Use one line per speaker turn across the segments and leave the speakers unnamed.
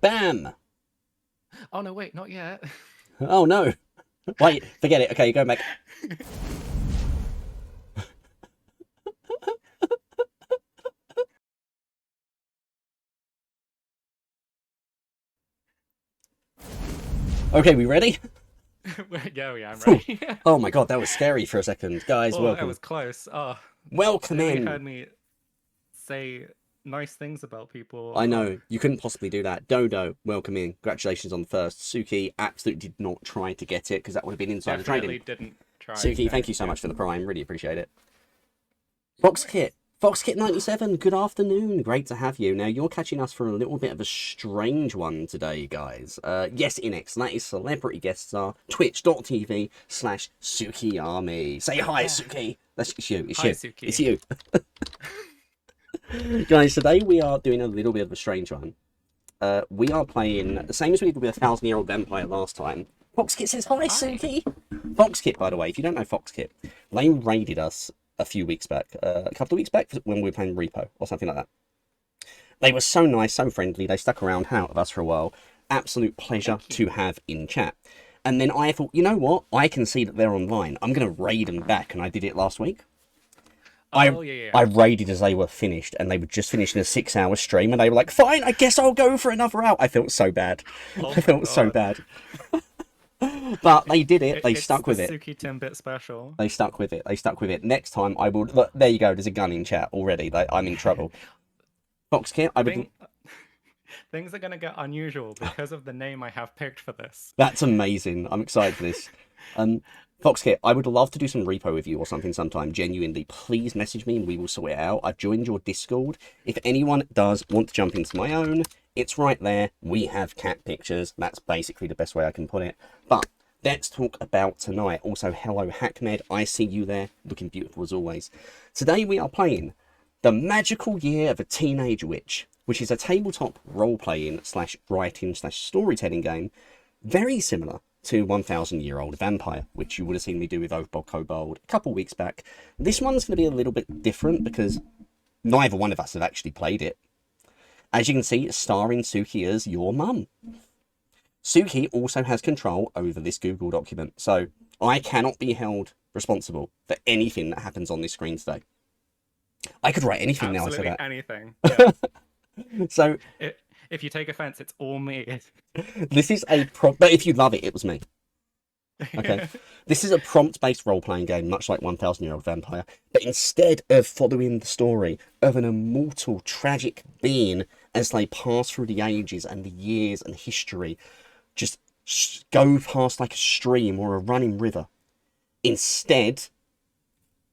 Bam!
Oh no, wait, not yet.
Oh no. Wait, forget it. Okay, you're going back. Okay, we ready?
Yeah, I'm
Phew.
ready.
Oh my god, that was scary for a second. Guys,
Oh, that
welcome.
was close. Oh,
Welcome
nearly
in.
heard me say nice things about people.
I
Oh,
know, you couldn't possibly do that. Dodo, welcome in. Congratulations on the first. Suki absolutely did not try to get it because that would have been insider trading.
definitely didn't try.
Suki,
No,
thank you so
yeah.
much for the prime. Really appreciate it.
No
Foxkit.
worries.
Foxkit97, good afternoon. Great to have you. Now, you're catching us for a little bit of a strange one today, guys. Yes, Inex, that is celebrity guest star, twitch.tv/Sukiyami. Say hi,
Yeah.
Suki. It's you, it's
Hi,
you, it's
Suki.
you. Guys, today we are doing a little bit of a strange one. We are playing, the same as we did with 1,000-Year-Old Vampire last time. Foxkit says hi,
Hi.
Suki. Foxkit, by the way, if you don't know Foxkit, they raided us a few weeks back, a couple of weeks back when we were playing Repo or something like that. They were so nice, so friendly. They stuck around, hung out with us for a while. Absolute pleasure
Thank you.
to have in chat. And then I thought, you know what? I can see that they're online. I'm going to raid them back, and I did it last week. I
Oh yeah, yeah.
I raided as they were finished, and they were just finishing a 6-hour stream, and they were like, "Fine, I guess I'll go for another hour." I felt so bad.
Oh
I
my
felt so
god.
bad. But
It,
they did it. They
it's
stuck
the
with it.
Suki Timbit special.
They stuck with it. They stuck with it. Next time, I will. Look, there you go. There's a gun in chat already. Like, I'm in trouble. Foxkit, I would.
Thing, things are gonna get unusual because of the name I have picked for this.
That's amazing. I'm excited for this. Um, Foxkit, I would love to do some repo with you or something sometime. Genuinely, please message me and we will sort it out. I've joined your Discord. If anyone does want to jump into my own, it's right there. We have cat pictures. That's basically the best way I can put it. But let's talk about tonight. Also, hello, Hackmed. I see you there, looking beautiful as always. Today we are playing The Magical Year of a Teenage Witch, which is a tabletop role-playing slash writing slash storytelling game very similar to 1,000-Year-Old Vampire, which you would have seen me do with Oathbob Kobold a couple weeks back. This one's going to be a little bit different because neither one of us have actually played it. As you can see, starring Suki as your mum. Suki also has control over this Google document, so I cannot be held responsible for anything that happens on this screen today. I could write anything now I say
Absolutely
that.
anything. Yeah.
So
If you take offense, it's all me.
this is a but if you love it, it was me. Okay. This is a prompt-based role-playing game, much like 1,000-Year-Old Vampire, but instead of following the story of an immortal, tragic being as they pass through the ages and the years and history, just go past like a stream or a running river. Instead,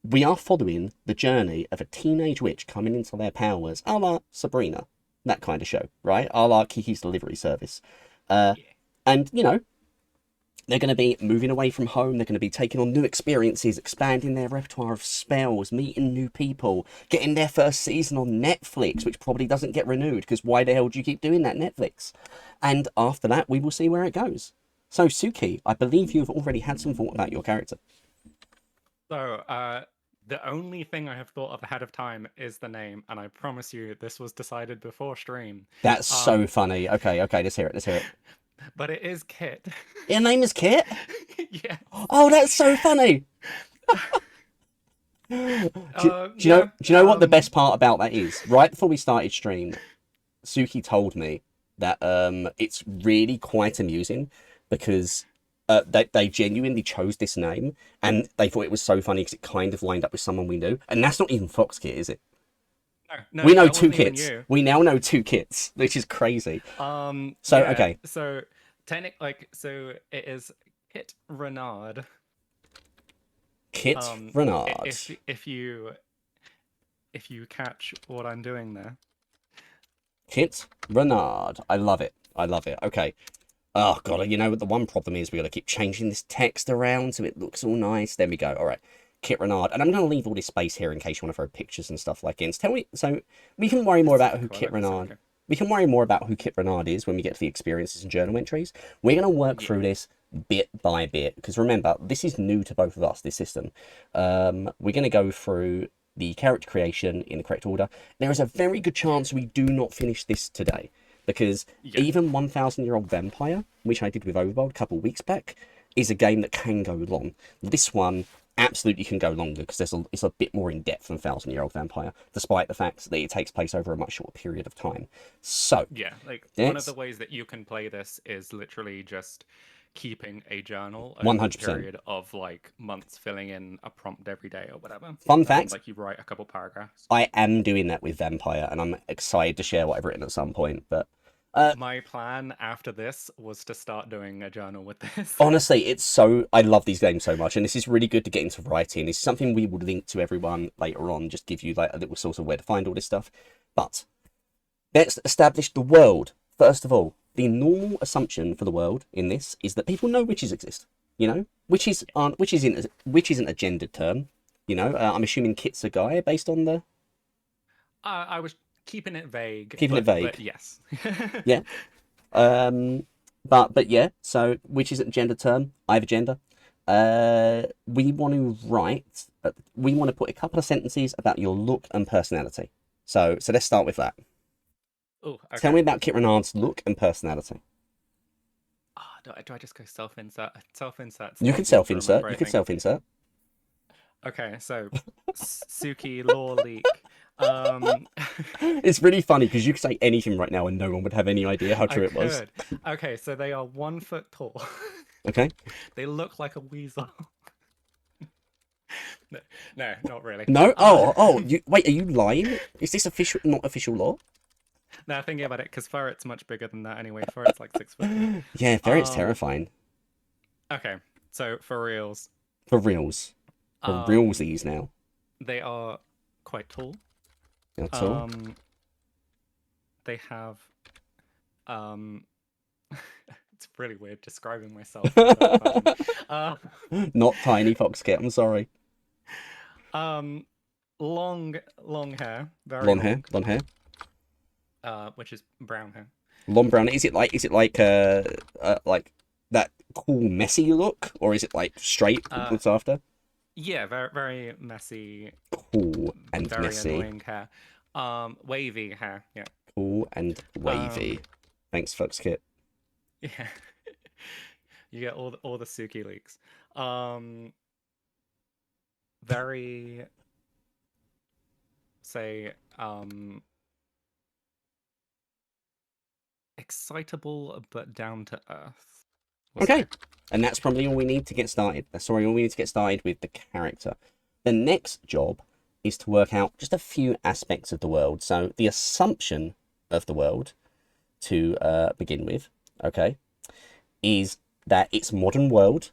we are following the journey of a teenage witch coming into their powers, a la Sabrina, that kind of show, right? A la Kiki's Delivery Service. Uh,
Yeah.
and, you know, they're going to be moving away from home. They're going to be taking on new experiences, expanding their repertoire of spells, meeting new people, getting their first season on Netflix, which probably doesn't get renewed because why the hell do you keep doing that, Netflix? And after that, we will see where it goes. So, Suki, I believe you've already had some thought about your character.
So, the only thing I have thought of ahead of time is the name, and I promise you this was decided before stream.
That's so
Um,
funny. Okay, okay, let's hear it. Let's hear it.
but it is Kit.
Your name is Kit?
Yeah.
Oh, that's so funny. Do,
Yeah.
do you know what the best part about that is? Right before we started stream, Suki told me that it's really quite amusing because they genuinely chose this name and they thought it was so funny because it kind of lined up with someone we knew. And that's not even Foxkit, is it?
No,
We
no,
know
that
two
wasn't even
kits.
you.
We now know two kits, which is crazy. So,
Yeah.
okay.
So, so it is Kit Renard.
Kit Renard.
If you catch what I'm doing there.
Kit Renard. I love it. I love it. Okay. Oh, God. You know what the one problem is? We got to keep changing this text around so it looks all nice. There we go. All right. Kit Renard. And I'm going to leave all this space here in case you want to throw pictures and stuff like in. Tell me. So we can worry more
It's
about who
okay,
Kit
it's
Renard.
okay.
We can worry more about who Kit Renard is when we get to the experiences and journal entries. We're going to work
Yeah.
through this bit by bit because remember, this is new to both of us, this system. We're going to go through the character creation in the correct order. There is a very good chance we do not finish this today. because
Yeah.
even 1,000-Year-Old Vampire, which I did with Overworld a couple of weeks back, is a game that can go long. This one absolutely can go longer because it's a bit more in depth than 1,000-Year-Old Vampire, despite the fact that it takes place over a much shorter period of time. So,
Yeah, like one of the
next,
ways that you can play this is literally just keeping a journal over a
100%.
period of like months, filling in a prompt every day or whatever.
Fun fact,
Like you write a couple paragraphs.
I am doing that with Vampire, and I'm excited to share what I've written at some point. But
My plan after this was to start doing a journal with this.
honestly, it's so I love these games so much, and this is really good to get into writing. It's something we will link to everyone later on, just give you like a little source of where to find all this stuff. But let's establish the world first of all. The normal assumption for the world in this is that people know witches exist. You know, witches aren't which isn't a gendered term. You know, I'm assuming Kit's a guy based on the
I was keeping it vague,
keeping it vague.
but yes.
Yeah. But yeah. So which isn't a gender term. I have a gender. We want to write. We want to put a couple of sentences about your look and personality. So let's start with that.
Oh, okay.
Tell me about Kit Renard's look and personality.
Do I just go self-insert? Self-insert's
You
not
can
good to
self-insert.
remember,
You
I
can
think.
self-insert.
Okay, so Suki Law Leak. Um,
It's really funny because you could say anything right now and no one would have any idea how
I
true it was.
could. Okay, so they are 1 foot tall.
Okay.
They look like a weasel. No, no, not really.
No. Oh. You wait. Are you lying? Is this official? Not official law?
Now thinking about it, because ferret's much bigger than that anyway. Ferret's like 6 foot.
Yeah, ferret's
Um,
terrifying.
Okay, so for reals,
For reals. For
um,
realsies now.
they are quite tall.
That's all.
They have, um, it's really weird describing myself in third person. Uh,
Not tiny foxkit. I'm sorry.
long hair, very
Blonde
long,
hair. Blonde hair.
which is brown hair.
Long brown. Is it like that cool messy look, or is it like straight looked after?
Yeah, very very messy,
Cool and
very
messy.
annoying hair. Wavy hair. Yeah.
Cool and wavy. Thanks, foxkit.
Yeah. You get all the Suki leaks. Very say excitable but down to earth. We'll
Okay.
say.
And that's probably all we need to get started. That's all we need to get started with the character. The next job is to work out just a few aspects of the world. So the assumption of the world, to begin with, okay, is that it's modern world.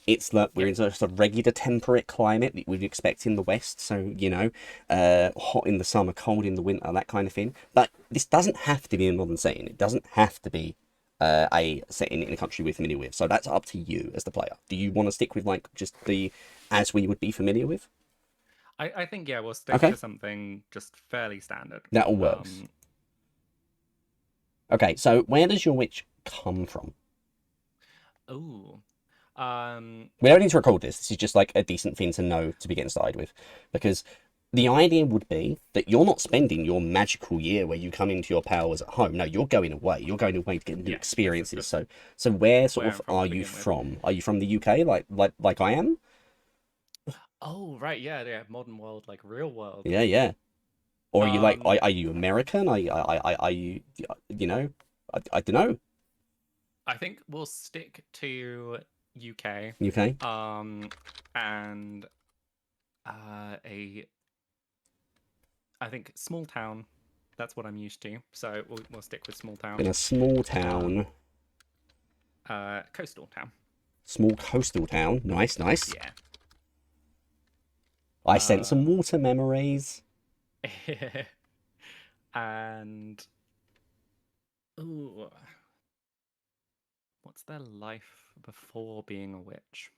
It's that we're in just a regular temperate climate that we'd expect in the West. So, you know, hot in the summer, cold in the winter, that kind of thing. But this doesn't have to be a modern setting. It doesn't have to be a setting in a country we're familiar with. So that's up to you as the player. Do you want to stick with like just the as we would be familiar with?
I think yeah, we'll stick
Okay.
to something just fairly standard.
That all works. Okay, so where does your witch come from?
Oh.
We don't need to record this. This is just like a decent thing to know to be getting started with. Because the idea would be that you're not spending your magical year where you come into your powers at home. No, you're going away. You're going away to get new experiences. So where sort of are you from? Are you from the UK like I am?
Oh, right, yeah, modern world, like real world.
Yeah. Or are you like are you American? Are you you know? I don't know.
I think we'll stick to UK.
UK.
And I think small town. That's what I'm used to. So we'll stick with small town.
In a small town.
Coastal town.
Small coastal town. Nice.
Yeah.
I sent some water memories.
And ooh, what's their life before being a witch?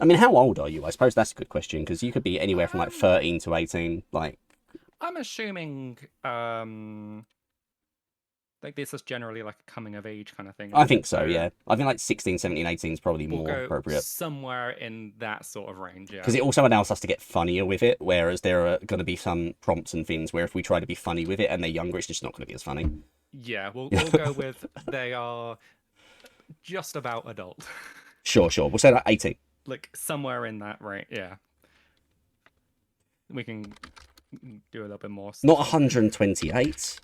I mean, how old are you? I suppose that's a good question because you could be anywhere from like 13 to 18. Like,
I'm assuming like this is generally like a coming of age kind of thing.
I think so, yeah. I think like 16, 17, 18 is probably
We'll
more
go
appropriate.
somewhere in that sort of range, yeah.
Because it also allows us to get funnier with it, whereas there are going to be some prompts and things where if we try to be funny with it and they're younger, it's just not going to be as funny.
Yeah, we'll go with they are just about adult.
Sure, sure. We'll say that 18.
Like somewhere in that, right? Yeah. We can do a little bit more
Not
stuff.
128.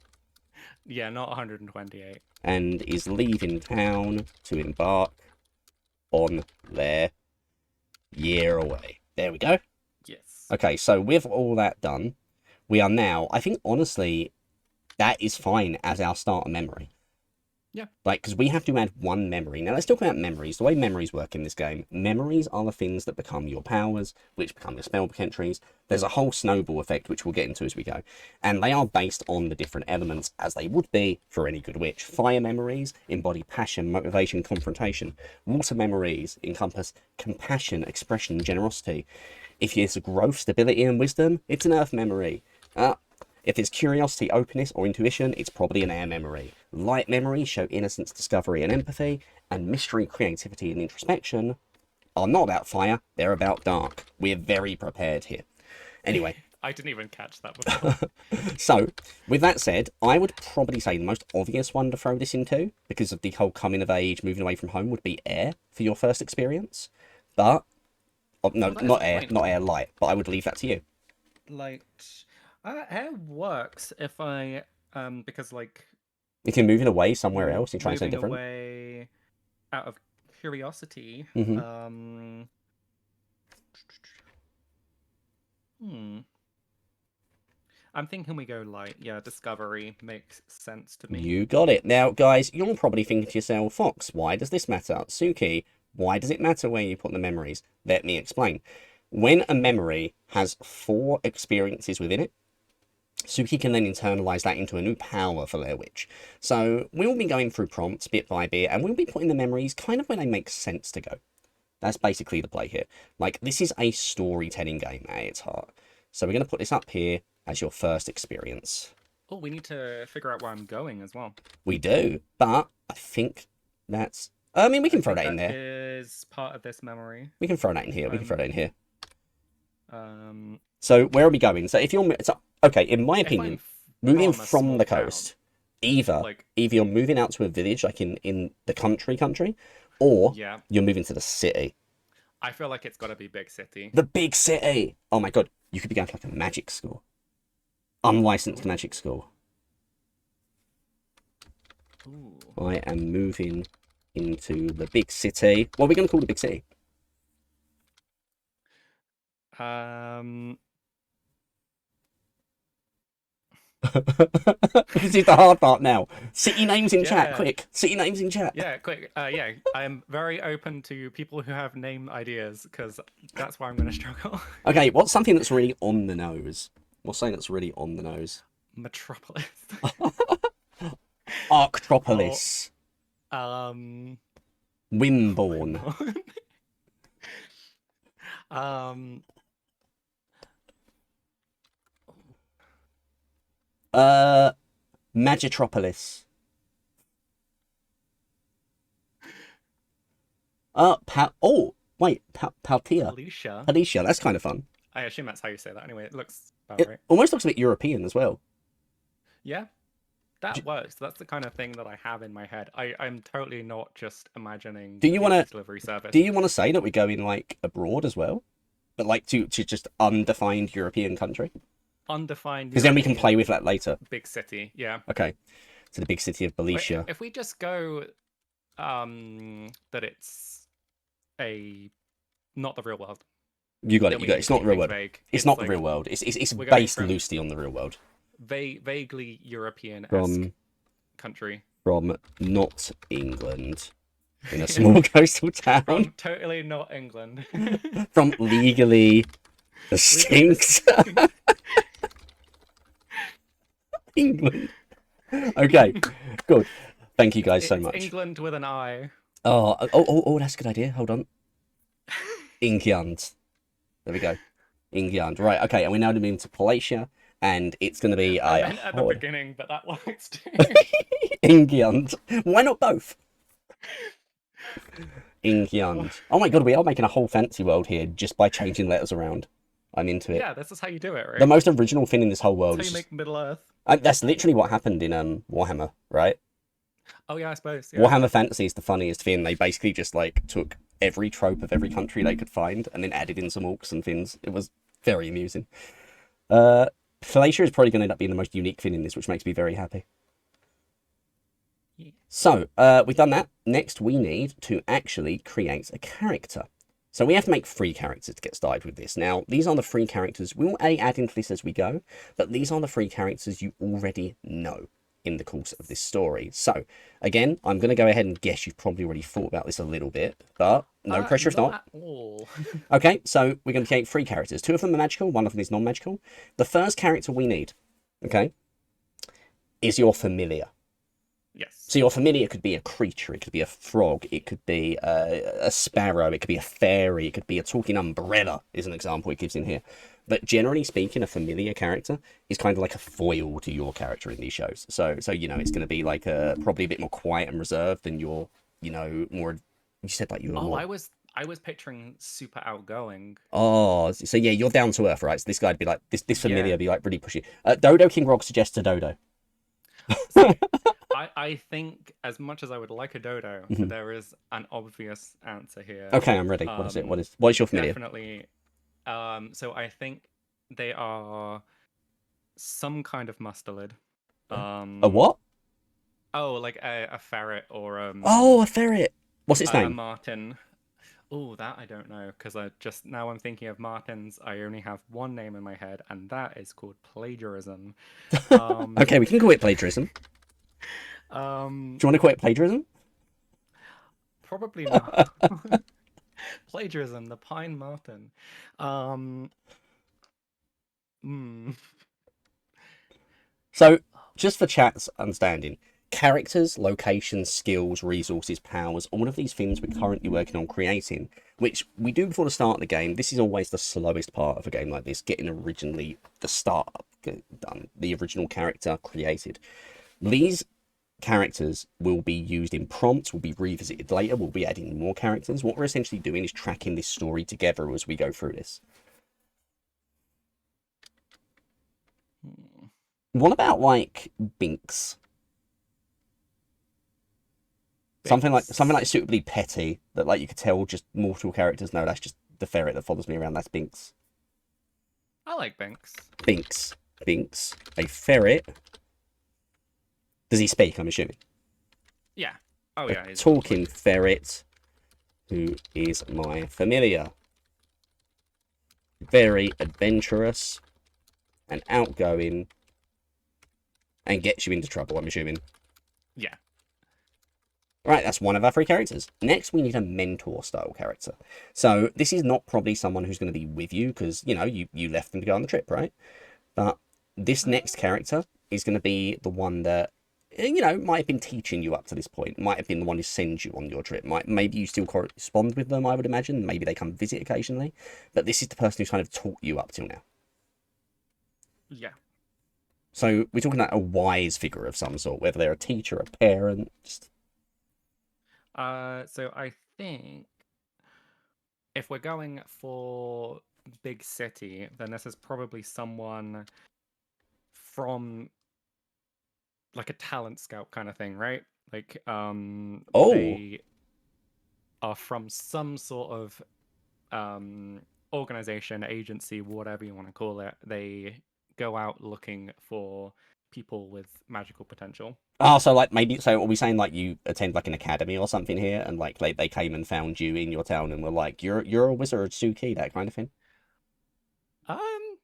Yeah, not 128.
And is leaving town to embark on their year away. There we go.
Yes.
Okay, so with all that done, we are now, I think, honestly, that is fine as our starter memory.
Yeah.
Like, because we have to add one memory. Now, let's talk about memories. The way memories work in this game, memories are the things that become your powers, which become your spellbook entries. There's a whole snowball effect, which we'll get into as we go. And they are based on the different elements, as they would be for any good witch. Fire memories embody passion, motivation, confrontation. Water memories encompass compassion, expression, generosity. If it's growth, stability, and wisdom, it's an earth memory. If it's curiosity, openness, or intuition, it's probably an air memory. Light memories show innocence, discovery, and empathy, and mystery, creativity, and introspection are not about fire, they're about dark. We're very prepared here. Anyway.
I didn't even catch that before.
So, with that said, I would probably say the most obvious one to throw this into, because of the whole coming of age, moving away from home, would be air for your first experience. But, no, not air, not air, light, but I would leave that to you.
Light. Air works if I because like
if you're moving away somewhere else and trying something different.
Away out of curiosity.
Mm-hmm.
I'm thinking we go light. Yeah, discovery makes sense to me.
You got it. Now, guys, you're probably thinking to yourself, Fox, why does this matter? Suki, why does it matter where you put the memories? Let me explain. When a memory has 4 experiences within it, Suki can then internalize that into a new power for their witch. So we'll be going through prompts bit by bit, and we'll be putting the memories kind of where they make sense to go. That's basically the play here. Like, this is a storytelling game at its heart. So we're going to put this up here as your first experience.
Oh, we need to figure out where I'm going as well.
We do, but I think that's... I mean, we can throw that in there.
Is part of this memory.
We can throw that in here. We can throw that in here.
Um...
So where are we going? So if you're... So, okay, in my opinion, moving from the coast, either you're moving out to a village, like in the country, or you're moving to the city.
I feel like it's got to be big city.
The big city! Oh my god, you could be going to like a magic school. Unlicensed magic school.
Ooh.
I am moving into the big city. What are we going to call the big city? This is the hard part now. City names in chat, quick. City names in chat.
Yeah, quick. Yeah, I'm very open to people who have name ideas because that's why I'm going to struggle.
Okay, what's something that's really on the nose? What's something that's really on the nose?
Metropolis.
Arctropolis. Wimborne. Magitropolis. Oh, wait, Paltia. Palicia, that's kind of fun.
I assume that's how you say that. Anyway, it looks about right.
Almost looks a bit European as well.
Yeah, that works. That's the kind of thing that I have in my head. I'm totally not just imagining.
Do you want to
delivery service?
Do you want to say that we're going like abroad as well, but like to just undefined European country?
Undefined.
Because then we can play with that later.
Big city, yeah.
Okay, to the big city of Balicia.
If we just go, that it's not the real world.
You got it. You got it. It's not the real world. It's not the real world. It's based loosely on the real world.
Vaguely European country. From
not England, in a small coastal town.
From totally not England.
From legally the stinks. England. Okay, good. Thank you guys so much.
England with an I.
Oh, that's a good idea. Hold on. England. There we go. England. Right, okay, and we're now moving to Palatia, and it's going to be...
I meant at the beginning, but that works too.
England. Why not both? England. Oh my god, we are making a whole fancy world here just by changing letters around. I'm into it.
Yeah, this is how you do it, right?
The most original thing in this whole world
is how you make Middle Earth.
That's literally what happened in Warhammer, right?
Oh yeah, I suppose. Yeah.
Warhammer Fantasy is the funniest thing. They basically just like took every trope of every country they could find and then added in some orcs and things. It was very amusing. Uh, Falacia is probably going to end up being the most unique thing in this, which makes me very happy.
Yeah.
So, we've done that. Next, we need to actually create a character. So we have to make 3 characters to get started with this. Now, these are the 3 characters. We'll add into this as we go, but these are the 3 characters you already know in the course of this story. So, again, I'm going to go ahead and guess you've probably already thought about this a little bit, but no pressure if
Not
not.
at all.
Okay, so we're going to create 3 characters. 2 of them are magical, 1 of them is non-magical. The first character we need, okay, is your familiar.
Yes.
So your familiar could be a creature, it could be a frog, it could be a sparrow, it could be a fairy, it could be a talking umbrella, is an example it gives in here. But generally speaking, a familiar character is kind of like a foil to your character in these shows. So you know, it's going to be like probably a bit more quiet and reserved than your, you know, more. You said like you were
Oh,
more.
I was picturing super outgoing.
Oh, so yeah, you're down to earth, right? So this guy'd be like this familiar,
Yeah.
would be like really pushy. Dodo King Rock suggests a dodo.
See, I think as much as I would like a dodo,
Mhm.
there is an obvious answer here.
Okay, I'm ready. What is it? What is your familiar?
Definitely. So I think they are some kind of mustelid.
A
Um,
what?
oh, like a ferret or
Oh, a ferret. What's its
a
name?
marten. Oh, that I don't know because I just now I'm thinking of martens. I only have one name in my head, and that is called plagiarism. Um,
Okay, we can call it plagiarism.
um,
Do you want to call it plagiarism?
probably not. Plagiarism, the pine marten. Um, hmm.
So, just for chat's understanding, characters, locations, skills, resources, powers, all of these things we're currently working on creating, which we do before the start of the game. This is always the slowest part of a game like this, getting originally the start done, the original character created. These characters will be used in prompts, will be revisited later, we'll be adding more characters. What we're essentially doing is tracking this story together as we go through this.
Hmm.
What about like Binks? Something like
Binks.
suitably petty that like you could tell just mortal characters. No, that's just the ferret that follows me around. That's Binks.
I like Binks.
Binks. Binks. A ferret. Does he speak? I'm assuming.
Yeah. Oh
A
yeah, he's
talking ferret who is my familiar. Very adventurous and outgoing and gets you into trouble, I'm assuming.
yeah.
Right, that's one of our 3 characters. Next, we need a mentor style character. So this is not probably someone who's going to be with you because, you know, you left them to go on the trip, right? But this next character is going to be the one that, you know, might have been teaching you up to this point. Might have been the one who sends you on your trip. Maybe you still correspond with them, I would imagine. Maybe they come visit occasionally. But this is the person who's kind of taught you up till now.
Yeah.
So we're talking about a wise figure of some sort, whether they're a teacher, a parent, just...
So I think if we're going for big city, then this is probably someone from like a talent scout kind of thing, right? Like
Oh,
they are from some sort of organization, agency, whatever you want to call it. They go out looking for people with magical potential.
oh, so like maybe so are we saying like you attend like an academy or something here and like they came and found you in your town and were like you're a wizard Suki, that kind of thing?
Um,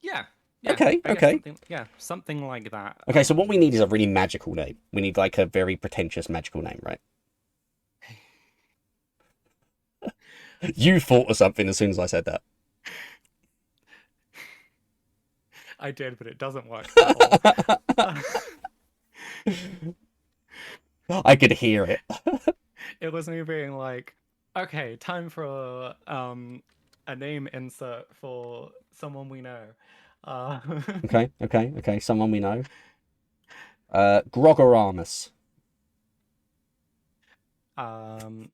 yeah, yeah,
Okay,
I guess
okay.
something like that.
Okay, so what we need is a really magical name. We need like a very pretentious magical name, right? You thought of something as soon as I said that.
I did, but it doesn't work at all.
I could hear it.
It was me being like, okay, time for a name insert for someone we know. Uh,
Okay, okay, okay. Someone we know. Grogoramus.
um,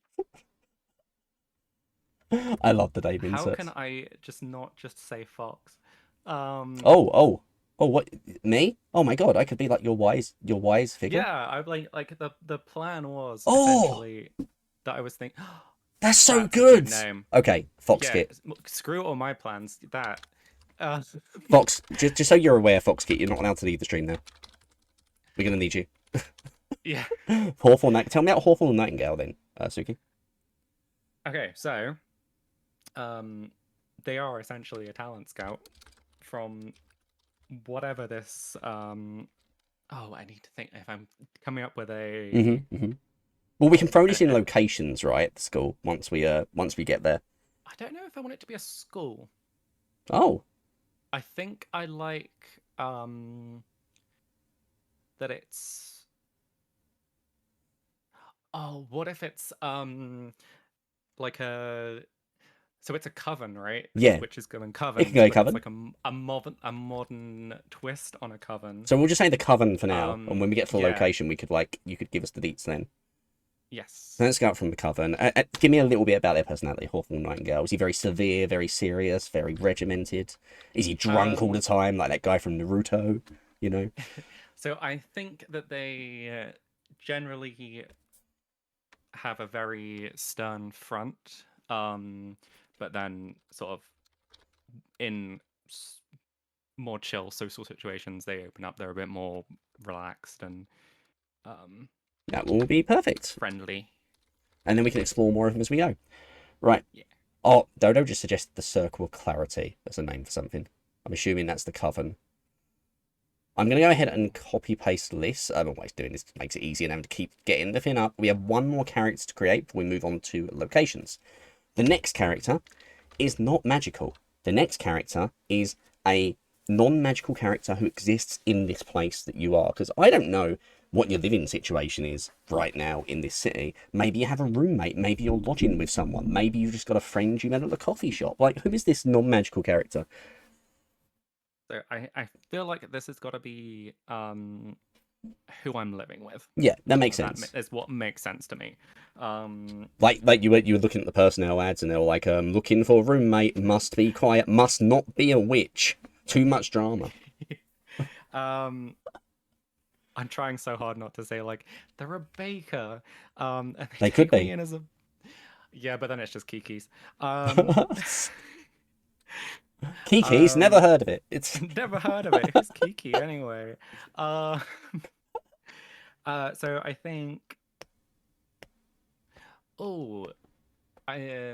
I love the name
how can
inserts.
I just not just say Fox? Um,
Oh, oh. Oh, what? Me? Oh my God, I could be like your wise figure.
Yeah, I like the plan was
Oh,
essentially that I was thinking,
that's so
that's a good
good.
name.
Okay,
Yeah,
Foxkit.
screw all my plans. That. Uh,
Fox, just so you're aware, Foxkit, you're not allowed to leave the stream now. We're gonna need you.
yeah.
Hawthorne Night. Tell me about Hawthorne Nightingale then, Suki.
Okay, so um, they are essentially a talent scout from whatever this Oh, I need to think if I'm coming up with a.
Mm-hmm. Well, we can throw this in
I
locations, right, at the school once we get there.
I don't know if I want it to be a school.
Oh,
I think I like that it's. Oh, what if it's like a. So it's a coven, right?
yeah,
Which is going
it can
covens,
go
but it's
coven.
like a modern twist on a coven.
So we'll just say the coven for now, and when we get to the
Yeah,
location, we could like you could give us the deets then.
yes.
Let's go out from the coven. Give me a little bit about their personality, Hawthorne Nightingale. Is he very severe, very serious, very regimented? Is he drunk all the
Um,
time, like that guy from Naruto? You know?
so I think that they generally have a very stern front, but then sort of in more chill social situations, they open up. They're a bit more relaxed and um,
That will be perfect.
friendly.
And then we can explore more of them as we go. Right.
Yeah.
Oh, Dodo just suggested the Circle of Clarity as a name for something. I'm assuming that's the coven. I'm going to go ahead and copy paste this. I'm always doing this, makes it easier now to keep getting the thing up. We have one more character to create before we move on to locations. The next character is not magical. The next character is a non-magical character who exists in this place that you are. Because I don't know what your living situation is right now in this city. Maybe you have a roommate. Maybe you're lodging with someone. Maybe you've just got a friend you met at the coffee shop. Like, who is this non-magical character?
So I feel like this has got to be who I'm living with.
Yeah, that makes sense.
That is what makes sense to me. Um,
Like you were looking at the personnel ads and they were like, looking for a roommate, must be quiet, must not be a witch. Too much drama.
um, I'm trying so hard not to say like they're a baker. And they
They could
take me
be.
in as a. Yeah, but then it's just Kiki's. Um,
Kiki's, never
um,
heard of it. It's
never heard of it. Who's Kiki anyway? Uh, so I think. Oh, I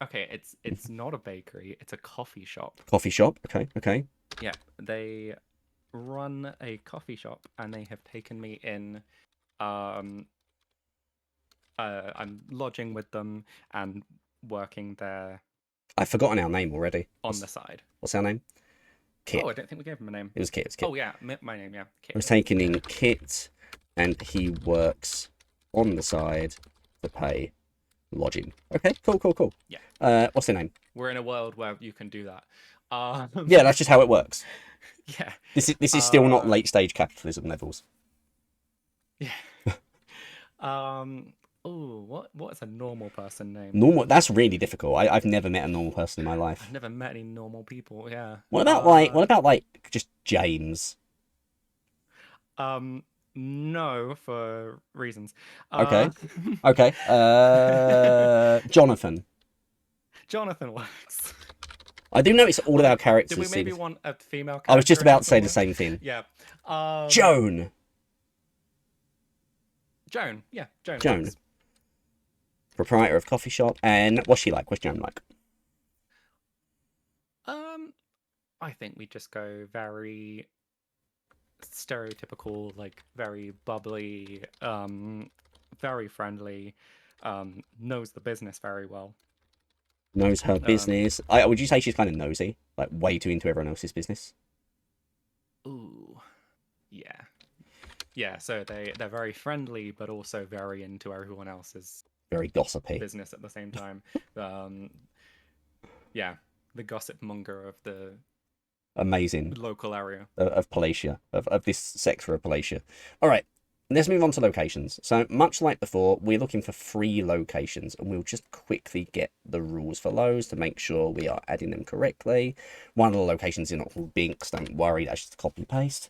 Okay, it's not a bakery. It's a coffee shop.
coffee shop. Okay, okay.
Yeah, they run a coffee shop, and they have taken me in. Um, I'm lodging with them and working there
I've forgotten our name already.
on the side.
What's our name? Kit.
Oh, I don't think we gave him a name.
It was Kit. It was Kit.
Oh yeah, my name, yeah,
I was
Kit.
taking in Kit, and he works on the side to pay lodging. Okay, cool.
Yeah,
What's the name?
we're in a world where you can do that.
Yeah, that's just how it works.
Yeah.
This is still not late stage capitalism levels.
Yeah. Oh, what's a normal person name?
Normal. That's really difficult. I've never met a normal person in my life.
I've never met any normal people. Yeah.
What about like just James?
No, for reasons.
Okay. Okay. Jonathan.
Jonathan works.
I do notice all of our characters.
Did we maybe want a female character?
I was just about to say the
somewhere?
same thing.
Yeah.
Joan.
Joan. Yeah, Joan.
Joan.
Works.
Proprietor of coffee shop. And what's she like? What's Joan like?
I think we just go very stereotypical, like very bubbly, very friendly, knows the business very well.
Knows her business. Would you say she's kind of nosy? Like way too into everyone else's business?
Ooh, yeah, yeah. So they're very friendly, but also very into everyone else's
Very gossipy.
business at the same time. Yeah, the gossip monger of the
Amazing.
local area.
Of Palatia. Of this sector of Palatia. All right. let's move on to locations. So much like before, we're looking for 3 locations, and we'll just quickly get the rules for those to make sure we are adding them correctly. One of the locations is not called Binks, don't worry, that's just copy paste.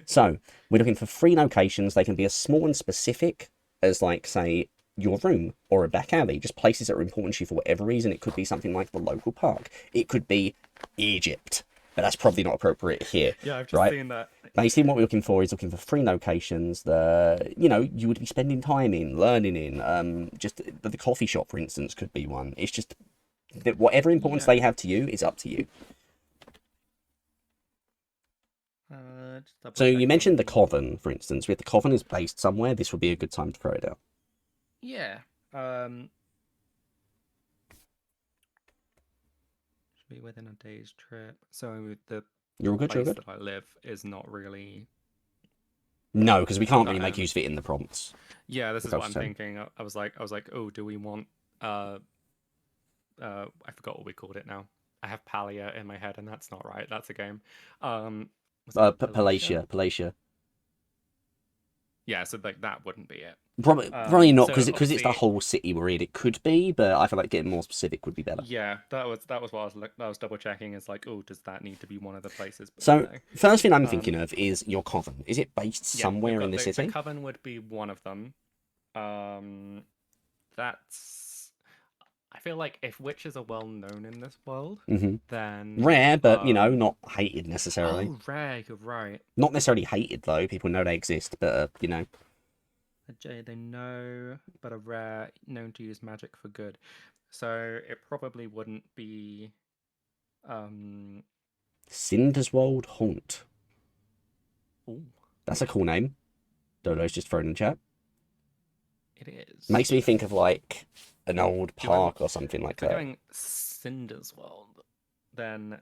So we're looking for 3 locations. They can be as small and specific as, like, say, your room or a back alley, just places that are important to you for whatever reason. It could be something like the local park. It could be Egypt, but that's probably not appropriate here.
Yeah, I've just
right?
seen that.
Basically, what we're looking for is looking for 3 locations that, you know, you would be spending time in, learning in. Just the coffee shop, for instance, could be one. It's just that whatever importance
Yeah.
they have to you is up to you.
Just double
So you mentioned the
checking.
coven, for instance. If the coven is based somewhere, this would be a good time to throw it out.
Yeah. Should be within a day's trip. So the
You're all good, you're
place
good?
that I live is not really.
No, because we can't really make
Um,
use of it in the prompts.
yeah, this is
Like I
what
was
I'm
saying.
thinking. I was like, oh, do we want I forgot what we called it now. I have Palia in my head, and that's not right. That's a game. Was it Palatia?
Palatia.
Yeah, so like that wouldn't be it.
Probably not,
So
because it's the
obviously,
whole city we're in. It could be, but I feel like getting more specific would be better.
yeah, that was what I was double checking. Is like, oh, does that need to be one of the places? But
So,
no.
first thing I'm thinking of is your coven. Is it based
Yeah, we've
somewhere in
got
the
the
city?
Coven would be one of them. That's. I feel like if witches are well known in this world,
Hmm.
then
Rare, but, you know, not hated necessarily.
oh, rare, you're right.
Not necessarily hated, though. People know they exist, but, you know.
A jade they know, but a rare known to use magic for good. So it probably wouldn't be. Um.
Cinderswold Haunt.
Ooh,
That's a cool name. Dodo's just thrown in the chat.
it is.
Makes me think of, like, an old
Do I
park or something like
If we're
that.
going Cinder's world, then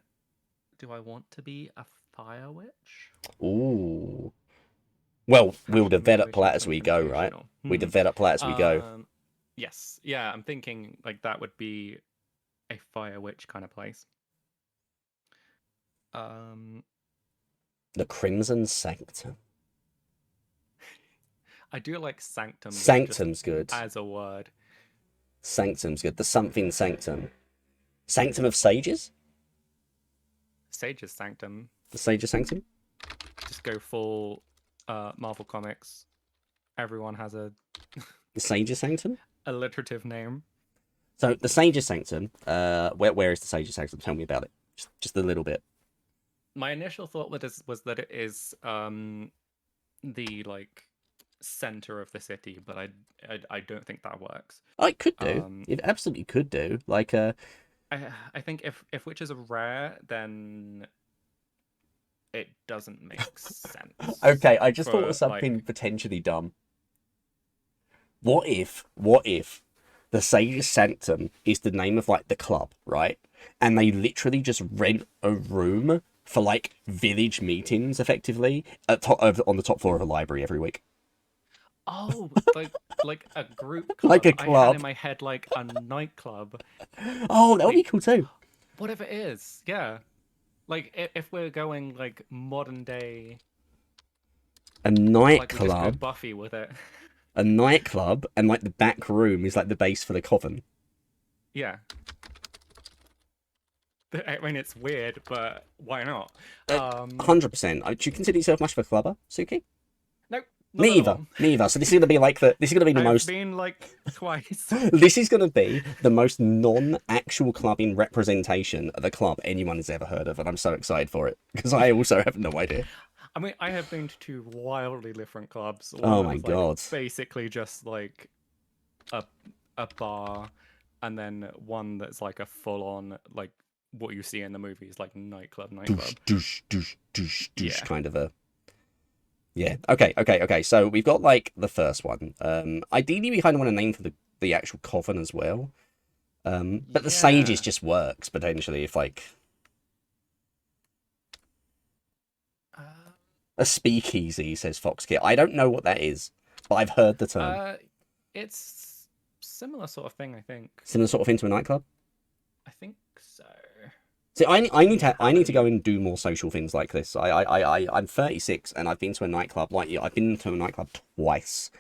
do I want to be a fire witch?
Ooh. Well, we'll
Maybe
develop
we
that
should
as
think
we go, right?
confusional.
We develop that as we go.
Yes. Yeah, I'm thinking like that would be a fire witch kind of place.
The Crimson Sanctum.
I do like sanctum though, just
Sanctum's good.
as a word.
Sanctum's good. The something sanctum. Sanctum of Sages?
Sage's sanctum.
The Sages Sanctum?
Just go full Marvel Comics. Everyone has a
The Sages Sanctum?
alliterative name.
So the Sages Sanctum, where is the Sages Sanctum? Tell me about it. Just a little bit.
My initial thought was that it is the like center of the city, but I don't think that works.
Oh, it could do. It absolutely could do. Like
I think if witches are rare, then it doesn't make sense.
Okay, I just thought
for,
of something
like,
potentially dumb. What if the Sages Sanctum is the name of like the club, right? And they literally just rent a room for like village meetings, effectively, on the top floor of a library every week.
oh, like a group club.
Like a
I had
club.
in my head like a nightclub.
Oh, that would be
Like
cool too.
whatever it is, yeah. Like if we're going like modern day,
A
like we just go
nightclub.
Buffy with it.
A nightclub, and like the back room is like the base for the coven.
Yeah. I mean, it's weird, but why not?
100%. Do you consider yourself much of a clubber, Suki?
No, not
Me
at
either.
all.
Me either. So this is gonna be like this is gonna be the
I've
most.
been like twice.
This is gonna be the most non-actual clubbing representation of a club anyone has ever heard of, and I'm so excited for it because I also have no idea.
I mean, I have been to 2 wildly different clubs. One
Oh
that
my
was
god.
like basically just like a bar, and then one that's like a full-on like what you see in the movies, like nightclub.
Douche,
Yeah.
kind of a. Yeah. Okay. So we've got like the first one. Ideally, we kind of want a name for the actual coven as well. But the Sages
Yeah.
just works potentially if like a speakeasy, says Foxkit. I don't know what that is, but I've heard the term.
It's similar sort of thing, I think.
Similar sort of thing to a nightclub.
I think so.
See, I need to go
Halloween.
and do more social things like this. I'm 36 and I've been to a nightclub like you. I've been to a nightclub twice,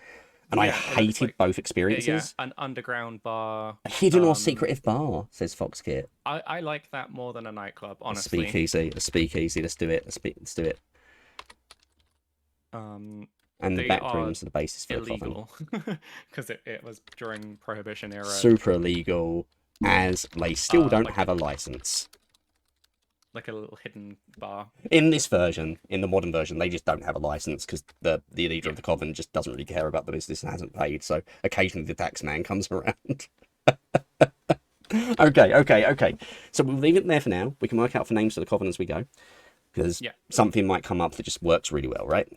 and I
Yeah, it looks
hated
like
both
yeah,
experiences.
an underground bar.
A hidden or
Um,
secretive bar, says Foxkit.
I like that more than a nightclub,
A
honestly.
speakeasy, a speakeasy. Let's do it. Let's do it.
Um,
And the
they
back
are
rooms are the basis for the coven.
illegal because it was during Prohibition era.
Super illegal, as they still don't
Like
have a license.
a little hidden bar.
In this version, in the modern version, they just don't have a license because the leader
Yeah,
of the coven just doesn't really care about the business and hasn't paid. So occasionally the tax man comes around. Okay. So we'll leave it there for now. We can work out for names for the coven as we go because
yeah,
something might come up that just works really well, right?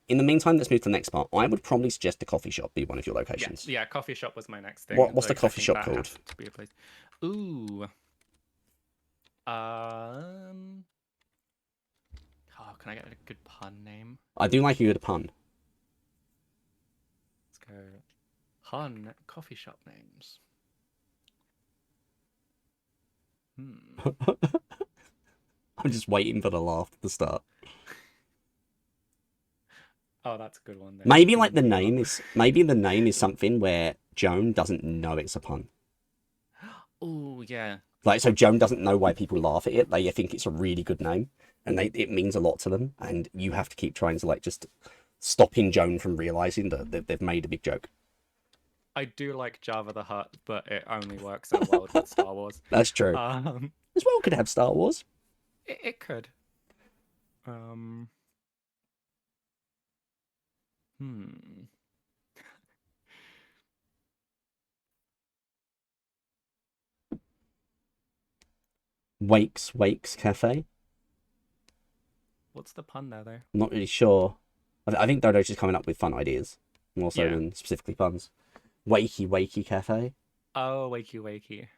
In the meantime, let's move to the next part. I would probably suggest a coffee shop be one of your
yeah,
locations.
yeah. Coffee shop was my next thing.
What's the
I
coffee
think
shop
that
called?
has to be a place. Ooh. Um. Oh, can I get a good pun name?
I do like a good pun.
Let's go. Pun coffee shop names. Hmm.
I'm just waiting for the laugh at the start.
Oh, that's a good one there.
Maybe like
Humor.
the name is something where Joan doesn't know it's a pun.
Oh, yeah.
Like so Joan doesn't know why people laugh at it. They think it's a really good name and it means a lot to them. And you have to keep trying to like just stopping Joan from realizing that they've made a big joke.
I do like Java the Hutt, but it only works in a world with Star Wars.
That's true.
Um,
As well could have Star Wars.
it could. Um, hmm.
Wakes Cafe.
What's the pun there, though?
I'm not really sure. I think Dodo's just coming up with fun ideas more so
Yeah.
than specifically puns. Wakey Cafe.
Oh, wakey wakey.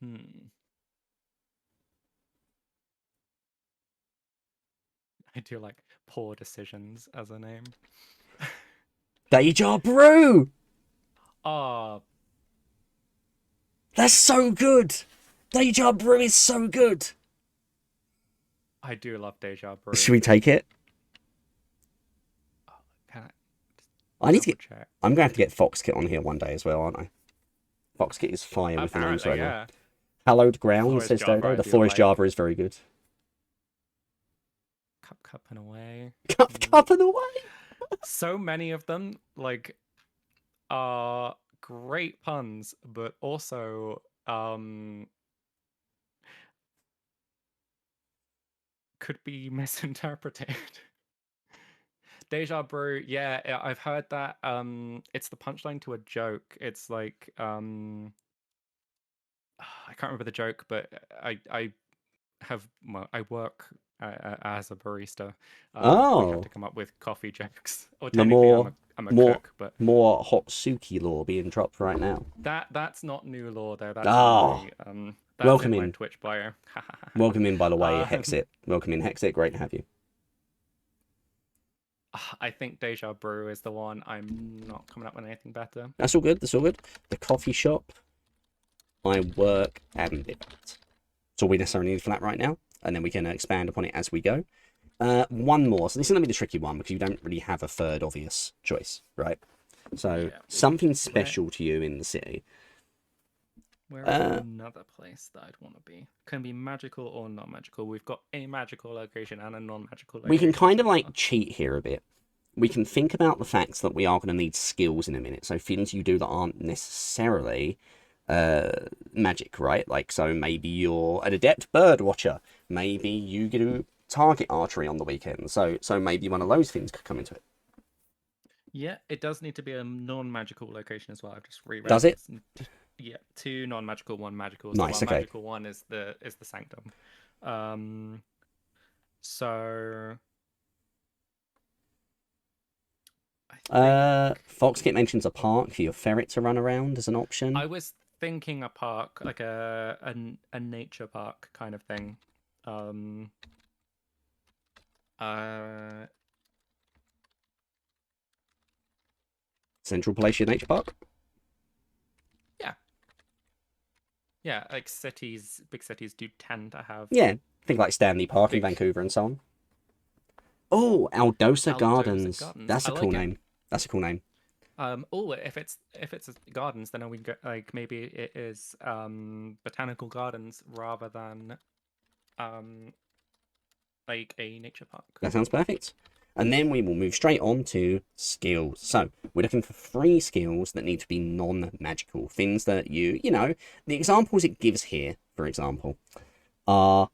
Hmm. I do like poor decisions as a name.
Deja Brew.
Oh,
That's so good. Deja Brew is so good.
I do love Deja Brew.
Should we take it?
Oh, can I
I need to
double
get.
check?
I'm going to have to get Foxkit on here one day as well, aren't I? Foxkit is fire with the names
Apparently,
right now.
yeah.
Hallowed Ground,
Forest
says
Java,
Dodo.
I
The
do
Forest
like.
Java is very good.
Cup and away.
Cup and away.
So many of them, like, are great puns, but also could be misinterpreted. Deja Brew, yeah, I've heard that. It's the punchline to a joke. It's like I can't remember the joke, but I have well, I work as a barista. We have
Oh,
to come up with coffee jokes. Or
the
technically, I'm a
more,
cook, but
more hot Suki law being dropped right now.
that's not new law though.
Oh,
That's in
welcome
my
in.
Twitch bio.
Welcome in, by the way,
um,
Hexit. Welcome in, Hexit. Great to have you.
I think Deja Brew is the one. I'm not coming up with anything better.
That's all good. That's all good. The coffee shop. I work and live at. That's all we necessarily need for that right now. And then we can expand upon it as we go. One more. So this is going to be the tricky one because you don't really have a third obvious choice, right? So
Yeah.
something special to you in the city.
Where is another place that I'd want to be? Can be magical or non-magical. We've got a magical location and a non-magical location.
We can kind of
so
like
far.
cheat here a bit. We can think about the fact that we are going to need skills in a minute. So things you do that aren't necessarily magic, right? Like, so maybe you're an adept bird watcher. Maybe you do target archery on the weekend. So maybe one of those things could come into it.
Yeah, it does need to be a non-magical location as well. I've just reread.
Does it?
Yeah, two non-magical, one magical. So
Nice.
our
Okay.
magical one is the sanctum. So I think
Foxkit mentions a park for your ferret to run around as an option.
I was thinking a park, like a nature park kind of thing. Uh,
Central Palatia Nature Park.
yeah. Yeah, like big cities do tend to have
Yeah, think like Stanley Park in
big
Vancouver and so on. Oh, Aldosa
outdoors
Gardens.
gardens.
That's
I
a cool
like it.
name. That's a cool name.
Oh, if it's gardens, then we go like maybe it is botanical gardens rather than um like a nature park.
That sounds perfect. And then we will move straight on to skills. So we're looking for 3 skills that need to be non-magical. Things that the examples it gives here, for example, are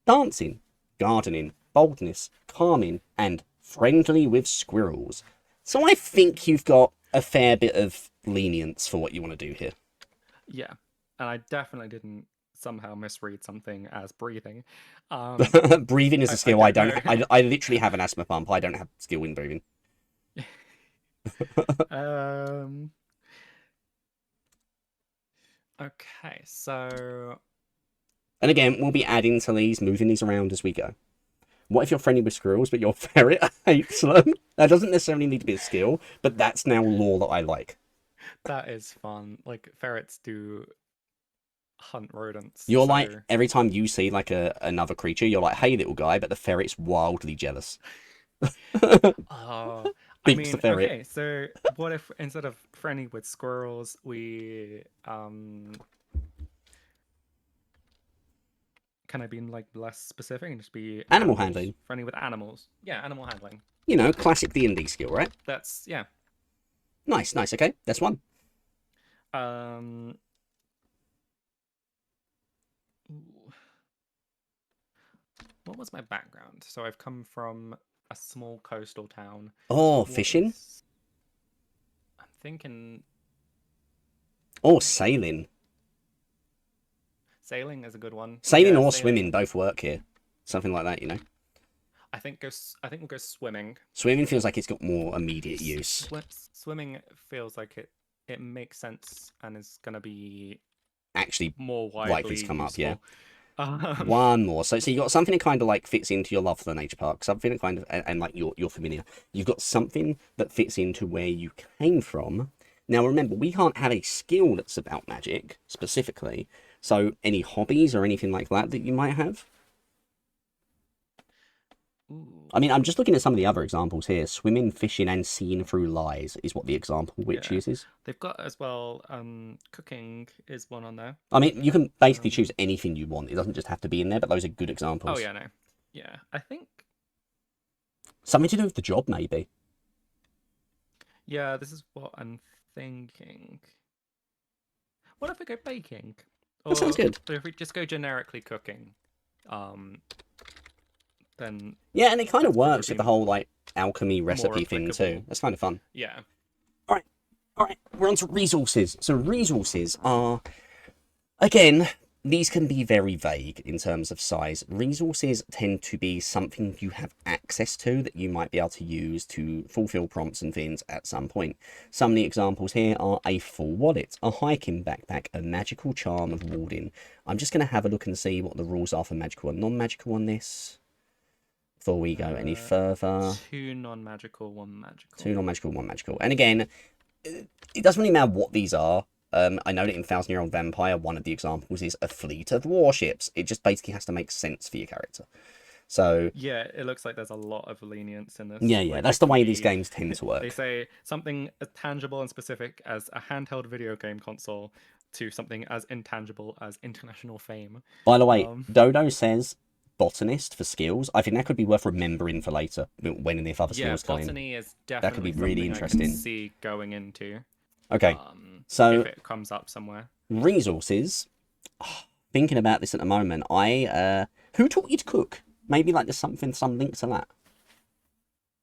dancing, gardening, boldness, calming, and friendly with squirrels. So I think you've got a fair bit of lenience for what you want to do here.
Yeah, and I definitely didn't somehow misread something as breathing. Um,
Breathing is a
I
skill I
don't
don't.
know.
I literally have an asthma pump. I don't have skill in breathing.
um. Okay, so
And again, we'll be adding to these, moving these around as we go. What if you're friendly with squirrels, but your ferret hates them? That doesn't necessarily need to be a skill, but that's now lore that I like.
that is fun. Like ferrets do hunt rodents,
You're like,
so
every time you see like another creature, you're like, hey, little guy, but the ferret's wildly jealous.
oh, I
Beeps the
mean,
ferret.
okay, so what if instead of friendly with squirrels, we can I be like less specific and just be
Animal
animals?
handling.
Friendly with animals. Yeah, animal handling.
Classic D&D skill, right?
That's yeah.
Nice, nice, okay, that's one.
Um ooh, what was my background? So I've come from a small coastal town.
Oh,
What
fishing?
is I'm thinking
Or sailing.
sailing is a good one.
Sailing
Yeah,
or swimming
sailing.
both work here. Something like that.
I think we'll go swimming.
Swimming feels like it's got more immediate use.
Swimming feels like it makes sense and is going to be
Actually,
more
likely
widely
to come up, yeah.
useful. Um,
One more. So you got something that kind of like fits into your love for the nature park, something that kind of and like you're familiar. You've got something that fits into where you came from. Now remember, we can't have a skill that's about magic specifically. So any hobbies or anything like that you might have?
ooh,
I mean, I'm just looking at some of the other examples here. Swimming, fishing, and seeing through lies is what the example which
yeah.
uses.
They've got as well. Cooking is one on there.
I mean, you can basically
Um,
choose anything you want. It doesn't just have to be in there, but those are good
oh
examples.
yeah, no, yeah. I think
Something to do with the job, maybe.
yeah. This is what I'm thinking. What if we go baking,
That sounds good.
or if we just go generically cooking? Um, then
Yeah, and it kind of
that's
works with
probably
the whole like alchemy
more
recipe thing too.
applicable.
That's kind of fun.
Yeah.
All right, all right. We're on to resources. So resources are again, these can be very vague in terms of size. Resources tend to be something you have access to that you might be able to use to fulfill prompts and things at some point. Some of the examples here are a full wallet, a hiking backpack, a magical charm of warding. I'm just going to have a look and see what the rules are for magical and non-magical on this before we go any further.
2 non-magical, 1 magical.
2 non-magical, 1 magical. And again, it doesn't really matter what these are. I know that in Thousand Year Old Vampire, one of the examples is a fleet of warships. It just basically has to make sense for your character. So
Yeah, it looks like there's a lot of lenience in this.
yeah,
Like
that's
it
the
can
way these
be,
games tend to
they
work.
say something as tangible and specific as a handheld video game console to something as intangible as international fame.
By the way,
Um,
Dodo says botanist for skills. I think that could be worth remembering for later when and if other
yeah,
skills come in.
botany is
That could be
definitely
really
something I can
interesting.
see going into.
Okay,
If
so
it comes up somewhere.
resources. Thinking about this at the moment, who taught you to cook? Maybe like there's some link to that.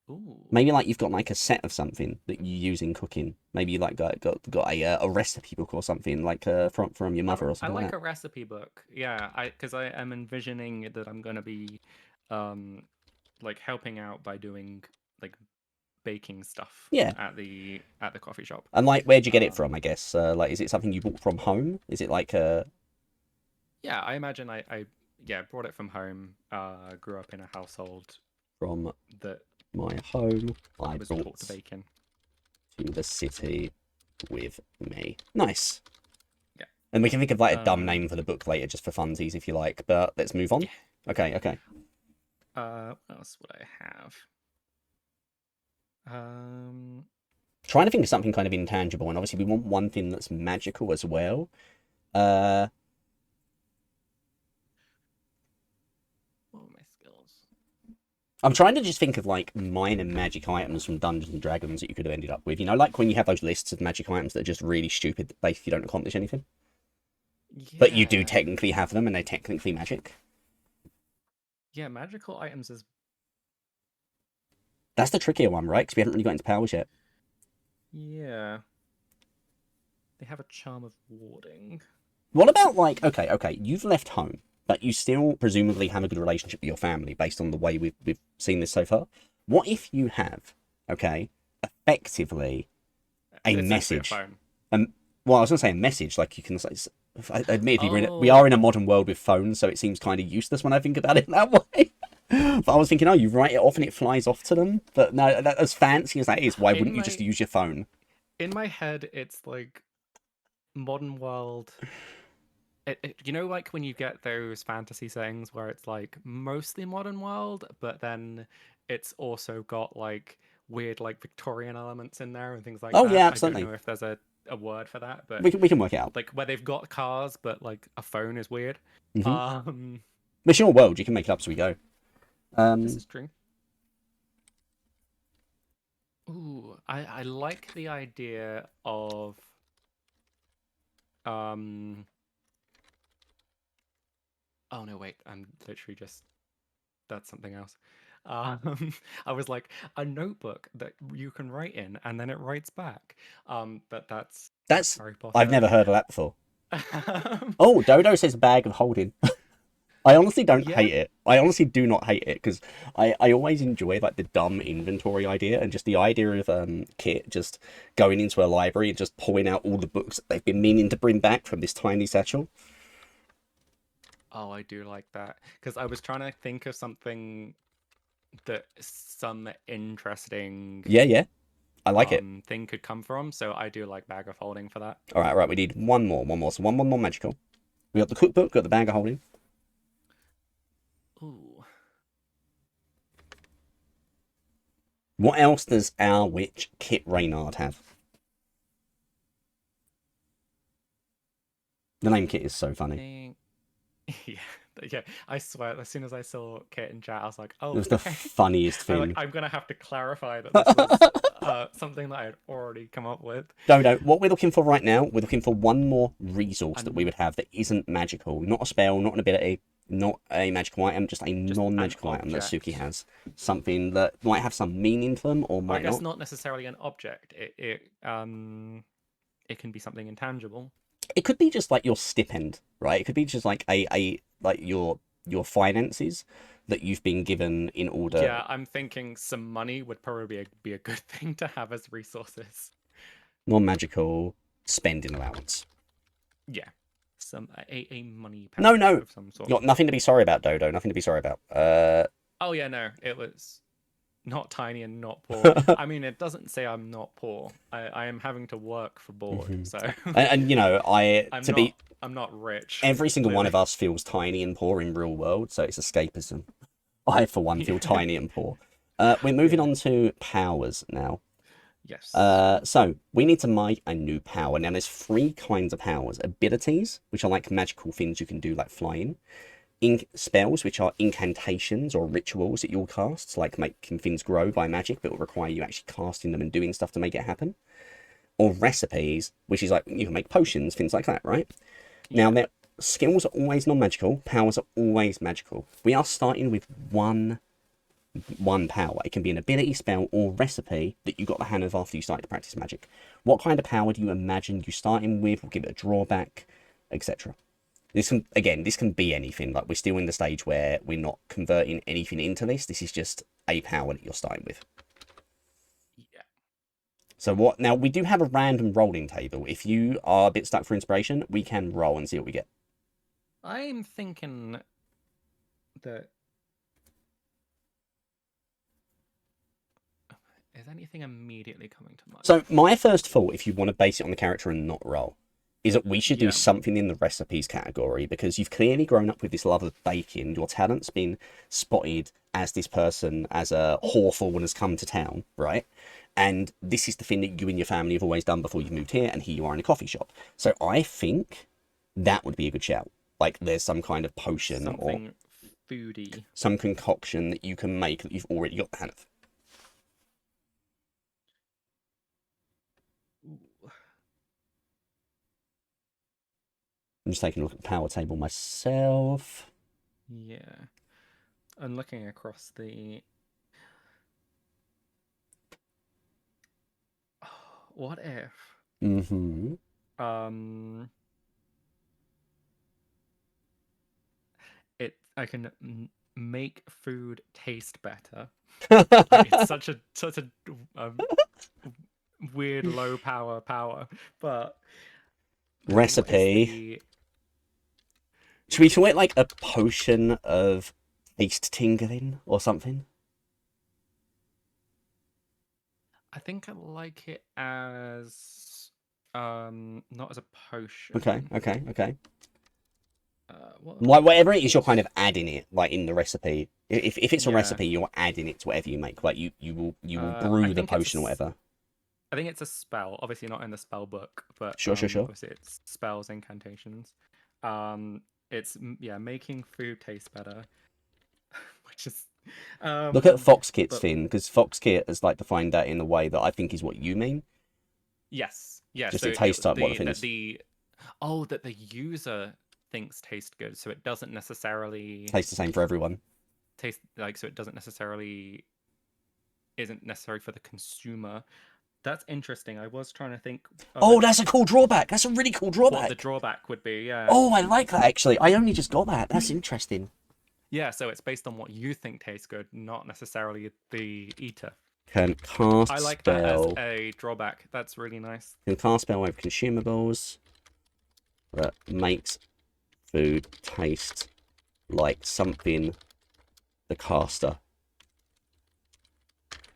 Ooh.
Maybe like you've got like a set of something that you use in cooking. Maybe you like got a recipe book or something like from your mother or
I
something like
like
that.
a recipe book. Yeah, because I am envisioning that I'm gonna be, um, like helping out by doing like baking stuff
Yeah,
at the coffee shop.
and like where'd you get it
Um,
from? I guess like is it something you bought from home? Is it like
yeah, I imagine I yeah brought it from home. Grew up in a household
from
that
my home?
I
I
was
brought
taught to bake in.
to the city with me. Nice.
Yeah.
And we can think of like a dumb
Um,
name for the book later, just for funsies, if you like. But let's move on.
yeah.
Okay, okay.
What else would I have? Um,
Trying to think of something kind of intangible, and obviously we want one thing that's magical as well. Uh,
what are my skills?
I'm trying to just think of like minor magic items from Dungeons and Dragons that you could have ended up with. You know, like when you have those lists of magic items that are just really stupid, that basically don't accomplish anything, but you do
Yeah.
technically have them, and they're technically magic.
Yeah, magical items is
That's the trickier one, right? Because we haven't really got into powers yet.
yeah. They have a charm of warding.
What about like, okay, you've left home, but you still presumably have a good relationship with your family based on the way we've seen this so far. What if you have, okay, effectively a
Essentially a
message?
phone.
Well, I was gonna say a message, like you can say. Admittedly, we
Oh,
are in a modern world with phones, so it seems kind of useless when I think about it that way. But I was thinking, oh, you write it off and it flies off to them. But no, as fancy as that is, why
in
wouldn't you just
my
use your phone?
in my head, it's like modern world. You know, like when you get those fantasy settings where it's like mostly modern world, but then it's also got like weird like Victorian elements in there and things like
Oh yeah,
that. I don't
absolutely.
know if there's a word for that, but
We can work it out.
like where they've got cars, but like a phone is weird.
Mm-hmm.
Um,
It's your world. You can make it up as we go.
this is true. Ooh, I like the idea of um. Oh no, wait! I'm literally just that's something else. I was like a notebook that you can write in, and then it writes back. But that's
That's
Harry
I've
Potter.
never heard of that before.
Um,
Oh, Dodo says bag of holding. I honestly don't
yeah.
hate it. I honestly do not hate it because I always enjoy like the dumb inventory idea and just the idea of Kit just going into a library and just pulling out all the books that they've been meaning to bring back from this tiny satchel.
Oh, I do like that because I was trying to think of something that some interesting
Yeah, yeah, I like it.
thing could come from. So I do like bag of holding for that.
All right, right. We need one more. So one more magical. We got the cookbook, got the bag of holding.
Ooh.
What else does our witch Kit Reynard have? The name Kit is so funny.
Think... Yeah, yeah. I swear, as soon as I saw Kit in chat, I was like,
It
"Oh,
was the
okay."
funniest thing.
I'm gonna have to clarify that this was something that I had already come up with.
Dodo, what we're looking for right now, we're looking for one more resource that we
An
would have that isn't magical. Not a spell, not an ability, not a magical item, just a
just an
non-magical item that Suki
object,
has. Something that might have some meaning to them or
or I
might
guess
not.
not necessarily an object. It can be something intangible.
It could be just like your stipend, right? It could be just like a like your finances that you've been given in order.
Yeah, I'm thinking some money would probably be a good thing to have as resources.
Non-magical spending allowance.
Yeah, a money
No,
pouch
no,
of some sort.
got nothing to be sorry about, Dodo. Nothing to be sorry about.
Oh yeah, no, it was not tiny and not poor. I mean, it doesn't say I'm not poor. I am having to work for board,
Mhm.
so
And you know,
I'm
to be
I'm not rich.
every single one
Clearly,
of us feels tiny and poor in real world, so it's escapism. I, for one, feel
yeah,
tiny and poor. We're moving
yeah,
on to powers now.
yes,
So we need to make a new power. Now, there's three kinds of powers: abilities, which are like magical things you can do, like flying; ink spells, which are incantations or rituals that you'll cast, like making things grow by magic, but will require you actually casting them and doing stuff to make it happen; or recipes, which is like you can make potions, things like that, right? Now,
yeah,
their skills are always non-magical, powers are always magical. We are starting with one power. It can be an ability, spell, or recipe that you got the hand of after you started to practice magic. What kind of power do you imagine you starting with? Will give it a drawback, etc. This can be anything. Like we're still in the stage where we're not converting anything into this. This is just a power that you're starting with.
yeah.
So what? Now we do have a random rolling table. If you are a bit stuck for inspiration, we can roll and see what we get.
I'm thinking that is anything immediately coming to mind?
So my first thought, if you want to base it on the character and not roll, is that we should do
Yeah.
something in the recipes category, because you've clearly grown up with this love of baking. Your talent's been spotted as this person, as a Hawthorne has come to town, right? And this is the thing that you and your family have always done before you moved here, and here you are in a coffee shop. So I think that would be a good shout. Like there's some kind of potion or
Something foodie.
some concoction that you can make that you've already got the hand of.
Ooh.
I'm just taking a look at the power table myself.
Yeah. And looking across the. What if
Mm-hmm.
um I can make food taste better? Like, it's such a um, weird low power, but what is
Recipe.
the
Should we call it like a potion of taste tingling or something?
I think I like it as not as a
Okay,
potion.
okay.
What
Like whatever it is, you're kind of adding it like in the recipe. If it's a
Yeah.
recipe, you're adding it to whatever you make. Like you will
I
brew the
think it's
potion or whatever.
I think it's a spell. Obviously not in the spell book, but
Sure.
obviously it's spells, incantations. It's yeah, making food taste better, which is
Look at Foxkit's
but
thing, because Foxkit has like defined that in a way that I think is what you mean.
yes, yeah.
Just
So
it tastes like what the thing
that
is.
that the user thinks taste good, so it doesn't necessarily
Tastes the same for everyone.
taste like so it doesn't necessarily isn't necessary for the consumer. That's interesting. I was trying to think of
Oh, that's a cool drawback. That's a really cool
what the
drawback.
drawback would be. Yeah.
Oh, I like that actually. I only just got that. That's interesting.
Yeah, so it's based on what you think tastes good, not necessarily the eater.
Can cast
I like that as
spell.
a drawback. That's really nice.
Can cast spell with consumables that makes food taste like something the caster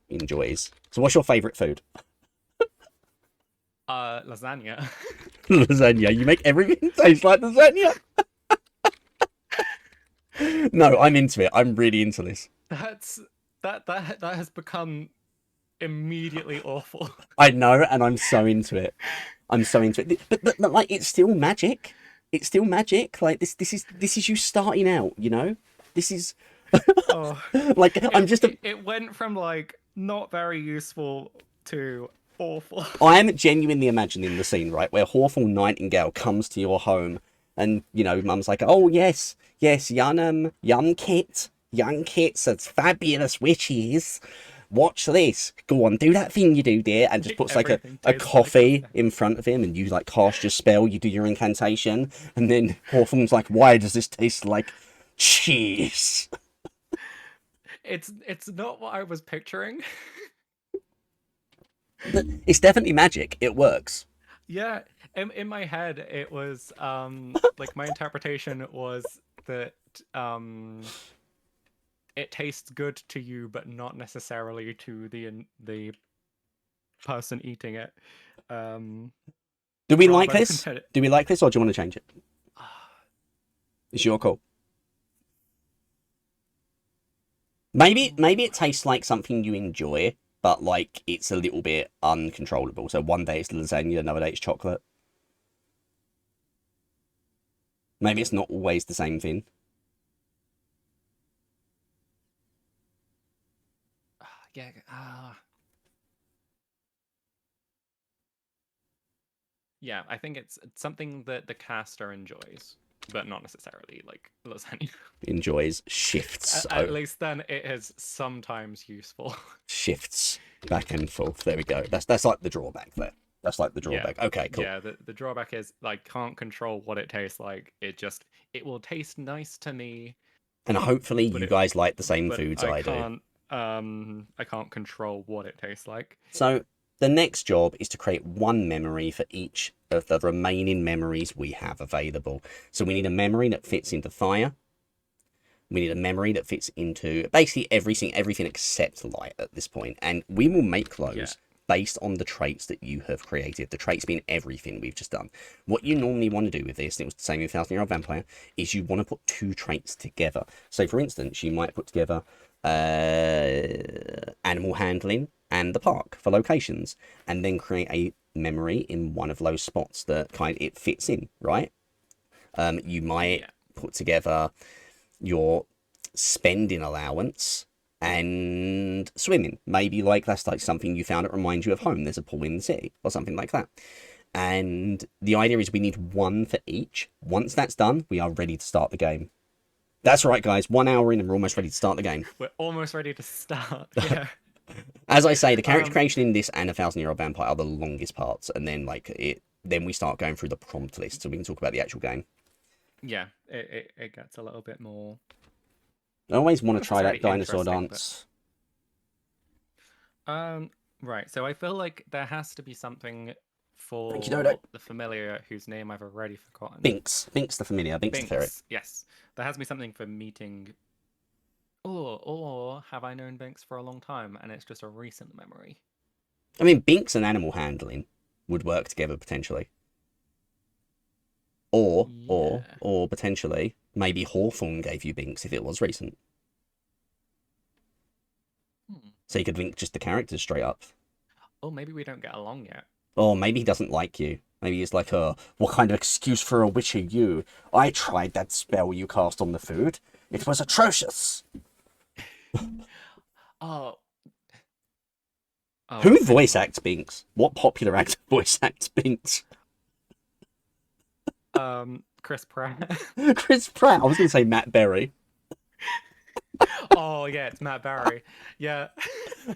enjoys. So, what's your favourite food?
Lasagna.
Lasagna. You make everything taste like lasagna. No, I'm into it. I'm really into this.
That has become immediately awful.
I know, and I'm so into it. I'm so into it. But like, it's still magic. It's still magic. Like this is you starting out. You know, this is
Oh,
like I'm just a.
it went from like not very useful to awful.
I am genuinely imagining the scene, right, where Hawthorne Nightingale comes to your home, and you know, Mum's like, "Oh yes, young Kit's a fabulous witch he is. Watch this. Go on, do that thing you do, dear," and just puts like
Everything
a
tastes
coffee
like
in front of him, and you like cast your spell, you do your incantation, and then Hawthorne's like, "Why does this taste like cheese?"
it's not what I was picturing.
It's definitely magic. It works.
Yeah, in my head it was like my interpretation was that it tastes good to you but not necessarily to the person eating it.
Do we like
Rather
this?
than that
Do we like this, or do you want to change it? It's your call. Maybe it tastes like something you enjoy, but like it's a little bit uncontrollable. So one day it's lasagna, another day it's chocolate. Maybe it's not always the same thing.
yeah, yeah, I think it's something that the caster enjoys, but not necessarily like lasagna.
Enjoys shifts.
At least then it is sometimes useful.
Shifts back and forth. There we go. That's like the drawback there. That's like the
Yeah.
drawback. Okay, cool.
Yeah, the drawback is like can't control what it tastes like. It will taste nice to me,
And hopefully
but
you guys like the same
but
foods I do.
I can't control what it tastes like.
So the next job is to create one memory for each of the remaining memories we have available. So we need a memory that fits into fire. We need a memory that fits into basically everything except light at this point. And we will make those based on the traits that you have created. The traits being everything we've just done. What you normally want to do with this, and it was the same with 1,000-Year-Old Vampire, is you want to put two traits together. So, for instance, you might put together animal handling and the park for locations, and then create a memory in one of those spots that it fits in, right? You might put together your spending allowance and swimming. Maybe like that's like something you found that reminds you of home. There's a pool in the city or something like that. And the idea is we need one for each. Once that's done, we are ready to start the game. That's right, guys. 1 hour in and we're almost ready to start the game.
We're almost ready to start. Yeah.
As I say, the character creation in this and 1,000-Year-Old Vampire are the longest parts, and then then we start going through the prompt list, so we can talk about the actual game.
Yeah, it gets a little bit more.
I always want to try that dinosaur dance.
Right. So I feel like there has to be something for the familiar whose name I've already forgotten.
Binks the familiar. Binks the ferret.
Yes, there has to be something for meeting. Or have I known Binks for a long time and it's just a recent memory?
I mean, Binks and animal handling would work together potentially. Or potentially, maybe Hawthorne gave you Binks if it was recent. So you could link just the characters straight up.
Oh, maybe we don't get along yet.
Or maybe he doesn't like you. Maybe he's like, what kind of excuse for a witch are you? I tried that spell you cast on the food. It was atrocious. Who voice acts Binks? What popular actor voice acts Binks?
Chris Pratt.
Chris Pratt. I was going to say Matt Berry.
Oh, yeah, it's Matt Berry. Yeah.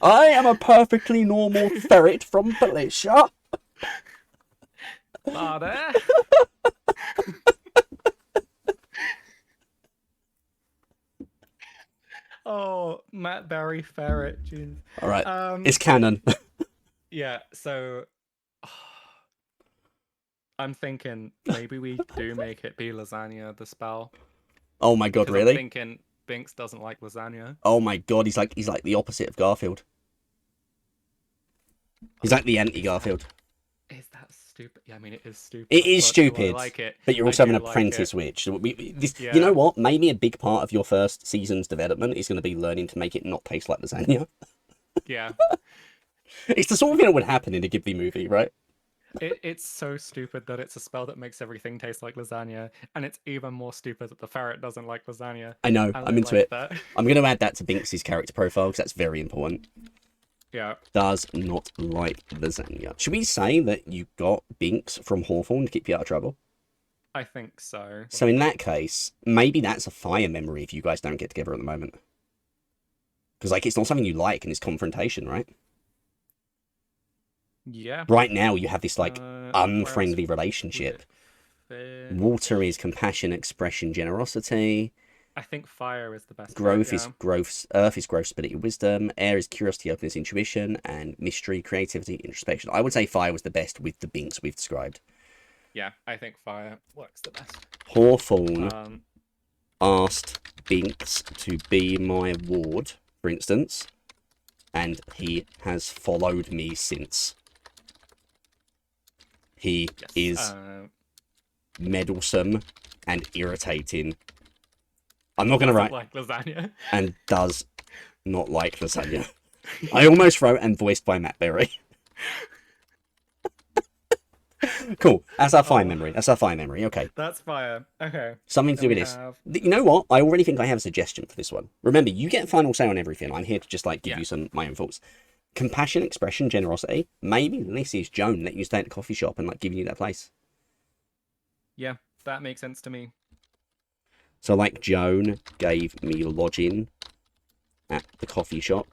I am a perfectly normal ferret from Felicia.
Father. Oh, Matt Berry ferret. Jeez.
All right. It's canon.
Yeah, so I'm thinking maybe we do make it be lasagna the spell.
Oh my god, really?
I'm thinking Binks doesn't like lasagna.
Oh my god, he's like the opposite of Garfield. He's like the anti-Garfield.
Is that stupid? Yeah, I mean, it is stupid.
It is stupid.
I like it.
But you're also an apprentice witch. You know what? Maybe a big part of your first season's development is going to be learning to make it not taste like lasagna.
Yeah.
It's the sort of thing that would happen in a Ghibli movie, right?
It's so stupid that it's a spell that makes everything taste like lasagna, and it's even more stupid that the ferret doesn't like lasagna.
I know, I'm into it. I'm going to add that to Binks' character profile, because that's very important.
Yeah.
Does not like lasagna. Should we say that you got Binks from Hawthorne to keep you out of trouble?
I think so.
So in that case, maybe that's a fire memory if you guys don't get together at the moment. Because, it's not something you like, and it's confrontation, right?
Yeah.
Right now, you have this, unfriendly relationship. Water is compassion, expression, generosity.
I think fire is the best.
Growth is growth. Earth is growth, stability, wisdom. Air is curiosity, openness, intuition, and mystery, creativity, introspection. I would say fire was the best with the Binks we've described.
Yeah, I think fire works the best.
Hawthorne asked Binks to be my ward, for instance, and he has followed me since. He is meddlesome and irritating. I'm not going to write.
Like lasagna.
And does not like lasagna. I almost wrote and voiced by Matt Berry. Cool. That's our fire memory. That's our fire memory. Okay.
That's fire. Okay.
Something to do with this. You know what? I already think I have a suggestion for this one. Remember, you get final say on everything. I'm here to just give you my own thoughts. Compassion, expression, generosity. Maybe this is Joan let you stay at the coffee shop and giving you that place.
Yeah, that makes sense to me.
So Joan gave me lodging at the coffee shop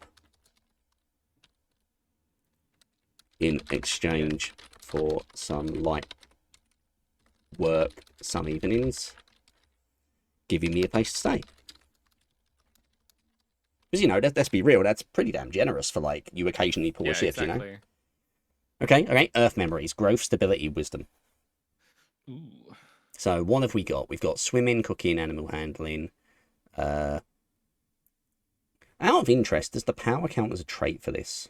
in exchange for some light work some evenings, giving me a place to stay. Because, let's be real, that's pretty damn generous for, you occasionally pull a shift,
exactly.
Okay, Earth memories, growth, stability, wisdom.
Ooh.
So, what have we got? We've got swimming, cooking, animal handling. Out of interest, does the power count as a trait for this?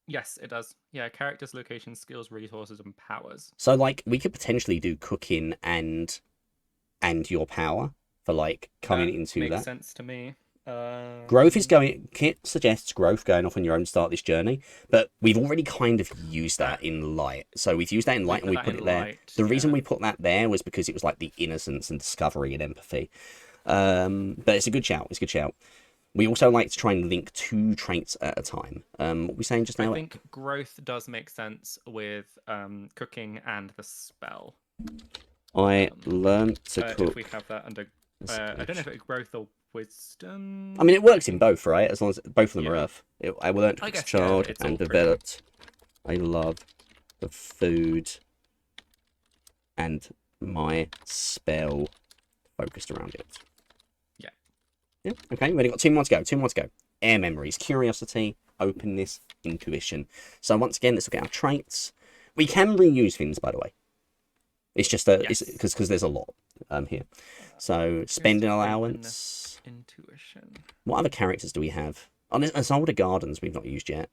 Yes, it does. Yeah, characters, locations, skills, resources, and powers.
So like we could potentially do cooking and your power for like coming
That
into
makes
that.
sense to me.
Growth is going. Kit suggests growth going off on your own to start this journey, but we've already kind of used that in light. So we've used that in
We
light and
put
we
that
put
in
it there.
light,
The reason
yeah.
we put that there was because it was like the innocence and discovery and empathy. But it's a good shout. It's a good shout. We also like to try and link 2 traits at a time. What were we saying just
I
now?
think growth does make sense with cooking and the spell.
I learned to
If
cook.
we have that under, I don't know if it's growth or wisdom.
I mean, it works in both, right? As long as both of them are
Yeah.
earth. I learned to
I
cook as a
guess, yeah,
child
it's
and
all pretty
developed a love of food and my spell focused around it.
Yeah.
Yeah. Okay, we've only got 2 more to go. 2 more to go. Air memories, curiosity, openness, intuition. So once again, let's look at our traits. We can reuse things, by the way. It's just
Yes.
because there's a lot here. So spending
Openness,
allowance.
intuition.
What other characters do we have? On Older Gardens, we've not used yet.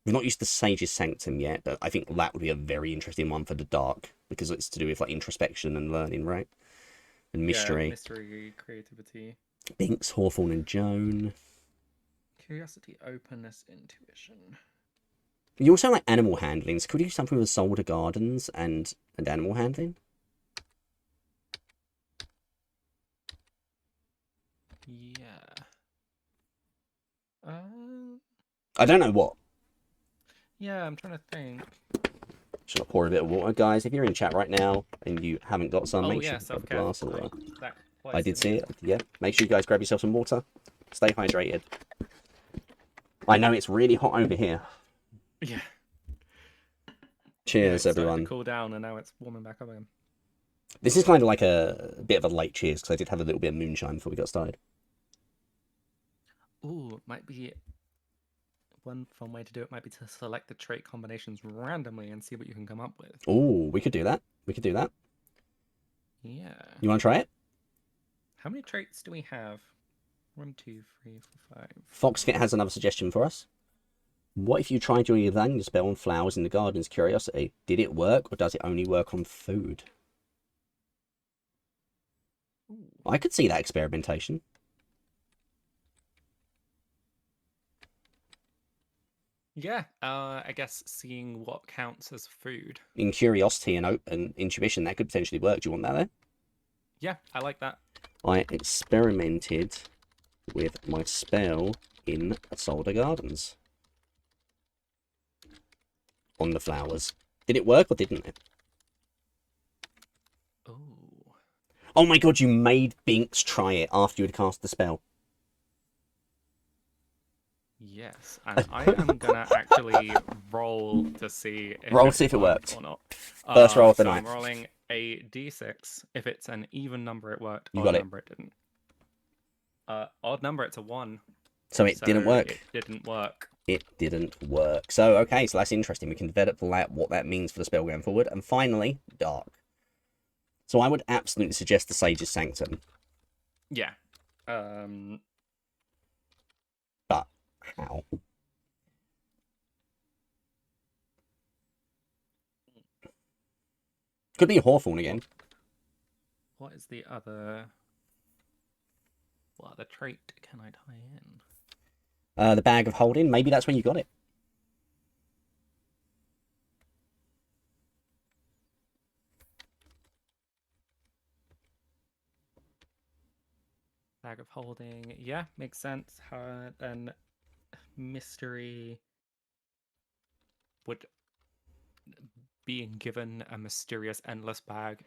We've not used the Sage's Sanctum yet, but I think that would be a very interesting one for the Dark because it's to do with like introspection and learning, right? And mystery.
Yeah, mystery, creativity.
Binks, Hawthorne, and Joan.
Curiosity, openness, intuition.
You also like animal handling. So could we do something with Older Gardens and animal handling?
Yeah.
I don't know what.
Yeah, I'm trying to think.
Should I pour a bit of water, guys? If you're in chat right now and you haven't got some, make sure you grab a glass of water. I did see it. Yeah. Make sure you guys grab yourself some water. Stay hydrated. I know it's really hot over here.
Yeah.
Cheers,
Yeah,
everyone.
To cool down, and now it's warming back up again.
This is kind of like a bit of a late cheers because I did have a little bit of moonshine before we got started.
Ooh, might be one fun way to do it. Might be to select the trait combinations randomly and see what you can come up with.
Ooh, we could do that. We could do that.
Yeah.
You want to try it?
How many traits do we have? 1, 2, 3, 4, 5.
Foxkit has another suggestion for us. What if you tried your lasagna spell on flowers in the garden's curiosity? Did it work, or does it only work on food?
Ooh.
I could see that experimentation.
Yeah, I guess seeing what counts as food.
In curiosity and intuition, that could potentially work. Do you want that there?
Yeah, I like that.
I experimented with my spell in Solder Gardens. On the flowers. Did it work or didn't it?
Ooh.
Oh my god, you made Binks try it after you had cast the spell.
Yes, and I am gonna actually roll to see if
it worked
or not.
First roll of the
so
night.
I'm rolling a d6. If it's an even number, it worked.
You
Odd
got it.
number, it didn't. Odd number, it's a 1.
So it didn't work.
It didn't work.
It didn't work. So, okay, so that's interesting. We can develop what that means for the spell going forward. And finally, Dark. So I would absolutely suggest the Sage's Sanctum.
Yeah.
But how? Could be Hawthorne again.
What is the other... What other trait can I tie in?
The Bag of Holding. Maybe that's where you got it.
Bag of Holding. Yeah, makes sense. Then mystery would being given a mysterious endless bag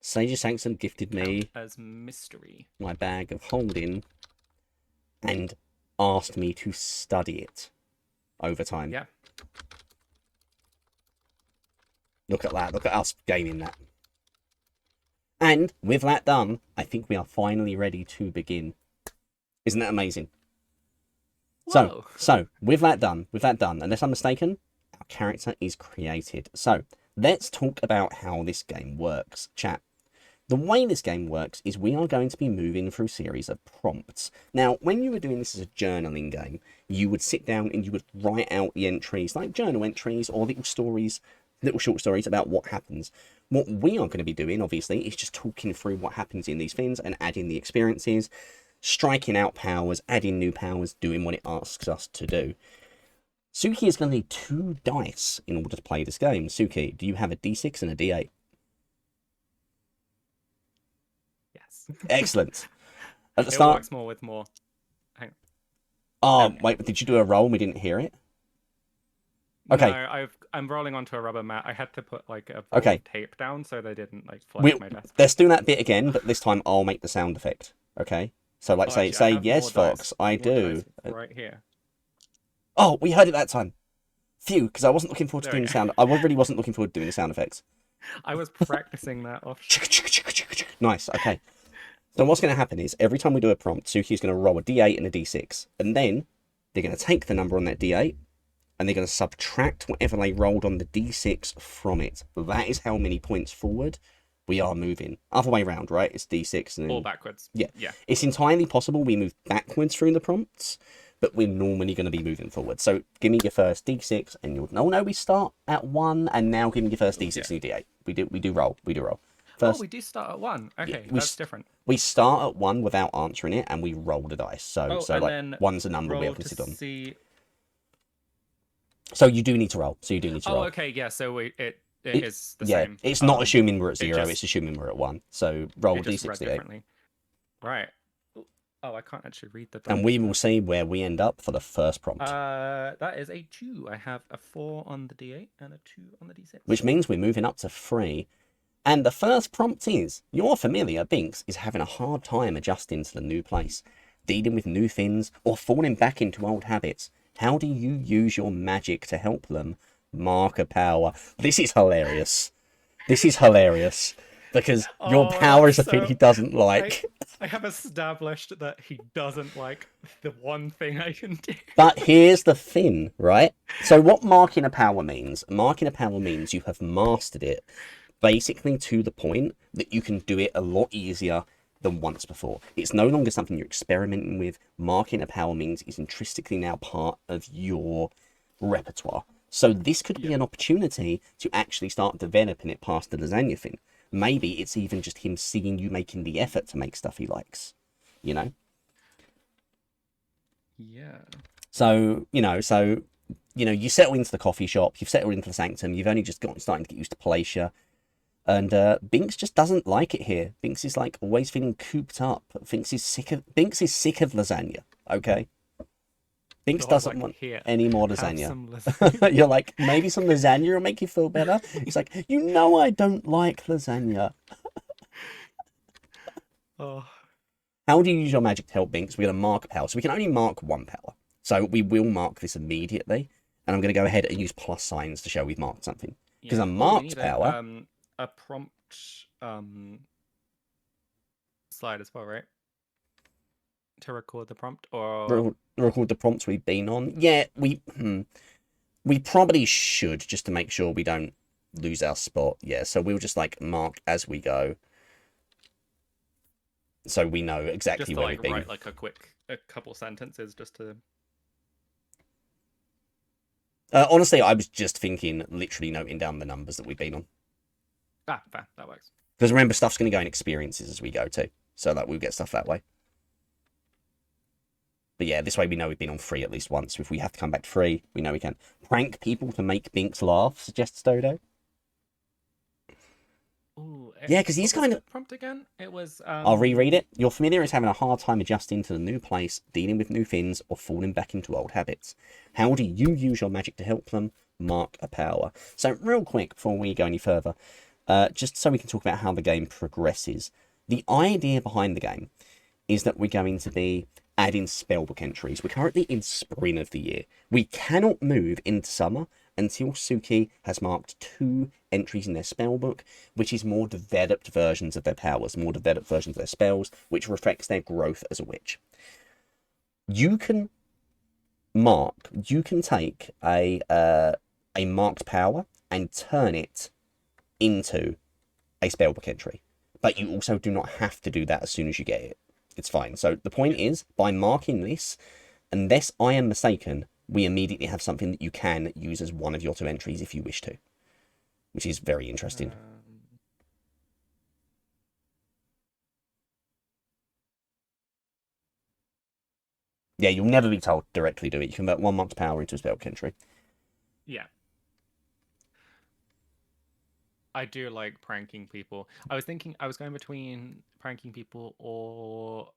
Sage's Sanctum gifted me
count as mystery.
my Bag of Holding and asked me to study it over time.
Yeah.
Look at that. Look at us gaining that. And with that done, I think we are finally ready to begin. Isn't that amazing?
Whoa.
So with that done, unless I'm mistaken, our character is created. So let's talk about how this game works, chat. The way this game works is we are going to be moving through a series of prompts. Now, when you were doing this as a journaling game, you would sit down and you would write out the entries, like journal entries or little stories, little short stories about what happens. What we are going to be doing, obviously, is just talking through what happens in these things and adding the experiences, striking out powers, adding new powers, doing what it asks us to do. Suki is going to need 2 dice in order to play this game. Suki, do you have a d6 and a d8?
Yes.
Excellent. At the
It
start...
works more with more. Hang
Oh, wait, did you do a roll and we didn't hear it?
on.
Okay.
No, I'm rolling onto a rubber mat. I had to put like a
Okay.
of tape down so they didn't like fly off my desk.
Let's do that bit again, but this time I'll make the sound effect. Okay? So, like,
Actually, I
say
have
yes,
more
Fox,
dice-
I
more
do.
dice right here.
Oh, we heard it that time. Phew, because I wasn't looking forward to
There we
doing the
go.
sound. I really wasn't looking forward to doing the sound effects.
I was practicing that off.
Nice, okay. So what's going to happen is, every time we do a prompt, Suki's going to roll a d8 and a d6. And then, they're going to take the number on that d8, and they're going to subtract whatever they rolled on the d6 from it. That is how many points forward we are moving. Other way around, right? It's d6 and then...
Or backwards.
Yeah.
Yeah.
It's entirely possible we move backwards through the prompts, but we're normally going to be moving forward. So give me your first d6, and you'll... No, we start at 1, and now give me your first d6 and your d8. We do roll. First,
Oh, we do start at 1. Okay,
we
that's different.
we start at 1 without answering it, and we roll the dice. So
and
like
then
1's a number we
roll
have to
to
sit on.
see.
So you do need to roll.
Oh, okay, yeah. So it is the
yeah,
same.
it's not assuming we're at 0.
just-
It's assuming we're at 1. So roll
It just
d6
read
d8,
differently. Right. Oh, I can't actually read the.
and we will see where we end up for the first prompt.
That is a 2. I have a 4 on the d8 and a 2 on the d6.
Which means we're moving up to 3. And the first prompt is, your familiar, Binks, is having a hard time adjusting to the new place, dealing with new things, or falling back into old habits. How do you use your magic to help them? Mark a power. This is hilarious. Because your power is the thing he doesn't like.
I have established that he doesn't like the one thing I can do.
But here's the thing, right? So what marking a power means you have mastered it, basically to the point that you can do it a lot easier than once before. It's no longer something you're experimenting with. Marking a power means it's intrinsically now part of your repertoire. So this could be an opportunity to actually start developing it past the lasagna thing. Maybe it's even just him seeing you making the effort to make stuff he likes, you know?
Yeah.
So, you settle into the coffee shop, you've settled into the sanctum, you've only just starting to get used to Palatia. And Binks just doesn't like it here. Binks is like always feeling cooped up. Binks is sick of lasagna, okay? Binks doesn't want any more lasagna. You're like, maybe some lasagna will make you feel better? He's like, I don't like lasagna.
Oh.
How do you use your magic to help Binks? We're going to mark power. So we can only mark 1 power. So we will mark this immediately. And I'm going to go ahead and use plus signs to show we've marked something. Because a marked power...
a prompt slide as well, right? To record the prompt, or
record the prompts we've been on. Yeah, we probably should, just to make sure we don't lose our spot. Yeah, so we'll just like mark as we go, so we know exactly
just to,
where
like,
we've been.
write like a couple sentences just to.
Honestly, I was just thinking, literally noting down the numbers that we've been on.
Ah, fair, that works.
Because remember, stuff's going to go in experiences as we go too, so that we'll get stuff that way. But yeah, this way we know we've been on 3 at least once. If we have to come back to 3, we know we can. Prank people to make Binks laugh, suggests Dodo.
Ooh,
Yeah, because he's kind of...
prompt again? It was...
I'll reread it. Your familiar is having a hard time adjusting to the new place, dealing with new things, or falling back into old habits. How do you use your magic to help them? Mark a power. So real quick, before we go any further, just so we can talk about how the game progresses. The idea behind the game is that we're going to be adding spellbook entries. We're currently in spring of the year. We cannot move into summer until Suki has marked 2 entries in their spellbook, which is more developed versions of their powers, more developed versions of their spells, which reflects their growth as a witch. You can take a marked power and turn it into a spellbook entry. but you also do not have to do that as soon as you get it. It's fine. So the point is, by marking this, unless I am mistaken, we immediately have something that you can use as one of your 2 entries if you wish to, which is very interesting. Yeah, you'll never be told to directly do it. You convert 1 month's power into a spell entry.
Yeah. I do like pranking people. I was going between pranking people or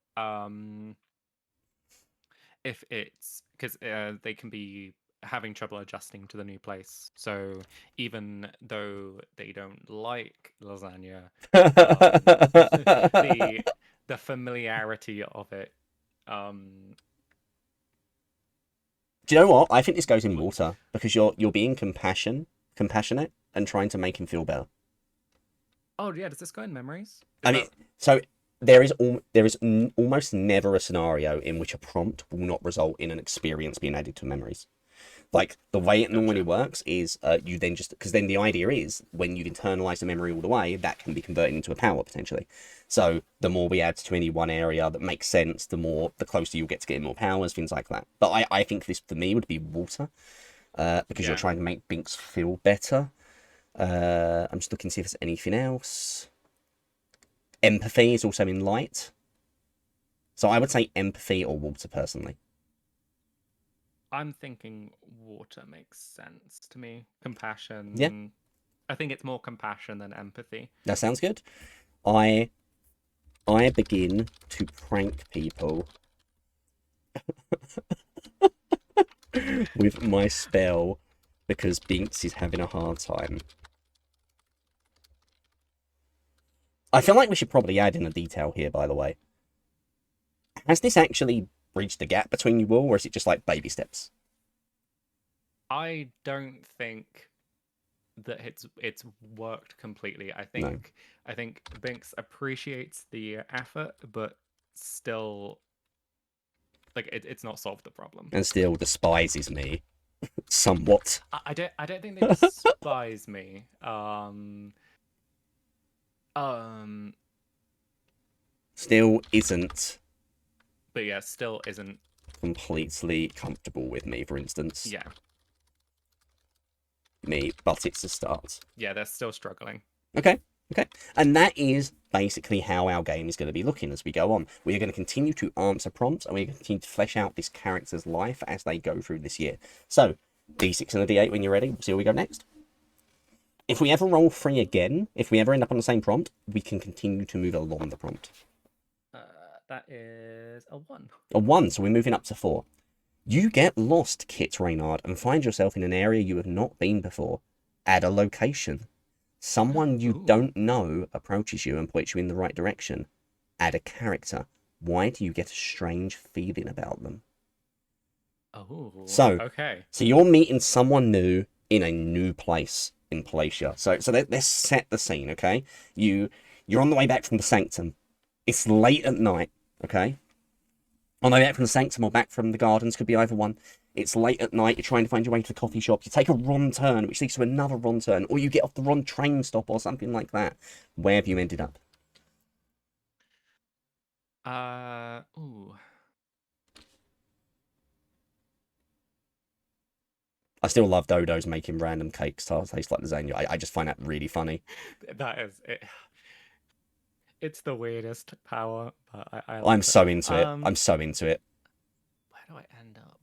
if it's because they can be having trouble adjusting to the new place. So even though they don't like lasagna, the familiarity of it.
Do you know what? I think this goes in water because you're being compassionate, and trying to make him feel better.
Oh yeah, does this go in memories?
I mean, so there is almost never a scenario in which a prompt will not result in an experience being added to memories. Like the way it normally works is you then just because then the idea is when you've internalized the memory all the way, that can be converted into a power potentially. So the more we add to any one area that makes sense, the closer you'll get to getting more powers, things like that. But I think this for me would be water because you're trying to make Binks feel better. I'm just looking to see if there's anything else. Empathy is also in light. So I would say empathy or water personally.
I'm thinking water makes sense to me. Compassion.
Yeah.
I think it's more compassion than empathy.
That sounds good. I begin to prank people with my spell because Binks is having a hard time. I feel like we should probably add in a detail here, by the way. Has this actually bridged the gap between you all, or is it just like baby steps?
I don't think that it's worked completely. I think Binks appreciates the effort, but still, like it's not solved the problem.
And still despises me somewhat.
I don't think they despise me.
Still isn't.
But yeah, still isn't
Completely comfortable with me, for instance.
Yeah.
Me, but it's a start.
Yeah, they're still struggling.
Okay. And that is basically how our game is going to be looking as we go on. We are going to continue to answer prompts and we're going to continue to flesh out this character's life as they go through this year. So, D6 and a D8 when you're ready. We'll see where we go next. If we ever roll 3 again, if we ever end up on the same prompt, we can continue to move along the prompt.
That is a 1.
A 1, so we're moving up to 4. You get lost, Kit Reynard, and find yourself in an area you have not been before. Add a location. Someone you don't know approaches you and points you in the right direction. Add a character. Why do you get a strange feeling about them?
Oh,
so
okay.
So you're meeting someone new in a new place in Palatia. So let's set the scene, okay? You're on the way back from the Sanctum. It's late at night, okay? On the way back from the Sanctum or back from the Gardens, could be either one. It's late at night, you're trying to find your way to the coffee shop, you take a wrong turn, which leads to another wrong turn, or you get off the wrong train stop or something like that. Where have you ended up?
Ooh.
I still love Dodo's making random cakes taste like lasagna. I just find that really funny.
That is it. It's the weirdest power, but I like
I'm
it.
so into it. I'm so into it.
Where do I end up?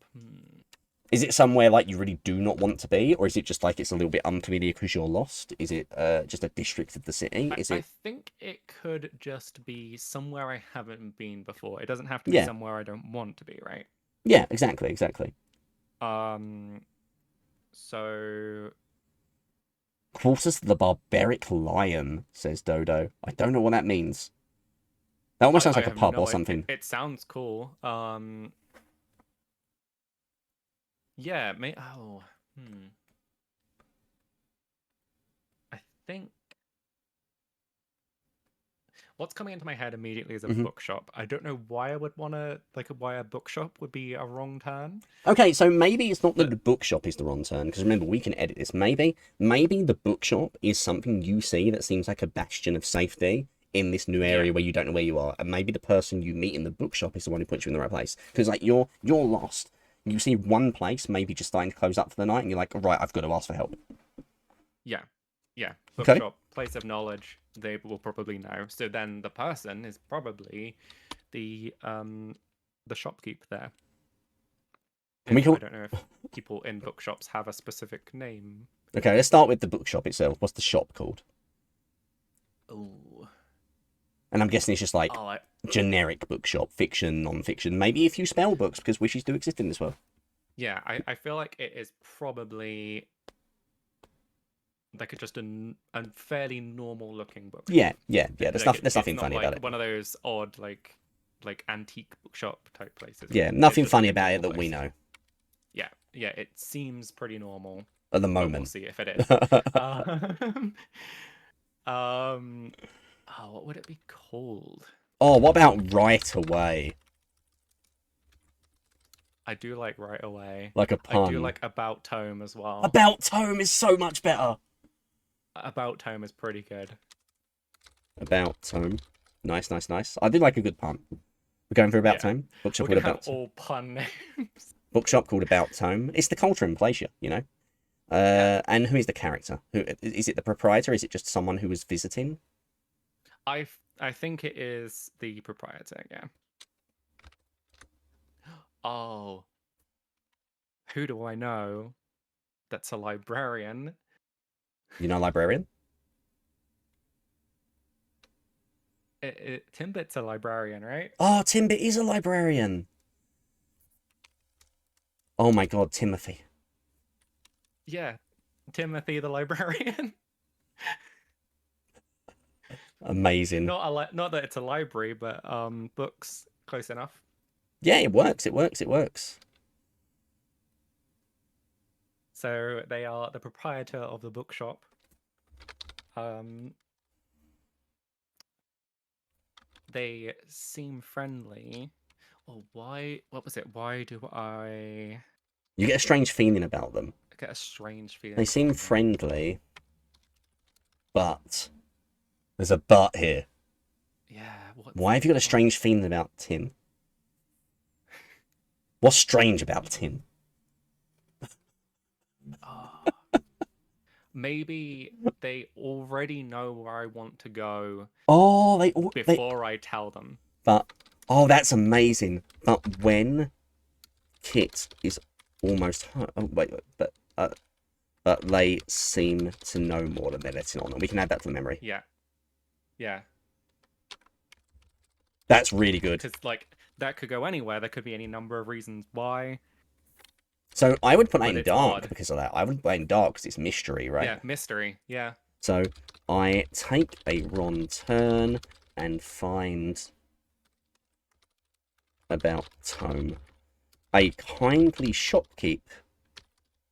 Is it somewhere like you really do not want to be, or is it just like it's a little bit unfamiliar because you're lost? Is it just a district of the city?
I think it could just be somewhere I haven't been before. It doesn't have to be somewhere I don't want to be, right?
Yeah, exactly.
So
Quarters to the Barbaric Lion, says Dodo. I don't know what that means. That almost sounds like a pub or something.
It sounds cool. Yeah, I think what's coming into my head immediately is a bookshop. I don't know why I would want to, why a bookshop would be a wrong turn.
Okay, so maybe it's not that the bookshop is the wrong turn, because remember, we can edit this. Maybe the bookshop is something you see that seems like a bastion of safety in this new area where you don't know where you are, and maybe the person you meet in the bookshop is the one who puts you in the right place. Because like you're lost. You see one place maybe just starting to close up for the night, and you're like, right, I've got to ask for help.
Yeah. Yeah.
Okay.
Bookshop, place of knowledge, they will probably know. So then the person is probably the shopkeep there. I don't know if people in bookshops have a specific name.
Okay, let's start with the bookshop itself. What's the shop called?
Oh.
And I'm guessing it's just like generic bookshop, fiction, non-fiction. Maybe a few spell books because wishes do exist in this world.
Yeah, I feel like it is probably like just a fairly normal looking book.
Yeah. There's nothing funny about it.
One of those odd like antique bookshop type places.
Yeah, nothing funny about it that we know.
Yeah, it seems pretty normal
at the moment.
We'll see if it is. What would it be called?
Oh, what about Right Away?
I do like Right Away.
Like a pun.
I do like About Tome as well.
About Tome is so much better.
About Tome is pretty good.
About Tome. Nice. I do like a good pun. We're going for About Tome. Bookshop called About Tome.
All pun names.
Bookshop called About Tome. It's the culture and place, you know. And who is the character? Who is it? The proprietor? Is it just someone who was visiting?
I think it is the proprietor. Yeah. Oh, who do I know? That's a librarian.
You know, a librarian.
Timbit's a librarian, right?
Oh, Timbit is a librarian. Oh my God, Timothy.
Yeah, Timothy the librarian.
Amazing.
Not that it's a library, but books close enough.
Yeah, it works.
So they are the proprietor of the bookshop. They seem friendly. Oh, why? What was it? Why do I?
You get a strange feeling about them.
I get a strange feeling.
They seem friendly, but there's a but here.
Yeah.
Why have you got a strange feeling about Tim? What's strange about Tim?
Maybe they already know where I want to go.
Oh,
before I tell them.
But that's amazing. But when Kit is almost home, but they seem to know more than they're letting on, and we can add that to the memory.
Yeah.
That's really good.
Because like that could go anywhere. There could be any number of reasons why.
So I would put that in dark because of that. I would put it in dark because it's mystery, right?
Yeah, mystery. Yeah.
So I take a wrong turn and find About Tome. A kindly shopkeep.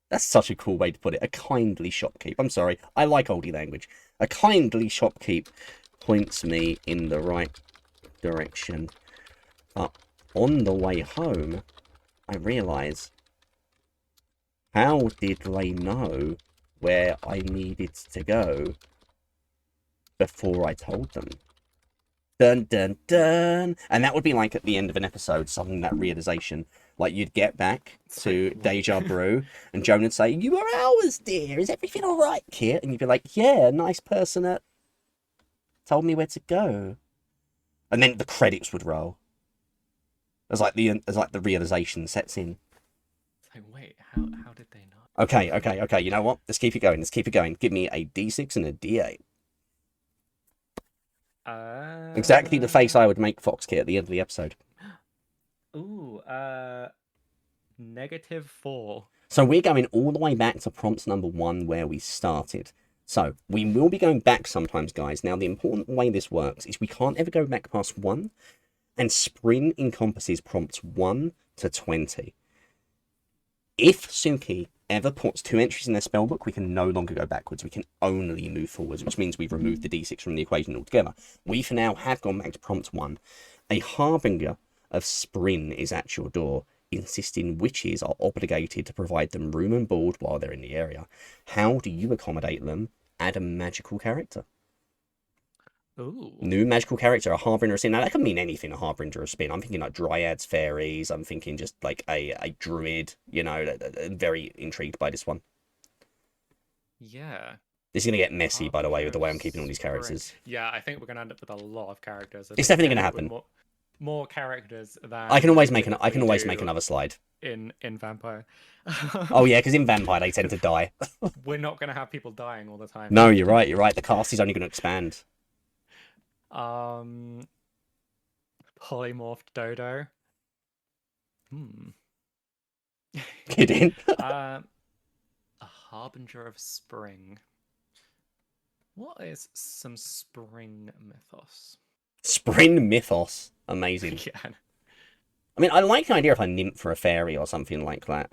That's such a cool way to put it. A kindly shopkeep. I'm sorry. I like oldie language. A kindly shopkeep points me in the right direction. But on the way home, I realise, how did they know where I needed to go before I told them? Dun dun dun. And that would be like at the end of an episode, something that realization. Like you'd get back to Deja Brew and Joan would say, "You are ours, dear. Is everything all right, Kit?" And you'd be like, "Yeah, nice person that told me where to go." And then the credits would roll. As like the realization sets in.
It's like, wait, how did they know?
Okay. You know what? Let's keep it going. Give me a D6 and a D8. Exactly the face I would make Fox Kit at the end of the episode.
Ooh, -4.
So we're going all the way back to prompt number 1 where we started. So we will be going back sometimes, guys. Now, the important way this works is we can't ever go back past 1, and sprint encompasses prompts 1 to 20. If Suki ever puts 2 entries in their spellbook, we can no longer go backwards. We can only move forwards, which means we've removed the D6 from the equation altogether. We, for now, have gone back to prompt 1. A harbinger of Sprin is at your door, insisting witches are obligated to provide them room and board while they're in the area. How do you accommodate them? Add a magical character.
Ooh.
New magical character, a harbinger of sin. Now that can mean anything. A harbinger of sin. I'm thinking like dryads, fairies. I'm thinking just like a druid. You know, I'm very intrigued by this one.
Yeah.
This is gonna get messy, by the way,
Harbinger
with the
of
way I'm keeping all these
Spring.
characters.
Yeah, I think we're gonna end up with a lot of characters. I
It's
think we're
definitely gonna
end up with
happen.
more characters
I can
than
always
we
make I can
typically
always make
do
another slide.
in Vampire.
Oh yeah, because in Vampire they tend to
'Cause
die.
we're not gonna have people dying all the time.
No, you're right. You're right. The cast is only going to expand.
Um, polymorphed dodo. Hmm.
Kidding.
Um, a harbinger of spring. What is some spring mythos?
Spring mythos. Amazing.
Yeah.
I mean, I like the idea of a nymph or a fairy or something like that.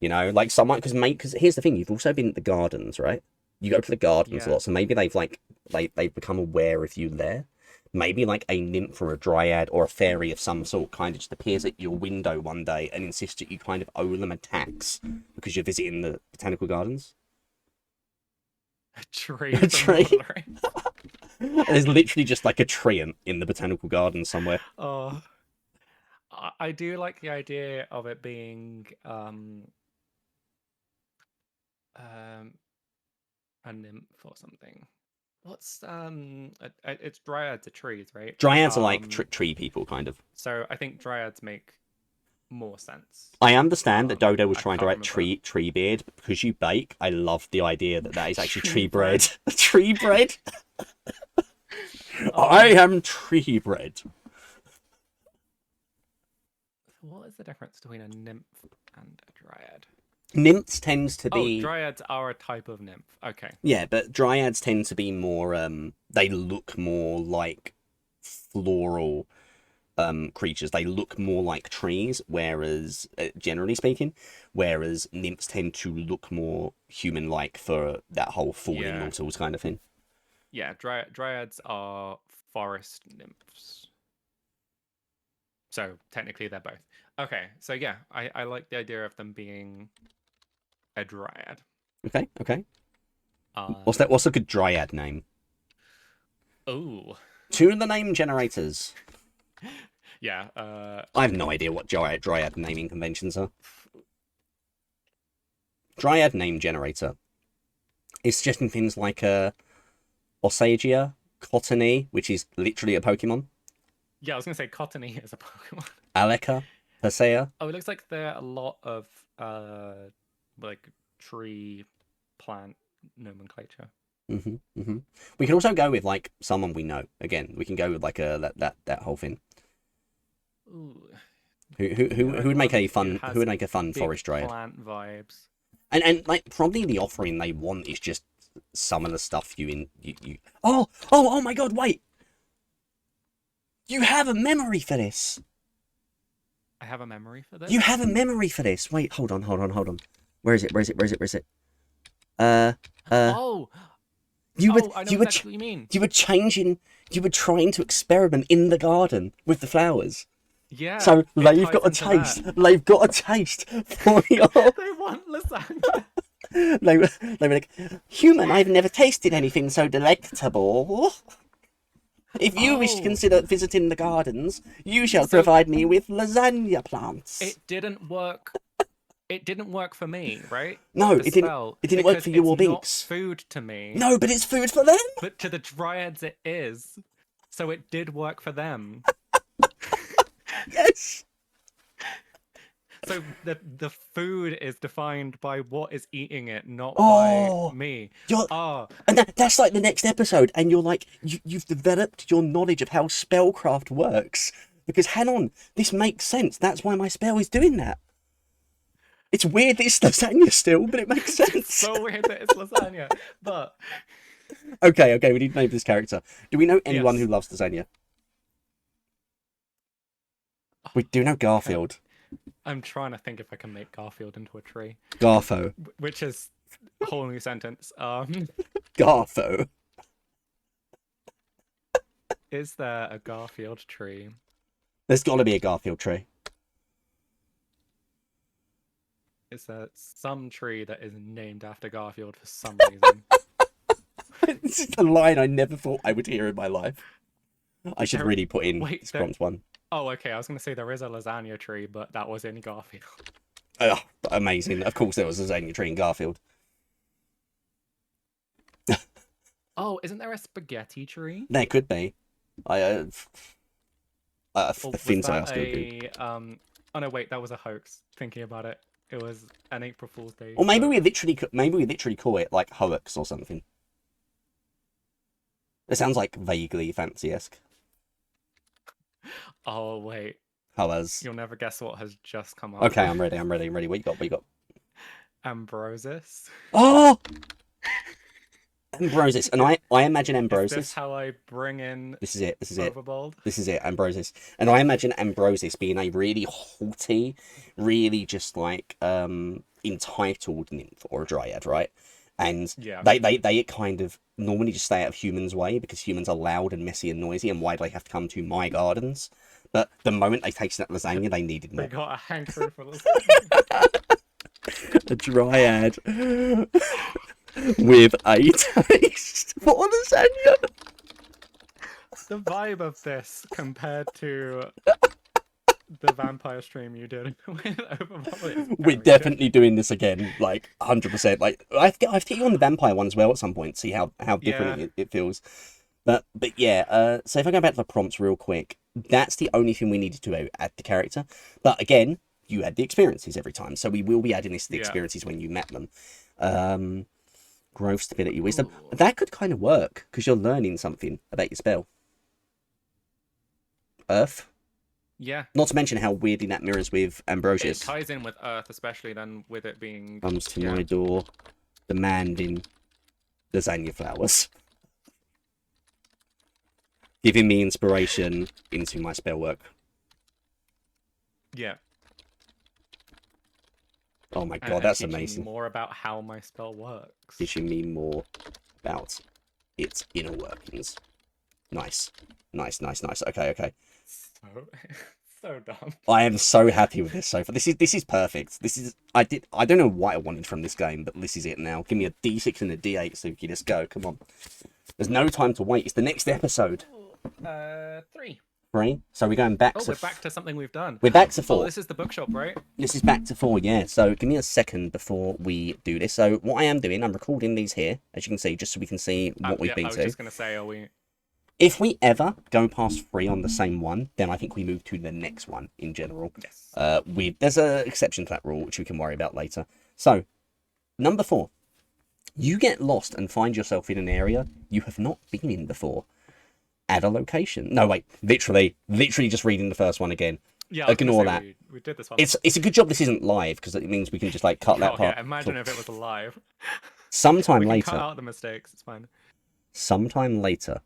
You know, like someone because here's the thing: you've also been at the gardens, right? You go to the gardens a
Yeah.
lot, so maybe they've become aware of you there. Maybe like a nymph or a dryad or a fairy of some sort kind of just appears at your window one day and insists that you kind of owe them a tax because you're visiting the botanical gardens.
A tree
A
from
tree?
Lord of the Rings.
There's literally just like a tree in the botanical gardens somewhere.
Oh, I do like the idea of it being um a nymph or something. What's it's dryads are trees, right?
Dryads are like tree people, kind of.
So I think dryads make more sense.
I understand that Dodo was
I
trying to
can't
write
remember.
tree beard, but because you bake, I love the idea that that is actually
Tree
tree bread.
bread.
Tree bread.
Um,
I am tree bread.
What is the difference between a nymph and a dryad?
Nymphs tends to
Oh,
be
dryads are a type of nymph. Okay.
yeah, but dryads tend to be more they look more like floral creatures. They look more like trees, whereas generally speaking, whereas nymphs tend to look more human-like for that whole fallen
Yeah.
mortals kind of thing.
Yeah, dryads are forest nymphs. So technically they're both. Okay, so yeah, I like the idea of them being a dryad.
Okay, okay.
Um,
What's a good dryad name?
oh,
Two of the name generators.
yeah.
I have no idea what dryad naming conventions are. Dryad name generator. It's suggesting things like Osagia, Cottony, which is literally a Pokemon.
Yeah, I was gonna say Cottony is a Pokemon.
Aleka, Persea.
Oh, it looks like there are a lot of like tree plant nomenclature.
We can also go with like someone we know. Again, we can go with like that whole thing.
Ooh,
Who would make a fun
has
who would make a fun
big
forest dryad?
plant vibes.
And like probably the offering they want is just some of the stuff you. Oh my God! Wait, you have a memory for this.
I have a memory for this.
You have a memory for this. Wait, hold on. Where is it? Uh,
Oh,
you were
I know
you were
exactly what you mean.
you were changing. You were trying to experiment in the garden with the flowers.
Yeah.
So
it
they've
ties
got a
into that.
taste. They've got a taste for your.
They want lasagna.
They were like, human. I've never tasted anything so delectable. If you wish to
Oh.
consider visiting the gardens, you shall
So-
provide me with lasagna plants.
It didn't work. It didn't work for me, right?
No,
The
it didn't.
spell,
It didn't work
because
for you or
it's not
Binks.
food to me.
No, but it's food for them.
But to the dryads it is. So it did work for them.
Yes.
So the food is defined by what is eating it, not
Oh,
by me.
You're,
Ah,
and that's like the next episode, and you're like, you've developed your knowledge of how spellcraft works. Because hang on, this makes sense. That's why my spell is doing that. It's weird that it's lasagna still, but it makes sense.
it's so weird that it's lasagna. But
Okay, we need to name this character. Do we know anyone
Yes.
who loves lasagna? We do know Garfield.
I'm trying to think if I can make Garfield into a tree,
Garfo.
which is a whole new sentence.
Garfo.
Is there a Garfield tree?
There's got to be a Garfield tree.
Is there some tree that is named after Garfield for some reason?
This is the line I never thought I would hear in my life. I should really put in
Wait,
this prompt one.
Oh, okay. I was going to say there is a lasagna tree, but that was in Garfield.
Oh, amazing. Of course there was a lasagna tree in Garfield.
Oh, isn't there a spaghetti tree?
There could be. I
Or
think so.
Oh no, wait, that was a hoax. Thinking about it, it was an April Fool's Day.
Or maybe
hoax.
we literally call it like hoax or something. It sounds like vaguely fancy-esque.
Oh wait,
Hoas.
you'll never guess what has just come up.
Okay, I'm ready. What you got?
Ambrosis.
Oh! Ambrosis. And I imagine Ambrosis.
Is this how I bring in
This is it.
Overbold?
This is it, Ambrosis. And I imagine Ambrosis being a really haughty, really just like entitled nymph or a dryad, right? And
Yeah.
they kind of normally just stay out of humans' way because humans are loud and messy and noisy, and why do they have to come to my gardens? But the moment they tasted that lasagna, they needed more.
They got a hankering for lasagna.
A dryad with a taste for lasagna.
The vibe of this compared to the vampire stream you did with Overbold.
We're definitely doing this again, like 100%. Like I have to get you on the vampire one as well at some point, see how different it feels. But yeah, so if I go back to the prompts real quick, that's the only thing we needed to add the character. But again, you add the experiences every time, so we will be adding this to the experiences when you met them. Growth, stability, wisdom. Ooh. That could kind of work because you're learning something about your spell. Earth.
Yeah.
Not to mention how weirdly that mirrors with Ambrosius.
It ties in with Earth, especially then with it being...
Comes to my door, demanding lasagna flowers. Giving me inspiration into my spell work.
Yeah.
Oh my god, that's amazing.
More about how my spell works.
Teaching me more about its inner workings. Nice. Okay.
So dumb.
I am so happy with this so far. This is perfect. I don't know what I wanted from this game, but this is it now. Give me a D6 and a D8, Suki. Let's go. Come on. There's no time to wait. It's the next episode.
3.
3. So we're going back to...
we're back to something we've done.
We're back to 4.
Oh, this is the bookshop, right?
This is back to 4, yeah. So give me a second before we do this. So what I am doing, I'm recording these here, as you can see, just so we can see what we've been to. I was
just going to say, are we...
If we ever go past 3 on the same one, then I think we move to the next one in general.
Yes.
There's an exception to that rule, which we can worry about later. So, number 4. You get lost and find yourself in an area you have not been in before. Add a location. No, wait. Literally just reading the first one again.
Yeah,
ignore that.
We did this one.
It's a good job this isn't live, because it means we can just like cut that part.
Yeah, imagine if it was live.
Sometime later.
Cut out the mistakes. It's fine.
Sometime later,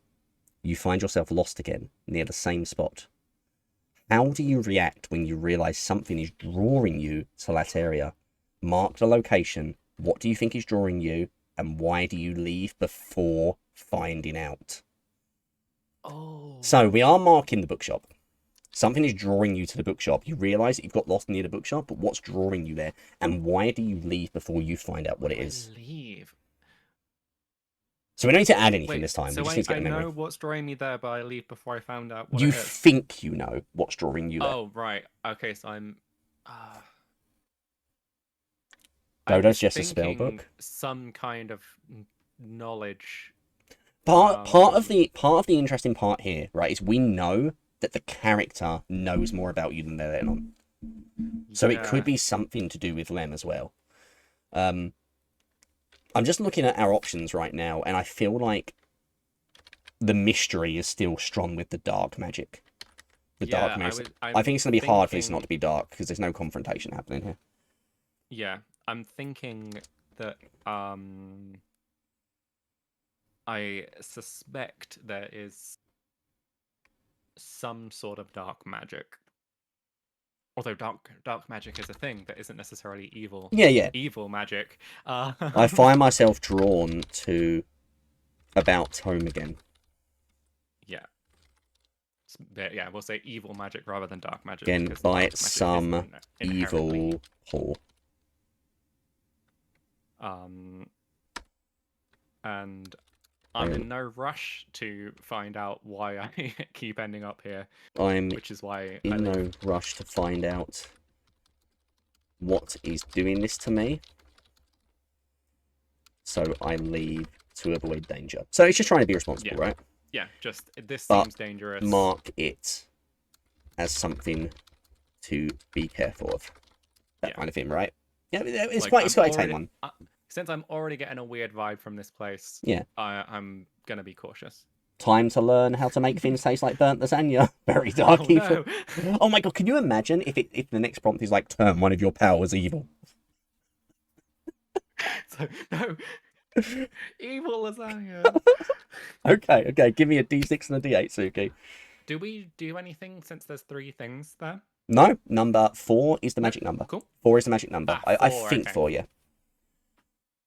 you find yourself lost again near the same spot. How do you react when you realize something is drawing you to that area? Mark the location. What do you think is drawing you, and why do you leave before finding out?
Oh.
So we are marking the bookshop. Something is drawing you to the bookshop. You realize that you've got lost near the bookshop, but what's drawing you there, and why do you leave before you find out what it is?
Leave.
So we don't need to add anything this time.
So
we just need to get
I
the memory.
know what's drawing me there, but I leave before I found out what
you
it is.
think you know what's drawing you there.
Oh, right. Okay, so I'm...
Dodo's just a spell book.
Some kind of knowledge.
Part of the interesting part here, right, is we know that the character knows more about you than they're letting on. So it could be something to do with Lem as well. I'm just looking at our options right now, and I feel like the mystery is still strong with the dark magic. Dark magic. I think it's going to be hard for this not to be dark, because there's no confrontation happening here.
Yeah, I'm thinking that I suspect there is some sort of dark magic. Although dark magic is a thing that isn't necessarily evil.
Yeah.
Evil magic.
I find myself drawn to about home again.
Yeah. Yeah, we'll say evil magic rather than dark magic.
Again, by some evil whore.
And I'm in no rush to find out why I keep ending up here,
I'm
which is why I
in
leave.
no rush to find out what is doing this to me. So I leave to avoid danger. So it's just trying to be responsible, right?
Yeah, just this
But
seems dangerous.
mark it as something to be careful of. That kind of thing, right? Yeah, it's
Like,
quite a tame one.
Since I'm already getting a weird vibe from this place,
Yeah.
I'm gonna be cautious.
Time to learn how to make things taste like burnt lasagna. Very dark
Oh
evil.
no!
Oh my god, can you imagine if the next prompt is like turn one of your powers evil?
So, no, evil lasagna.
Okay, give me a D6 and a D8, Suki.
Do we do anything since there's 3 things there?
No, number 4 is the magic number.
Cool.
4 is the magic number. I
4,
think
okay.
4, yeah.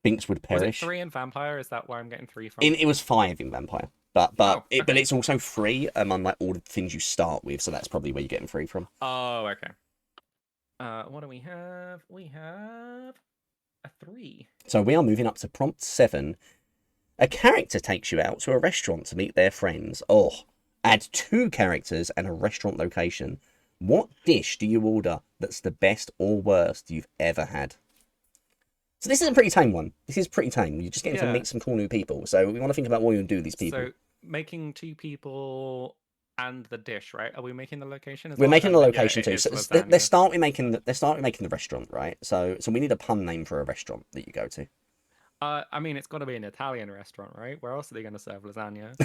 Binks would
Was it
perish.
3 in vampire? Is that where I'm getting 3 from?
It was 5 in vampire, but
okay.
it's also free unlike all the things you start with, so that's probably where you're getting free from.
Oh, okay. What do we have? We have a 3.
So we are moving up to prompt 7. A character takes you out to a restaurant to meet their friends. Oh, add 2 characters and a restaurant location. What dish do you order that's the best or worst you've ever had? So this is a pretty tame one. This is pretty tame. You're just getting to meet some cool new people. So we want to think about what you do with these people.
So making 2 people and the dish, right? Are we making the location as
We're
well?
making the location
yeah,
too. So let's start with making the restaurant, right? So we need a pun name for a restaurant that you go to.
I mean, it's got to be an Italian restaurant, right? Where else are they going to serve lasagna?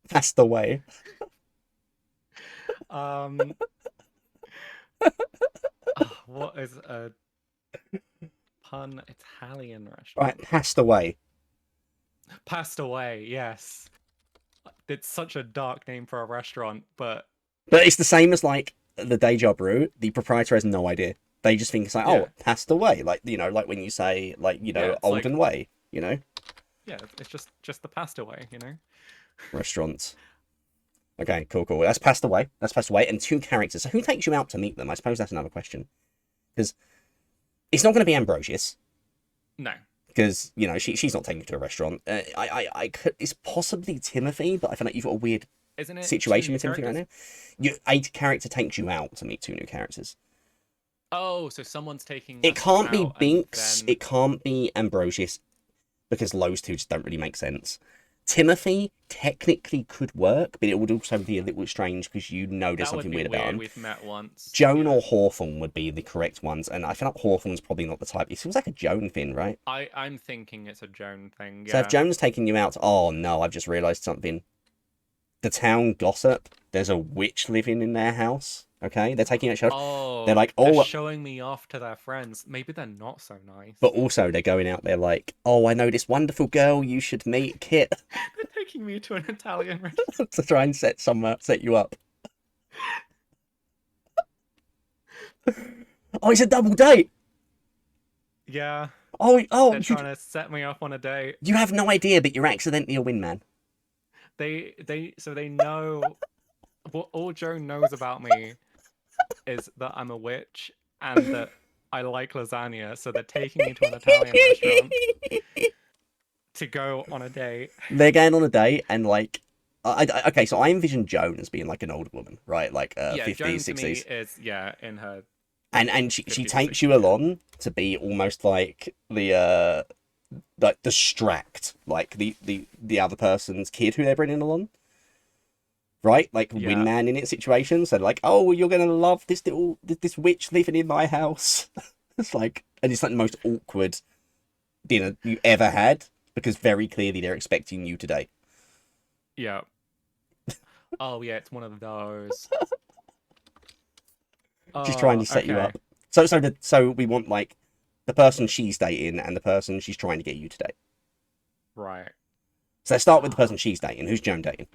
Passed away.
What is a pun Italian restaurant?
Right, passed away.
Passed away, yes. It's such a dark name for a restaurant, but
it's the same as like the Deja Brew. The proprietor has no idea. They just think it's like, oh, passed away. Like, you know, like when you say, like, you know, olden way, you know?
Yeah, it's just the passed away, you know?
Restaurants. Okay, cool. That's passed away. And 2 characters. So who takes you out to meet them? I suppose that's another question. Because it's not going to be Ambrosius.
No.
Because, you know, she's not taking you to a restaurant. It's possibly Timothy, but I feel like you've got a weird situation with Timothy right now. A character takes you out to meet 2 new characters.
Oh, so someone's taking.
It can't be Binks. It can't be Ambrosius, because those 2 just don't really make sense. Timothy technically could work, but it would also be a little strange because you know there's something weird about him.
We've met once.
Joan or Hawthorne would be the correct ones, and I feel like Hawthorne's probably not the type. It feels like a Joan thing, right?
I'm thinking it's a Joan thing. Yeah.
So if Joan's taking you out, oh no, I've just realised something. The town gossip. There's a witch living in their house. Okay, they're taking out.
Oh,
they're like,
they're showing me off to their friends. Maybe they're not so nice.
But also, they're going out there like, oh, I know this wonderful girl you should meet, Kit.
They're taking me to an Italian restaurant
to try and set you up. Oh, it's a double date.
Yeah.
Oh,
they're trying to set me up on a date.
You have no idea, but you're accidentally a wingman.
They know what all Joan knows about me is that I'm a witch and that I like lasagna, so they're taking me to an Italian restaurant to go on a date.
They're going on a date, and like, okay, so I envision Joan as being like an older woman, right? Like 50s,
Joan
60s.
To me is in her.
And she takes you along to be almost like the distract, like the other person's kid who they're bringing along. Right, like wingman in it situation. So like, oh, you're gonna love this witch living in my house. It's like, and it's like the most awkward dinner you ever had, because very clearly they're expecting you today.
Yeah. Oh yeah, it's one of those.
She's trying to set you up. So we want like the person she's dating and the person she's trying to get you to date.
Right.
So let's start with the person she's dating. Who's Joan dating?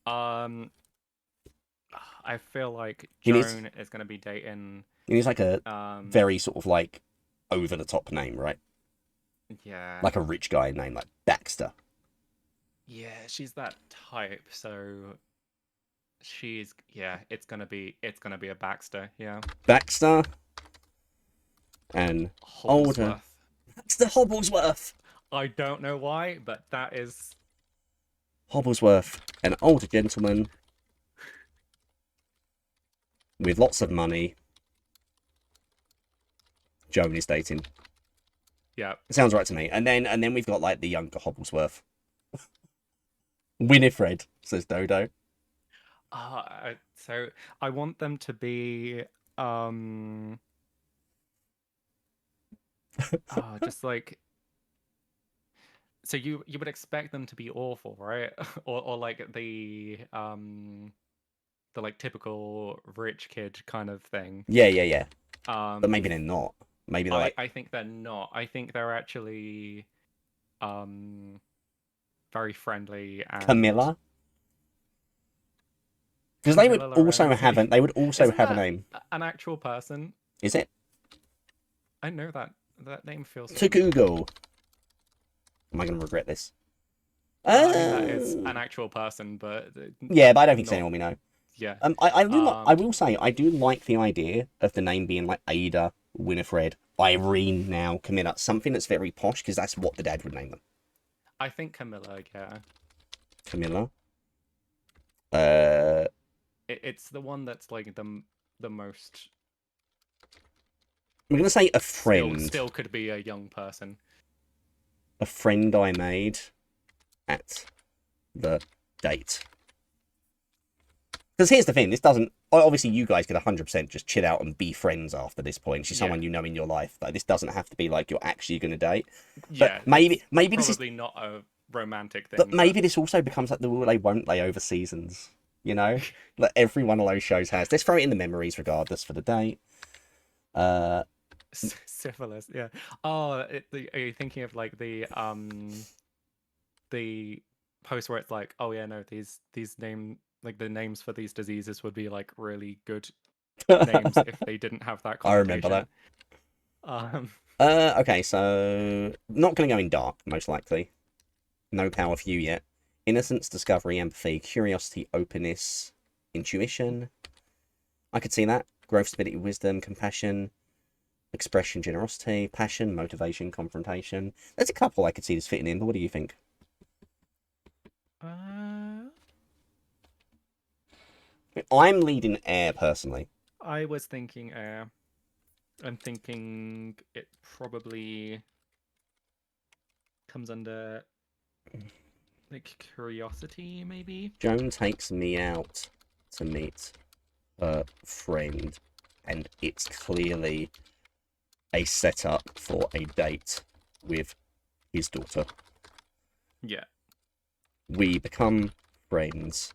I feel like Joan is going to be dating.
He needs like a very sort of like over the top name, right?
Yeah.
Like a rich guy name, like Baxter.
Yeah, she's that type. So it's gonna be a Baxter. Yeah.
Baxter. an older.
Hobblesworth.
That's the Hobblesworth.
I don't know why, but that is.
Hobblesworth, an older gentleman with lots of money. Joan is dating.
Yeah.
It sounds right to me. And then we've got like the younger Hobblesworth. Winifred, says Dodo.
So I want them to be just like, so you would expect them to be awful, right? Or like the like typical rich kid kind of thing.
Yeah. But
Um
maybe they're not. Maybe they're like
I think they're not. I think they're actually um very friendly and
Camilla. Because they would
Camilla
also have
Lorenzi.
they would also
Isn't
have a
that
name.
an actual person?
Is it?
I know that name feels
To
familiar.
Google. Am I going to regret this?
I mean that is an actual person, but
Yeah, but I don't think it's
not.
anyone we know.
Yeah.
I will say I do like the idea of the name being like Ada, Winifred, Irene, now Camilla, something that's very posh because that's what the dad would name them.
I think Camilla. Yeah.
Camilla. Uh,
It's the one that's like the most
I'm gonna say a friend.
still could be a young person.
A friend I made at the date. Because here's the thing, this doesn't. Obviously, you guys could 100% just chill out and be friends after this point. She's someone you know in your life. Like, this doesn't have to be like you're actually going to date.
Yeah.
But maybe this is
probably not a romantic thing.
But maybe this also becomes like the will they won't they over seasons. You know, like every one of those shows has. Let's throw it in the memories regardless for the date.
Syphilis. Yeah. Oh, are you thinking of like the post where it's like, oh yeah, no, these the names for these diseases would be like really good names if they didn't have that
I remember
connotation.
Okay, so not going to go in dark, most likely. No power for you yet. Innocence, discovery, empathy, curiosity, openness, intuition. I could see that. Growth, stability, wisdom, compassion, expression, generosity, passion, motivation, confrontation. There's a couple I could see this fitting in, but what do you think? I'm leading air, personally.
I was thinking air. I'm thinking it probably comes under like curiosity, maybe.
Joan takes me out to meet her friend, and it's clearly a setup for a date with his daughter.
Yeah.
We become friends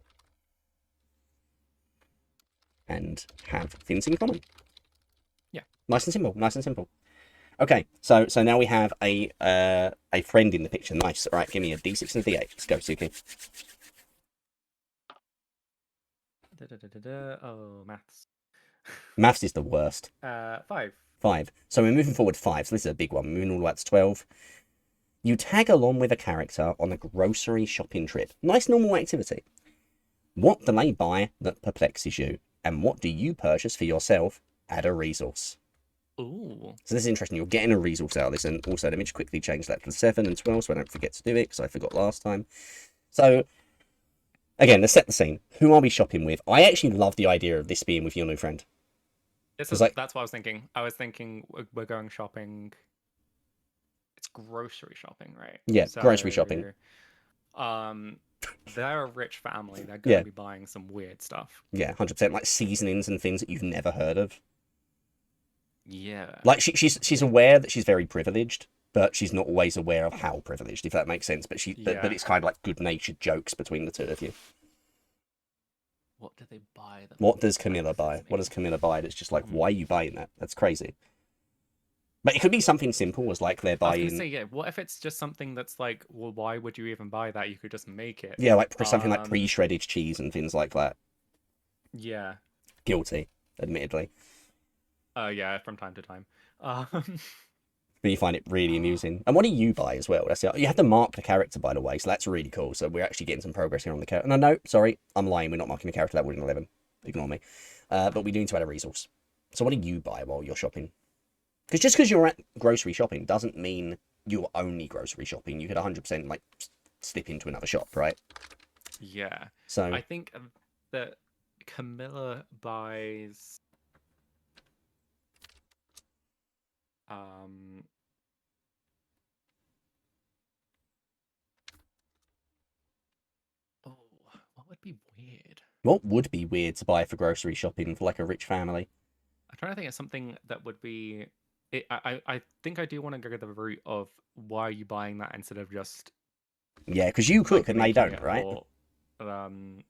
and have things in common.
Yeah.
Nice and simple. Nice and simple. Okay, so now we have a friend in the picture. Nice. All right, give me a D6 and a D8. Let's go, Suki.
Oh, maths.
Maths is the worst.
5.
5. So we're moving forward 5. So this is a big one. We're moving all the way up to 12. You tag along with a character on a grocery shopping trip. Nice normal activity. What do they buy that perplexes you? And what do you purchase for yourself? Add a resource.
Ooh.
So this is interesting. You're getting a resource out of this. And also, let me just quickly change that to 7 and 12 so I don't forget to do it because I forgot last time. So, again, let's set the scene. Who are we shopping with? I actually love the idea of this being with your new friend.
That's what I was thinking. I was thinking we're going shopping. It's grocery shopping, right?
Yeah, grocery shopping.
They're a rich family. They're going to be buying some weird stuff.
Yeah, 100%. Like seasonings and things that you've never heard of.
Yeah.
Like she's aware that she's very privileged, but she's not always aware of how privileged, if that makes sense. But but it's kind of like good-natured jokes between the two of you.
What do they buy?
What does Camilla buy? What does Camilla buy that's just like, why are you buying that? That's crazy. But it could be something simple as like they're buying.
I was gonna say, yeah. What if it's just something that's like, well, why would you even buy that? You could just make it.
Yeah, like something like pre-shredded cheese and things like that.
Yeah.
Guilty, admittedly.
Yeah, from time to time.
But you find it really amusing. And what do you buy as well? That's it. You have to mark the character, by the way, so that's really cool. So we're actually getting some progress here on the character. No, sorry, I'm lying. We're not marking the character. That would in 11. Ignore me. But we do need to add a resource. So what do you buy while you're shopping? Because just because you're at grocery shopping doesn't mean you're only grocery shopping. You could 100% like slip into another shop, right?
Yeah.
So
I think that Camilla buys um oh, what would be weird?
what would be weird to buy for grocery shopping for like a rich family?
I'm trying to think of something that would be I think I do want to go the route of why are you buying that instead of just
Yeah, because you cook
like
and they
making
don't,
it
right?
um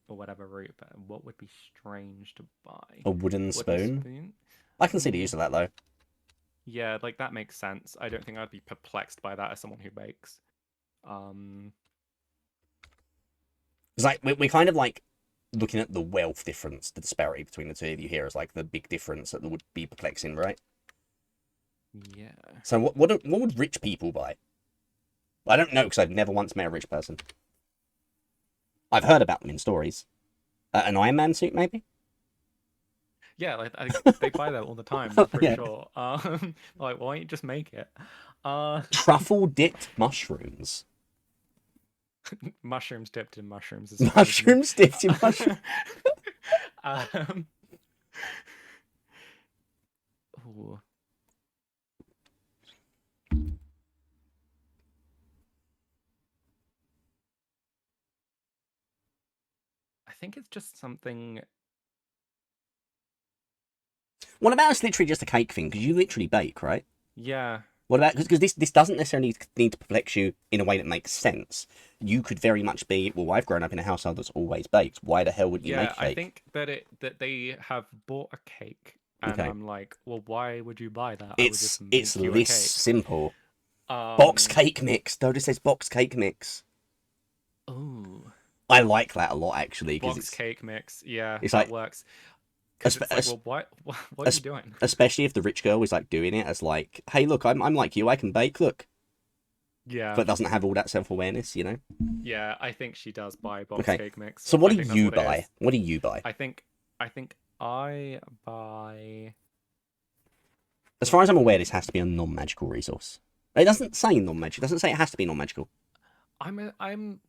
or whatever route, but what would be strange to buy?
A wooden
Wooden
spoon.
spoon?
I can see the
Mm,
use of that though.
yeah, like that makes sense. I don't think I'd be perplexed by that as someone who bakes. Um,
It's like we're kind of like looking at the wealth difference, the disparity between the two of you here is like the big difference that would be perplexing, right?
yeah.
So what would rich people buy? I don't know because I've never once met a rich person. I've heard about them in stories. An Iron Man suit, maybe?
Yeah, like they buy that all the time, I'm pretty
Yeah.
sure. Like why don't you just make it?
Truffle dipped mushrooms.
Mushrooms dipped in mushrooms is fine with me.
Mushrooms dipped in mushrooms.
Um, ooh. I think it's just something.
What about it's literally just a cake thing? Because you literally bake, right?
Yeah,
What about because this doesn't necessarily need to perplex you in a way that makes sense. You could very much be, well, I've grown up in a household that's always baked. Why the hell would you make
yeah.
a
I
cake?
think that they have bought a cake, and
Okay,
I'm like, well, why would you buy that? I would just
it's
make you a
this
cake.
simple. Box
Um.
cake mix. Dodo says box cake mix.
Ooh.
I like that a lot actually because
Box cake mix. Yeah,
it's
that
like
works. Because it's like,
espe-
well, what are you
es-
doing?
especially if the rich girl is like doing it as like, hey, look, I'm like you, I can bake. Look,
Yeah,
but doesn't have all that self awareness, you know.
yeah. I think she does buy box
Okay,
cake mix.
so what
I
do
think that's
you
what it
buy?
is.
What do you buy?
I think I buy.
As far as I'm aware, this has to be a non-magical resource. It doesn't say non-magical. It doesn't say it has to be non-magical.
I'm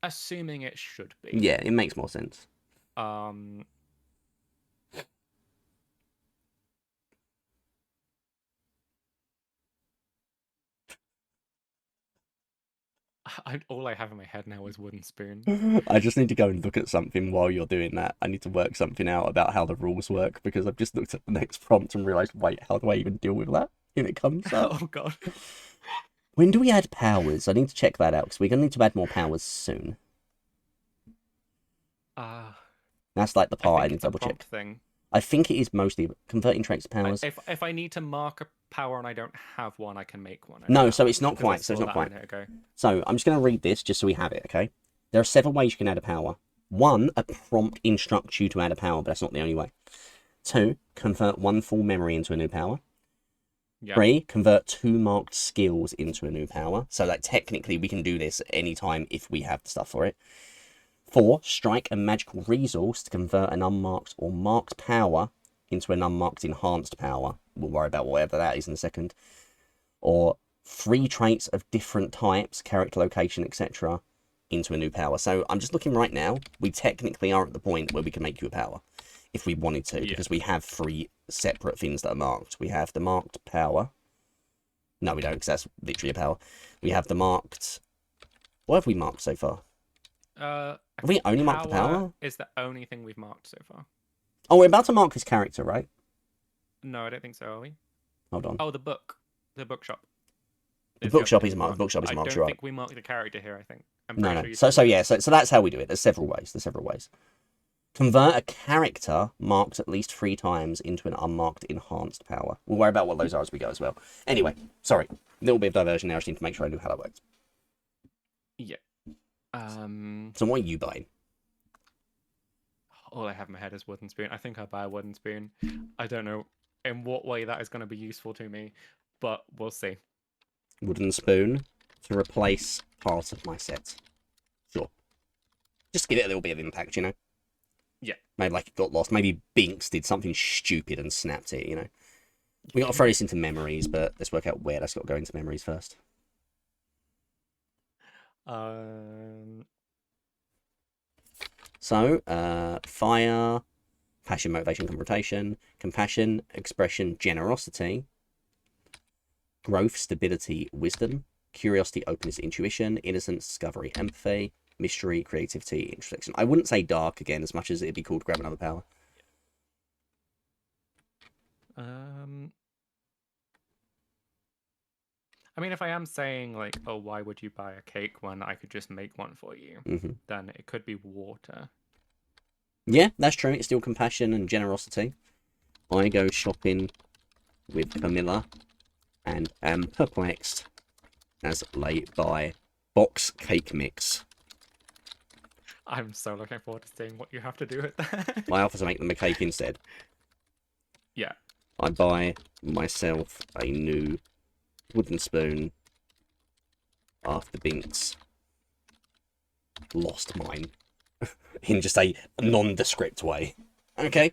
assuming it should be.
Yeah, it makes more sense.
Um. All I have in my head now is wooden spoon.
I just need to go and look at something while you're doing that. I need to work something out about how the rules work because I've just looked at the next prompt and realised, wait, how do I even deal with that if it comes up?
Oh god.
When do we add powers? I need to check that out because we're going to need to add more powers soon.
Uh,
That's like the
I
part I
think
need
it's
to
a
double
prompt
check.
thing.
I think it is mostly converting traits to powers.
If I need to mark a power and I don't have one, I can make one. I know
No,
that
so it's
much,
not
'cause I
quite. So it's
saw
not
that a
quite.
minute ago.
So I'm just going to read this just so we have it, okay? There are several ways you can add a power. One, a prompt instructs you to add a power, but that's not the only way. Two, convert one full memory into a new power.
Yeah.
3, convert 2 marked skills into a new power. So like technically we can do this at any time if we have the stuff for it. 4, strike a magical resource to convert an unmarked or marked power into an unmarked enhanced power. We'll worry about whatever that is in a second. Or 3 traits of different types, character location, etc. into a new power. So I'm just looking right now. We technically are at the point where we can make you a power if we wanted to,
Yeah.
because we have 3 separate things that are marked. We have the marked power. No, we don't, because that's literally a power. We have the marked... What have we marked so far? Have we only marked the power?
Is the only thing we've marked so far.
Oh, we're about to mark his character, right?
No, I don't think so, are we?
Hold on.
Oh, the bookshop.
The
Is the other
bookshop
thing
is
we
marked. The bookshop is
I
marked,
don't
you're right.
think we marked the character here, I think. I'm
No,
pretty
no.
sure you
So
said
yeah, so that's how we do it. There's several ways. There's several ways. Convert a character marked at least 3 times into an unmarked enhanced power. We'll worry about what those are as we go as well. Anyway, sorry. A little bit of diversion there. I just need to make sure I knew how that works.
Yeah.
So what are you buying?
All I have in my head is wooden spoon. I think I buy a wooden spoon. I don't know in what way that is going to be useful to me, but we'll see.
Wooden spoon to replace part of my set. Sure. Just give it a little bit of impact, you know?
Yeah.
Maybe like it got lost. Maybe Binks did something stupid and snapped it, you know? We got to throw this into memories, but let's work out where that's got to go into memories first.
Um,
So, fire, passion, motivation, confrontation, compassion, expression, generosity, growth, stability, wisdom, curiosity, openness, intuition, innocence, discovery, empathy, mystery, creativity, introspection. I wouldn't say dark again as much as it'd be called grab another power.
I mean, if I am saying like, oh, why would you buy a cake when I could just make one for you? Then it could be water.
Yeah, that's true. It's still compassion and generosity. I go shopping with Camilla and am perplexed as late by box cake mix.
I'm so looking forward to seeing what you have to do with that.
I offer to make them a cake instead.
Yeah.
I buy myself a new wooden spoon after Binks lost mine in just a nondescript way. Okay,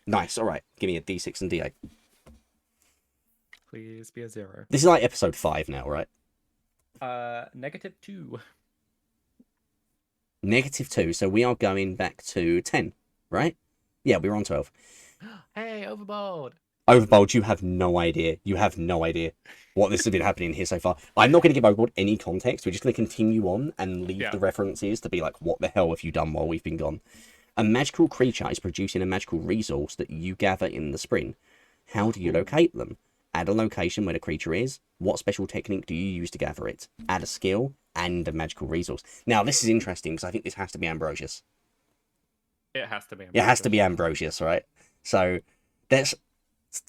nice. All right, give me a D6 and D8.
Please be a 0.
This is like episode 5 now, right?
-2.
-2. So we are going back to 10, right? Yeah, we were on 12.
Hey, overboard.
Overbold, you have no idea. You have no idea what this has been happening here so far. I'm not going to give Overbold any context. We're just going to continue on and leave the references to be like, what the hell have you done while we've been gone? A magical creature is producing a magical resource that you gather in the spring. How do you locate them? Add a location where the creature is. What special technique do you use to gather it? Add a skill and a magical resource. Now, this is interesting because I think this has to be Ambrosius.
It has to be Ambrosius.
It has to be Ambrosius, right? So, let's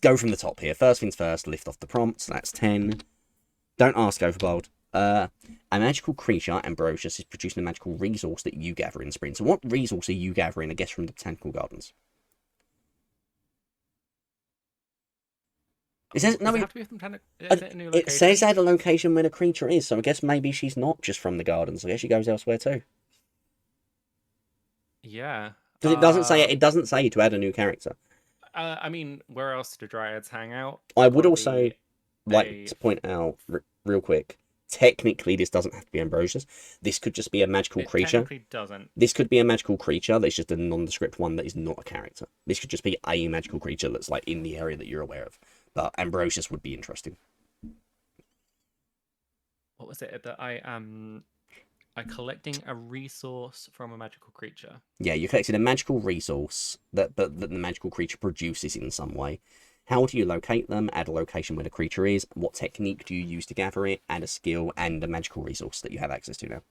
go from the top here. First things first, lift off the prompts. That's 10. Don't ask, Overbold. A magical creature, Ambrosius, is producing a magical resource that you gather in spring. So what resource are you gathering, I guess, from the Botanical Gardens? It says, no, it says at a location where the creature is, so I guess maybe she's not just from the gardens. I guess she goes elsewhere too.
Yeah.
Because it doesn't say to add a new character.
I mean, where else do dryads hang out?
I would also like to point out real quick. Technically, this doesn't have to be Ambrosius. This could just be a magical creature.
Technically doesn't.
This could be a magical creature that's just a nondescript one that is not a character. This could just be a magical creature that's like in the area that you're aware of. But Ambrosius would be interesting.
What was it that I'm collecting a resource from a magical creature?
Yeah, you're collecting a magical resource that the magical creature produces in some way. How do you locate them? Add a location where the creature is. What technique do you use to gather it? Add a skill and a magical resource that you have access to now.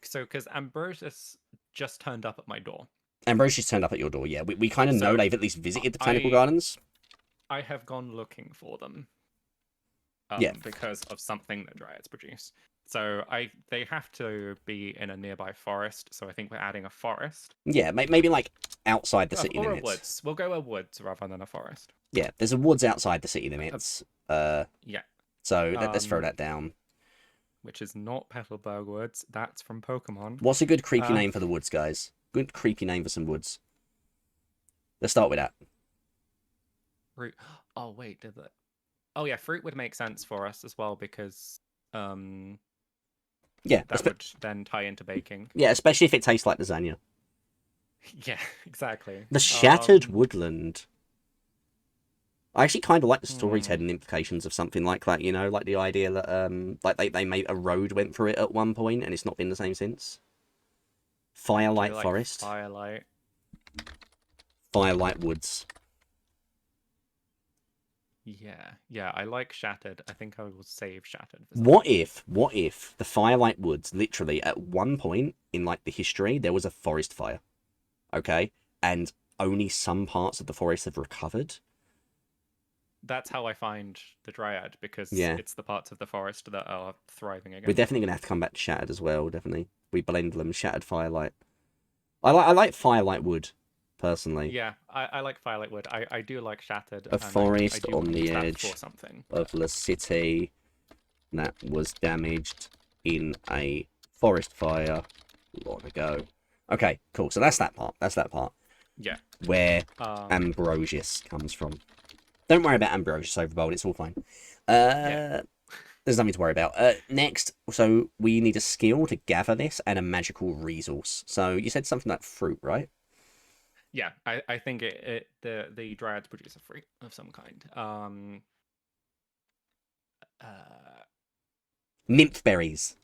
So, because Ambrosius just turned up at my door.
Ambrosius turned up at your door, yeah. We kind of know they've at least visited the Botanical Gardens.
I have gone looking for them. Because of something that dryads produce. So they have to be in a nearby forest. So I think we're adding a forest.
Yeah, maybe like outside the city limits.
Or a woods. We'll go a woods rather than a forest.
Yeah, there's a woods outside the city limits.
Yeah.
So let's throw that down.
Which is not Petalburg Woods. That's from Pokemon.
What's a good creepy name for the woods, guys? Good creepy name for some woods. Let's start with that.
Fruit. Oh wait, did that? Oh yeah, fruit would make sense for us as well because
yeah,
that would then tie into baking.
Yeah, especially if it tastes like lasagna.
Yeah, exactly.
The Shattered Woodland. I actually kind of like the storytelling implications of something like that, you know, like the idea that like they made a road went through it at one point and it's not been the same since. Firelight Forest.
Firelight
Woods.
Yeah, I like Shattered. I think I will save Shattered.
What if the Firelight Woods, literally at one point in like the history, there was a forest fire, okay, and only some parts of the forest have recovered.
That's how I find the Dryad, because it's the parts of the forest that are thriving again.
We're definitely gonna have to come back to Shattered as well. Definitely, we blend them. Shattered Firelight. I like Firelight Wood. Personally,
yeah, I like Firelight Wood. I do like Shattered.
A forest on the edge of the city that was damaged in a forest fire long ago. Okay, cool. So that's that part.
Yeah.
Where Ambrosius comes from. Don't worry about Ambrosius Overbold. It's all fine.
Yeah.
There's nothing to worry about. Next, so we need a skill to gather this and a magical resource. So you said something like fruit, right?
Yeah, I think the dryads produce a fruit of some kind. Uh,
Nymph berries.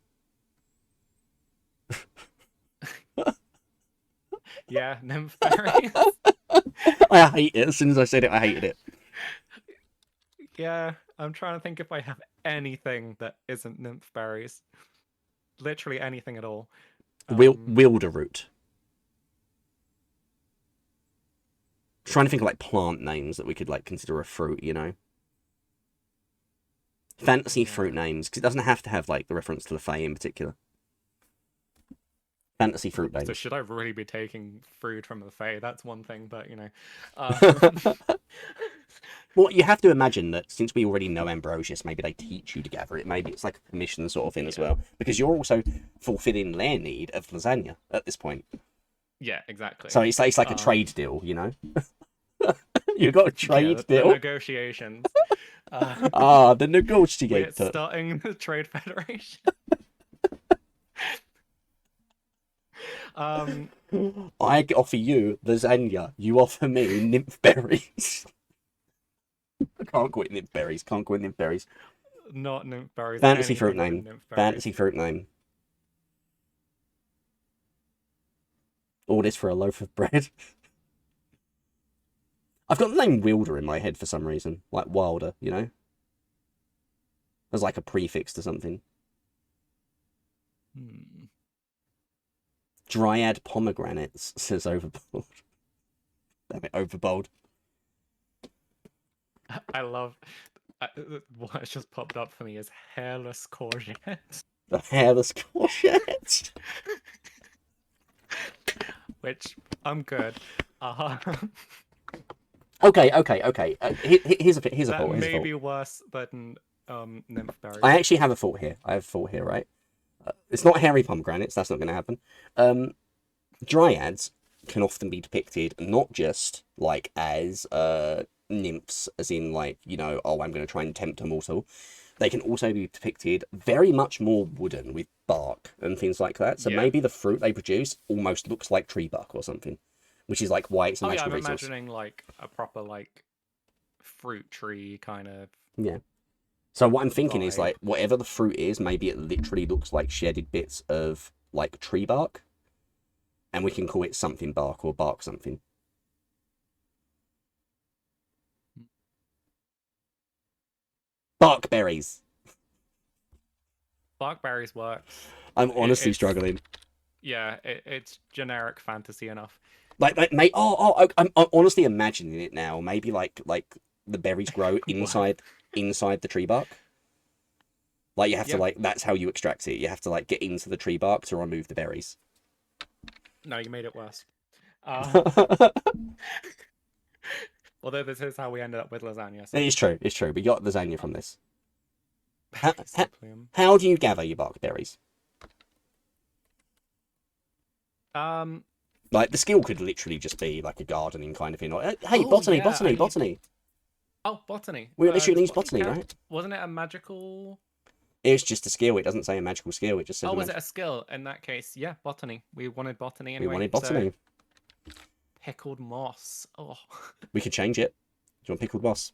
yeah, nymph berries.
I hate it. As soon as I said it, I hated it.
Yeah, I'm trying to think if I have anything that isn't nymph berries. Literally anything at all.
Wilder root. Trying to think of like plant names that we could like consider a fruit, you know? Fantasy fruit names, because it doesn't have to have like the reference to the Fae in particular. Fantasy fruit names.
So should I really be taking fruit from the Fae? That's one thing, but you know.
Well, you have to imagine that since we already know Ambrosius, maybe they teach you to gather it. Maybe it's like a commission sort of thing as well. Because you're also fulfilling their need of lasagna at this point.
Yeah, exactly.
So it's like a trade deal, you know? You've got a trade deal.
The negotiations.
The negotiator.
We're starting the trade federation.
I offer you lasagna. You offer me nymph berries. I can't quit nymph berries. Can't quit nymph berries.
Not nymph berries.
Fantasy fruit name. Fantasy fruit name. All this for a loaf of bread. I've got the name Wilder in my head for some reason. Like Wilder, you know? As like a prefix to something. Dryad pomegranates, says Overbold. Damn it, Overbold.
I love... what has just popped up for me is hairless courgette.
The hairless courgette.
Which, I'm good.
Okay. Here's a
that
thought.
may be worse than nymph berries.
I actually have a thought here. Right? It's not hairy pomegranates. That's not going to happen. Dryads can often be depicted not just like as nymphs, as in like, you know, oh, I'm going to try and tempt a mortal. They can also be depicted very much more wooden with bark and things like that. So maybe the fruit they produce almost looks like tree bark or something, which is like why it's a magical resource.
I'm imagining like a proper like fruit tree kind of.
Yeah. So what I'm thinking is like whatever the fruit is, maybe it literally looks like shedded bits of like tree bark, and we can call it something bark or bark something. Bark berries.
Bark berries works.
I'm honestly struggling.
Yeah, it's generic fantasy enough.
I'm honestly imagining it now. Maybe like the berries grow inside the tree bark. Like you have to like that's how you extract it. You have to like get into the tree bark to remove the berries.
No, you made it worse. Although this is how we ended up with lasagna. So.
It's true. We got lasagna from this. How do you gather your bark berries? Like the skill could literally just be like a gardening kind of thing. Hey, botany.
Oh, botany.
We literally use botany, right?
Wasn't it a magical?
It's just a skill. It doesn't say a magical skill. It just says.
Oh, was it a skill? In that case, yeah, botany. We wanted botany anyway.
We wanted botany.
So... Pickled moss. Oh.
We could change it. Do you want pickled moss?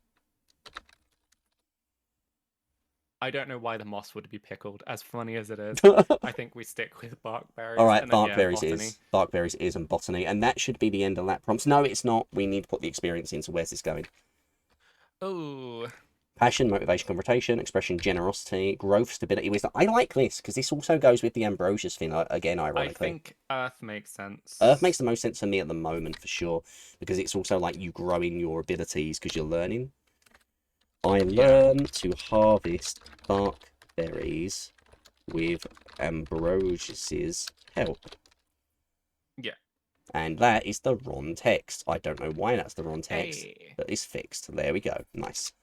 I don't know why the moss would be pickled. As funny as it is, I think we stick with barkberries.
All right, barkberries is and botany, and that should be the end of that prompt. No, it's not. We need to put the experience in. So where's this going?
Oh.
Passion, motivation, confrontation, expression, generosity, growth, stability, wisdom. I like this because this also goes with the Ambrosius thing again, ironically.
I think Earth makes sense.
Earth makes the most sense for me at the moment, for sure, because it's also like you growing your abilities because you're learning. I learn to harvest bark berries with Ambrosius's help.
Yeah.
And that is the wrong text. I don't know why that's the wrong text, but it's fixed. There we go. Nice.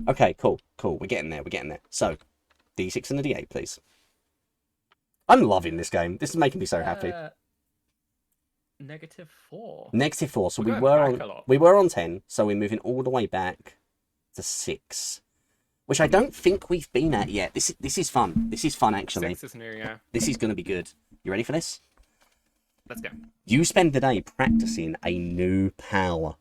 Okay, cool. We're getting there. So, D6 and a D8, please. I'm loving this game. This is making me so happy.
-4.
-4. So we were on 10. So we're moving all the way back to 6, which I don't think we've been at yet. This is fun. This is fun, actually.
6 is new, yeah.
This is going to be good. You ready for this?
Let's go.
You spend the day practicing a new power.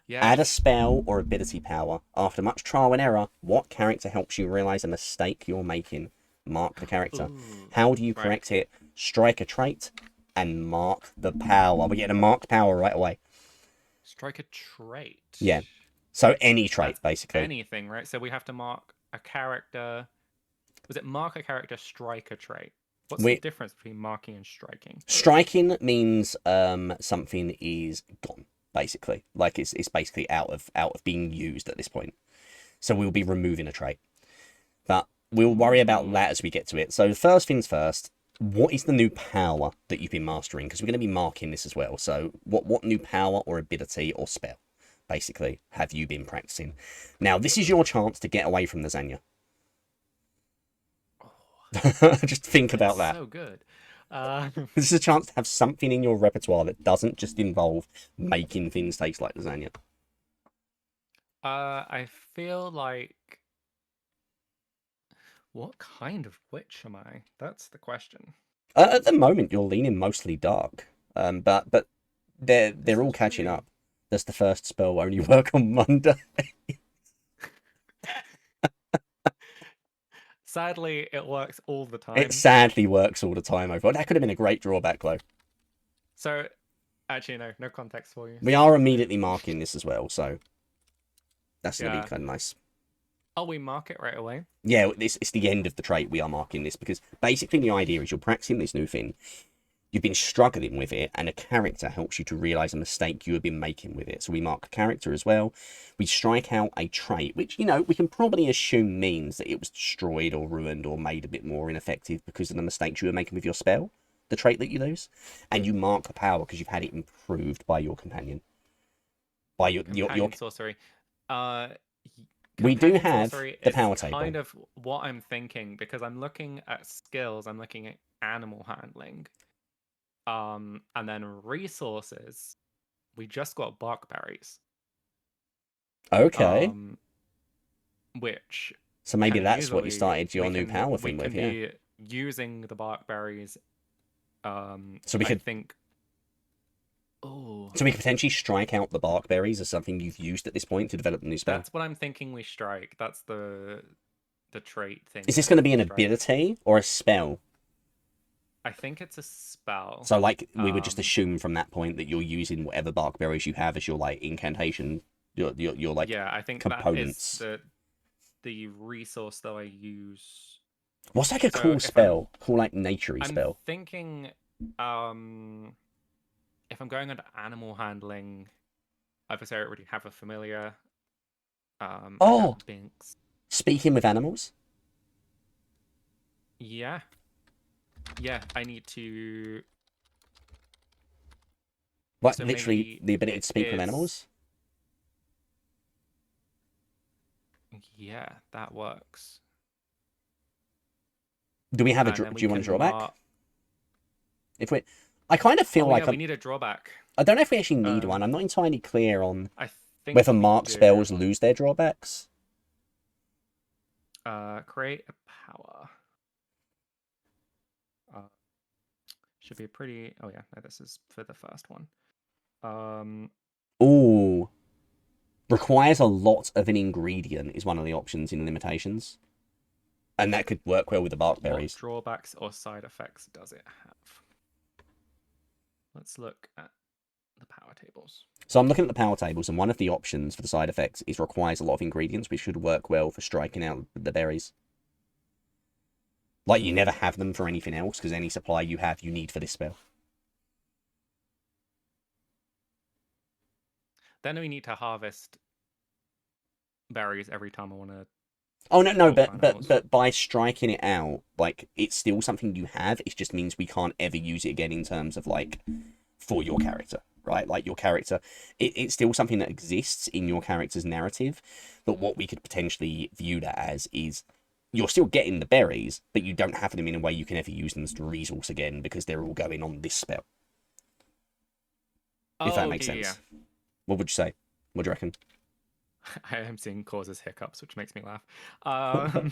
Yeah.
Add a spell or ability power. After much trial and error, what character helps you realize a mistake you're making? Mark the character.
Ooh.
How do you correct it? Strike a trait and mark the power. We're getting a marked power right away.
Strike a trait.
Yeah. So any trait,
That's
basically.
anything, right? So we have to mark a character. Was it mark a character, strike a trait? What's the difference between marking and striking?
Striking means something is gone, basically. Like it's basically out of being used at this point. So we'll be removing a trait. But we'll worry about that as we get to it. So first things first, what is the new power that you've been mastering? Because we're going to be marking this as well. So what new power or ability or spell, basically, have you been practicing? Now, this is your chance to get away from lasagna. Just think about that.
So good.
This is a chance to have something in your repertoire that doesn't just involve making things taste like lasagna.
I feel like... What kind of witch am I? That's the question.
At the moment, you're leaning mostly dark, but they're all catching up. Does the first spell only work on Monday?
Sadly, it works all the time.
It sadly works all the time overall. That could have been a great drawback, though.
So, actually, no context for you.
We are immediately marking this as well, so that's going to be kind of nice.
Oh, we mark it right away?
Yeah, it's the end of the trait we are marking this, because basically the idea is you're practicing this new thing, you've been struggling with it, and a character helps you to realise a mistake you have been making with it. So we mark a character as well. We strike out a trait, which, you know, we can probably assume means that it was destroyed or ruined or made a bit more ineffective because of the mistakes you were making with your spell, the trait that you lose. And you mark the power because you've had it improved by your companion. By your
sorcery.
We do have the power table.
Kind of what I'm thinking, because I'm looking at skills, I'm looking at animal handling. And then resources, we just got bark berries.
Okay.
Which...
So maybe that's what you started your new power thing with, yeah.
We can be using the bark berries.
So we could
think... Oh.
So we could potentially strike out the bark berries as something you've used at this point to develop the new spell.
That's what I'm thinking we strike. That's the trait thing.
Is this going to be an ability or a spell?
I think it's a spell.
So, like, we would just assume from that point that you're using whatever bark berries you have as your, like, incantation, your like,
yeah, I think
components.
That is the resource that I use.
What's, like, a cool spell? Cool, like, nature-y spell?
I'm thinking, if I'm going into animal handling, obviously I already have a familiar.
Oh!
Binks.
Speaking with animals?
Yeah. Yeah, I need to...
What, so literally the ability to speak with animals?
Yeah, that works.
Do we have a... Do you want a drawback? If we... I kind of feel like...
we need a drawback.
I don't know if we actually need one. I'm not entirely clear on
I think
whether marked spells lose their drawbacks.
Create a power. Should be a pretty... Oh, yeah. No, this is for the first one.
Ooh. Requires a lot of an ingredient is one of the options in limitations. And that could work well with the bark berries.
What drawbacks or side effects does it have? Let's look at the power tables.
So I'm looking at the power tables, and one of the options for the side effects is requires a lot of ingredients, which should work well for striking out the berries. Like, you never have them for anything else, because any supply you have, you need for this spell.
Then we need to harvest berries every time I want to...
Oh, no, but by striking it out, like, it's still something you have. It just means we can't ever use it again in terms of, like, for your character, right? Like, your character, it's still something that exists in your character's narrative, but what we could potentially view that as is... You're still getting the berries, but you don't have them in a way you can ever use them as a resource again because they're all going on this spell. If that makes sense. Yeah. What would you say? What do you reckon?
I am seeing causes hiccups, which makes me laugh. Um,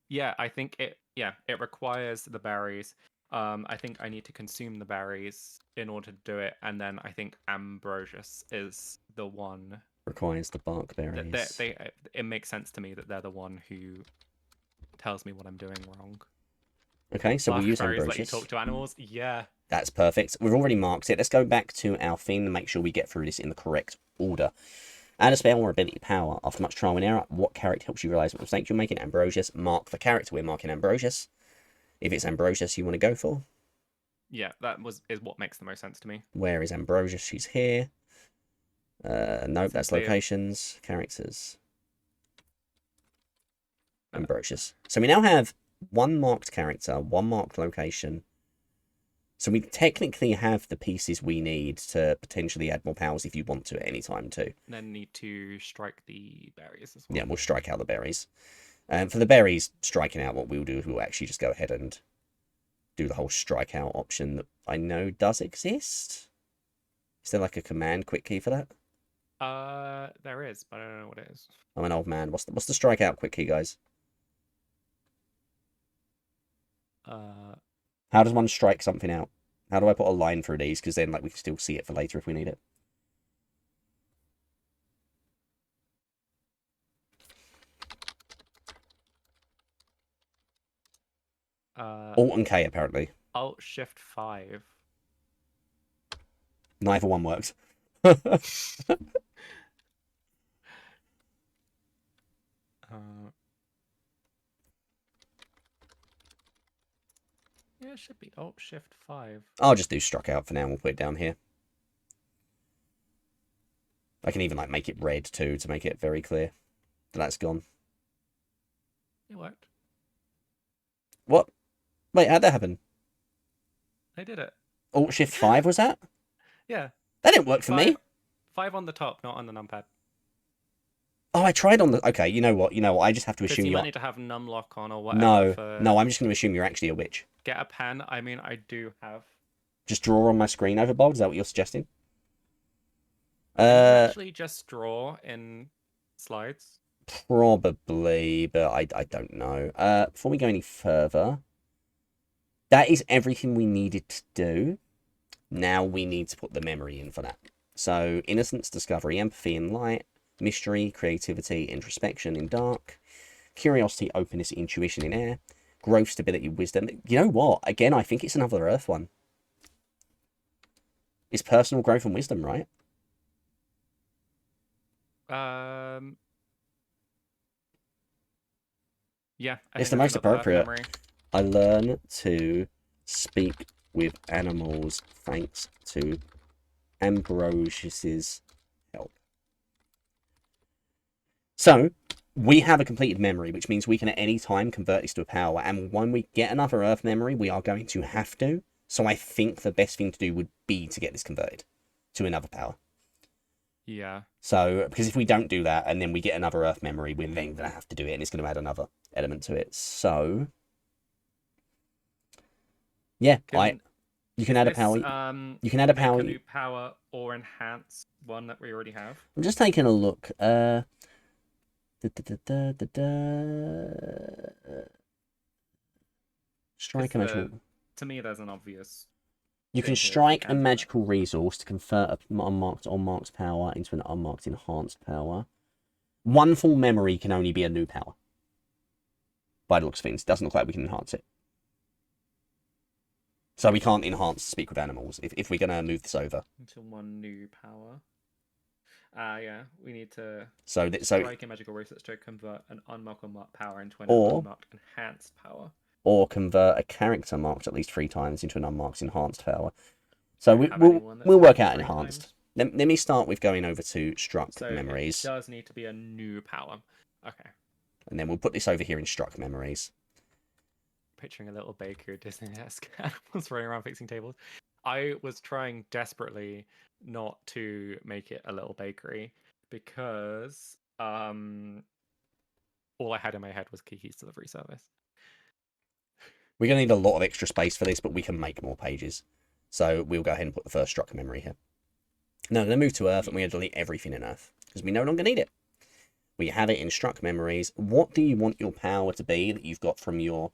yeah, I think it requires the berries. I think I need to consume the berries in order to do it, and then I think Ambrosius is the one
Requires the bark
that
berries.
it makes sense to me that they're the one who tells me what I'm doing wrong.
Okay, so we'll
Bark
use
berries let you
Ambrosius.
talk to animals. Yeah.
That's perfect. We've already marked it. Let's go back to our theme and make sure we get through this in the correct order. Add a spell or ability power. After much trial and error, what character helps you realize what mistake you're making? Ambrosius. Mark the character we're marking Ambrosius. If it's Ambrosius you want to go for.
Yeah, is what makes the most sense to me.
Where is Ambrosius? She's here. Nope, that's locations. Characters. Ambrosius. So we now have one marked character, one marked location. So we technically have the pieces we need to potentially add more powers if you want to at any time too.
Then need to strike the berries as well.
Yeah, we'll strike out the berries. For the berries, striking out, what we'll do is we'll actually just go ahead and do the whole strike out option that I know does exist. Is there like a command quick key for that?
There is, but I don't know what it is.
I'm an old man. What's the strike out quick key, guys? How does one strike something out? How do I put a line through these? Because then, like, we can still see it for later if we need it. Alt and K, apparently.
Alt Shift 5.
Neither one works.
Yeah, it should be Alt Shift 5.
I'll just do struck out for now and we'll put it down here. I can even like make it red too to make it very clear that that's gone.
It worked.
What? Wait, how'd that happen?
I did it.
Alt Shift 5 was that?
Yeah.
That didn't work for me.
5 on the top, not on the numpad.
Oh, I tried on the... Okay, you know what? I just have to assume
you
you're...
might need to have numlock on or whatever.
No, I'm just going to assume you're actually a witch.
Get a pen. I mean, I do have.
Just draw on my screen overbold? Is that what you're suggesting?
Actually just draw in slides?
Probably, but I don't know. Before we go any further, that is everything we needed to do. Now we need to put the memory in for that. So, innocence, discovery, empathy in light, mystery, creativity, introspection in dark, curiosity, openness, intuition in air, growth, stability, wisdom. You know what? Again, I think it's another earth one. It's personal growth and wisdom, right?
Yeah,
it's the most appropriate. I learn to speak with animals thanks to Ambrosius's help. So, we have a completed memory, which means we can at any time convert this to a power. And when we get another Earth memory, we are going to have to. So I think the best thing to do would be to get this converted to another power.
Yeah.
So, because if we don't do that and then we get another Earth memory, we're then going to have to do it and it's going to add another element to it. So, yeah, you can add a power. You can add a power.
A new power or enhance one that we already have.
I'm just taking a look. Strike a magical.
To me, there's an obvious.
You can strike a magical resource to convert an unmarked or marked power into an unmarked enhanced power. One full memory can only be a new power. By the looks of things, it doesn't look like we can enhance it. So we can't enhance speak with animals if we're going to move this over.
Into one new power. Yeah, we need to
strike
a magical research to convert an unmarked or marked power into an unmarked enhanced power.
Or convert a character marked at least 3 times into an unmarked enhanced power. So we'll work out enhanced. Let me start with going over to struck memories.
It does need to be a new power. Okay.
And then we'll put this over here in struck memories.
Picturing a little baker Disney-esque animals running around fixing tables. I was trying desperately not to make it a little bakery because all I had in my head was Kiki's delivery service.
We're going to need a lot of extra space for this, but we can make more pages. So we'll go ahead and put the first struck memory here. No, they're going to move to Earth, and we're going to delete everything in Earth because we no longer need it. We have it in struck memories. What do you want your power to be that you've got from your...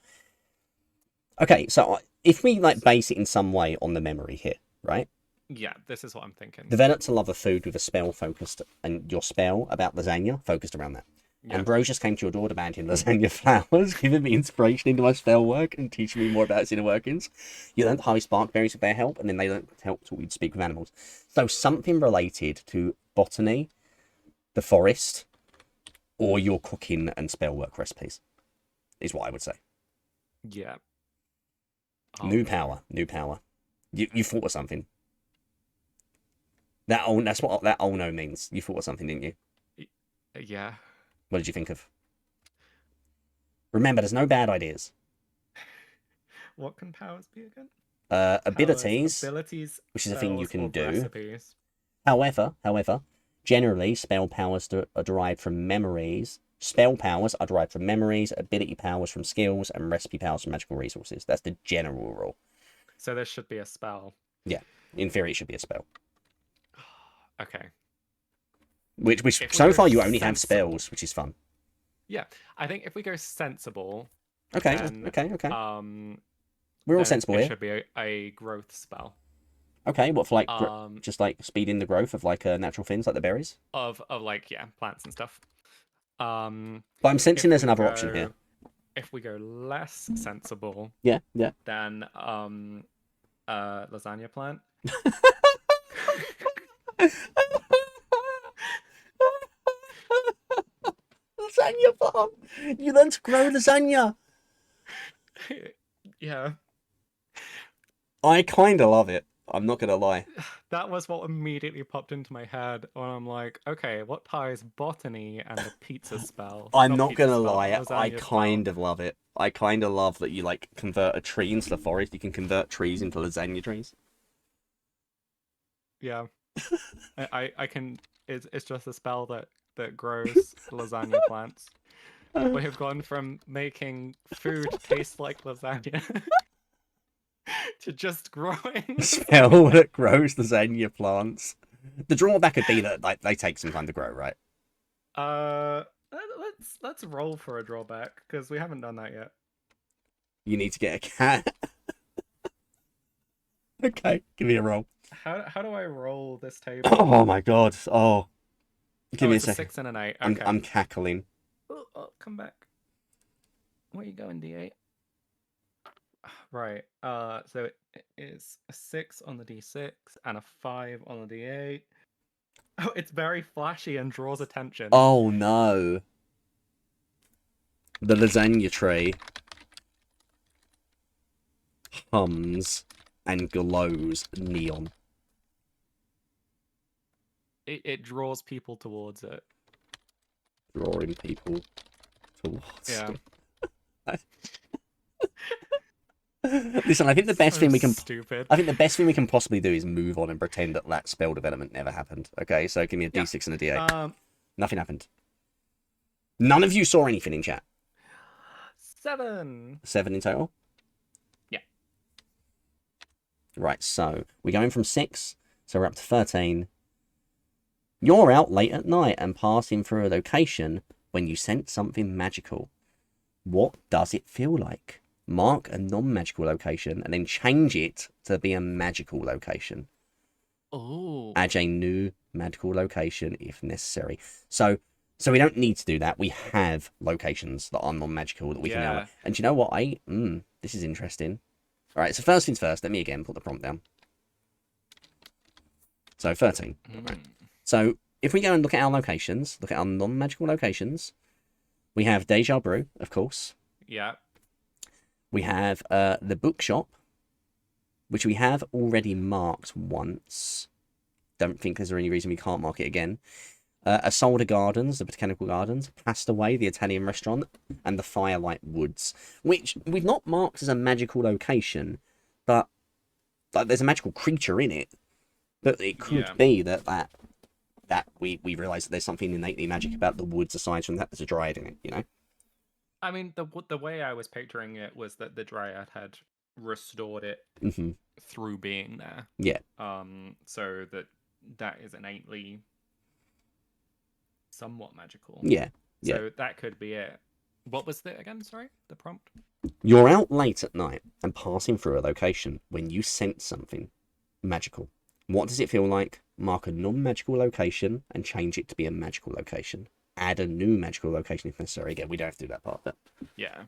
Okay, so if we like base it in some way on the memory here, right?
Yeah, this is what I'm thinking.
Developed a love of food with a spell focused, and your spell about lasagna focused around that.
Yeah.
Ambrosius came to your door demanding lasagna flowers, giving me inspiration into my spell work and teaching me more about its inner workings. You learned highly spark berries with their help, and then they learned to help you'd speak with animals. So something related to botany, the forest, or your cooking and spell work recipes is what I would say.
Yeah.
New power. You thought of something. That's what that no means. You thought of something, didn't you?
Yeah.
What did you think of? Remember, there's no bad ideas.
What can powers be again?
Abilities, which is a thing you can do.
Recipes.
However, generally, spell powers are derived from memories. Spell powers are derived from memories, ability powers from skills, and recipe powers from magical resources. That's the general rule.
So there should be a spell.
Yeah, in theory, it should be a spell.
Okay.
Which so far you only have spells, which is fun.
Yeah, I think if we go sensible.
Okay.
Then,
okay. We're all sensible here.
It should be a growth spell.
Okay, what for like just like speeding the growth of like natural things like the berries?
Of like plants and stuff.
But I'm sensing there's another option here.
If we go less sensible,
yeah,
then lasagna plant.
Lasagna farm. You learn to grow lasagna.
Yeah.
I kind of love it. I'm not gonna lie.
That was what immediately popped into my head when I'm like, okay, what ties botany and the pizza spell?
I'm not gonna lie, I kind of love it. I kind of love that you like convert a tree into the forest. You can convert trees into lasagna trees.
Yeah, I can. It's just a spell that grows lasagna plants. We have gone from making food taste like lasagna to just growing.
Spell that grows lasagna plants. The drawback would be that like they take some time to grow, right?
Let's roll for a drawback because we haven't done that yet.
You need to get a cat. Okay, give me a roll.
How do I roll this table?
Oh my god! Oh, give me a second.
6 and an 8. Okay.
I'm cackling.
Oh, come back. Where are you going, D8? Right. So it is a 6 on the D6 and a 5 on the D8. Oh, it's very flashy and draws attention.
Oh no! The lasagna tray hums and glows neon.
It draws people towards it.
Drawing people towards it. Listen, I think the best thing we can
stupid.
I think the best thing we can possibly do is move on and pretend that spell development never happened. Okay, so give me a D6 and a D8. Nothing happened. None of you saw anything in chat.
7.
7 in total?
Yeah.
Right, so we're going from 6, so we're up to 13. You're out late at night and passing through a location when you sense something magical. What does it feel like? Mark a non-magical location and then change it to be a magical location.
Oh.
Add a new magical location if necessary. So we don't need to do that. We have locations that are non-magical that we can now. And you know what? This is interesting. All right. So first things first. Let me again put the prompt down. So 13. Right. So if we go and look at our locations, look at our non-magical locations, we have Deja Brew, of course.
Yeah.
We have the bookshop, which we have already marked once. Don't think there's any reason we can't mark it again. Asolda Gardens, the Botanical Gardens, Pastaway, the Italian restaurant, and the Firelight Woods, which we've not marked as a magical location, but like, there's a magical creature in it. But it could be that we realise that there's something innately magic about the woods aside from that there's a dryad in it, you know?
I mean, the way I was picturing it was that the dryad had restored it through being there.
Yeah.
So that that is innately somewhat magical.
Yeah, yeah.
So that could be it. What was it again? Sorry, the prompt.
You're out late at night and passing through a location when you sense something magical. What does it feel like? Mark a non-magical location and change it to be a magical location. Add a new magical location if necessary. Again, we don't have to do that part, but
Yeah.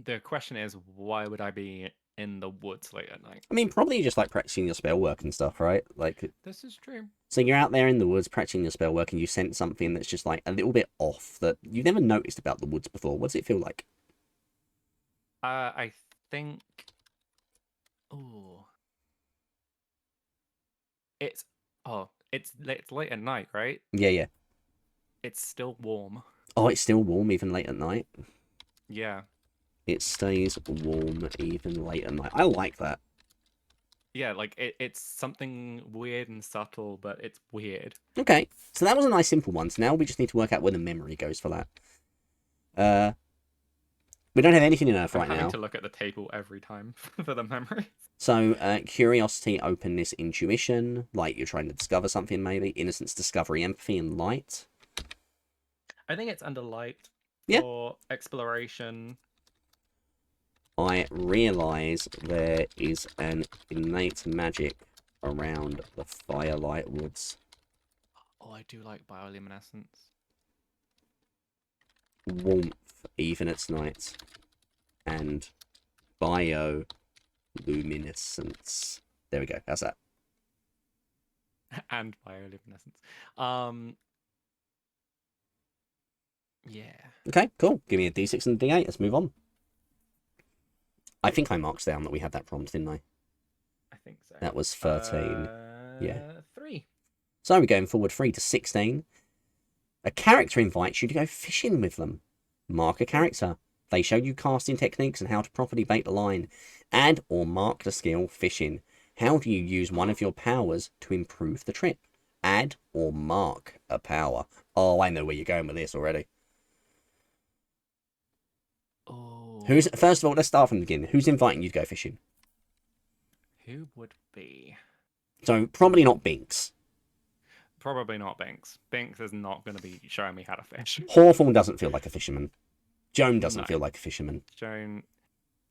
The question is, why would I be in the woods late at night?
I mean, probably just like practicing your spell work and stuff, right? Like,
This is true.
so you're out there in the woods practicing your spell work and you sense something that's just like a little bit off that you've never noticed about the woods before. What does it feel like?
I think. Oh. It's it's late at night, right?
Yeah, yeah.
It's still warm.
Oh, it's still warm even late at night.
Yeah.
It stays warm even late at night. I like that.
Yeah, like it's something weird and subtle, but it's weird.
Okay, so that was a nice simple one. So now we just need to work out where the memory goes for that. We don't have anything in Earth
I'm
right
having
now.
to look at the table every time for the memories.
So, curiosity, openness, intuition, like you're trying to discover something maybe. Innocence, discovery, empathy, and light.
I think it's under light
Yeah.
for exploration.
I realise there is an innate magic around the firelight woods.
Oh, I do like bioluminescence.
Warmth, even at night. And bioluminescence. There we go. How's that?
And bioluminescence. Yeah.
Okay, cool. Give me a D6 and a D8. Let's move on. I think I marked down that we had that prompt, didn't I?
I think so.
That was 13. Yeah.
3.
So we're going forward 3 to 16. A character invites you to go fishing with them. Mark a character. They show you casting techniques and how to properly bait the line. Add or mark the skill fishing. How do you use one of your powers to improve the trip? Add or mark a power. Oh, I know where you're going with this already.
Oh.
First of all, let's start from the beginning. Who's inviting you to go fishing?
Who would be?
So probably not Binks.
Probably not Binks. Binks is not going to be showing me how to fish.
Hawthorne doesn't feel like a fisherman. Joan doesn't
No.
feel like a fisherman.
Joan.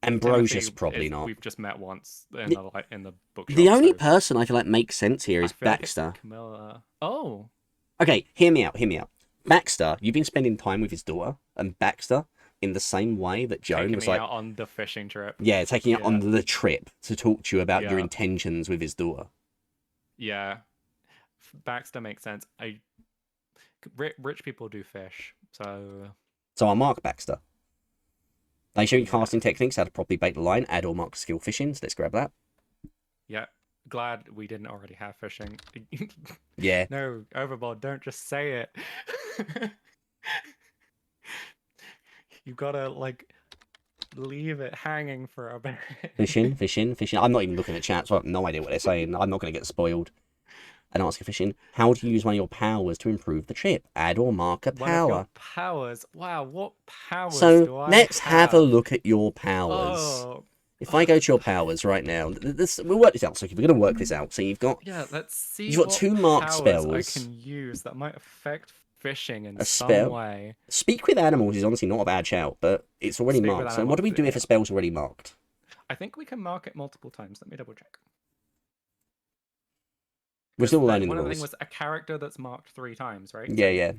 Ambrosius
Timothy
probably not.
We've just met once in the bookshop.
The only
so
person I feel like makes sense here
I
is
feel like it's
Baxter.
Camilla. Oh.
Okay, hear me out. Baxter, you've been spending time with his daughter, and Baxter, in the same way that Joan
Taking
was
me
like,
out on the fishing trip.
yeah, taking it
Yeah.
on the trip to talk to you about your
Yeah.
intentions with his daughter.
Yeah. Baxter makes sense. Rich people do fish, so
So I'll mark Baxter. They show you
Yeah.
casting techniques, how to properly bait the line, add or mark skill fishing. So let's grab that.
yeah. Glad we didn't already have fishing.
Yeah.
No, Overboard, don't just say it. You gotta leave it hanging for a bit.
Fishing. I'm not even looking at chat, so I have no idea what they're saying. I'm not going to get spoiled. And ask a fishing. How do you use one of your powers to improve the trip? Add or mark a
One of your
power.
powers. Wow, what powers do
So
I
let's have a
have?
look at your powers.
Oh,
If I go to your powers right now, we'll work this out. So we're going to work this out. So you've got
yeah. Let's see.
You've got
what
2 marked
powers I
spells.
can use that might affect fishing in
A
some
spell.
way.
Speak with animals is honestly not a bad shout, but it's already
Speak with
marked. So what do we
animals,
do if
yeah.
a spell's already marked?
I think we can mark it multiple times. Let me double check.
We're still
Because
learning the
one of the
rules.
things was a character that's marked 3 times, right?
Yeah, yeah.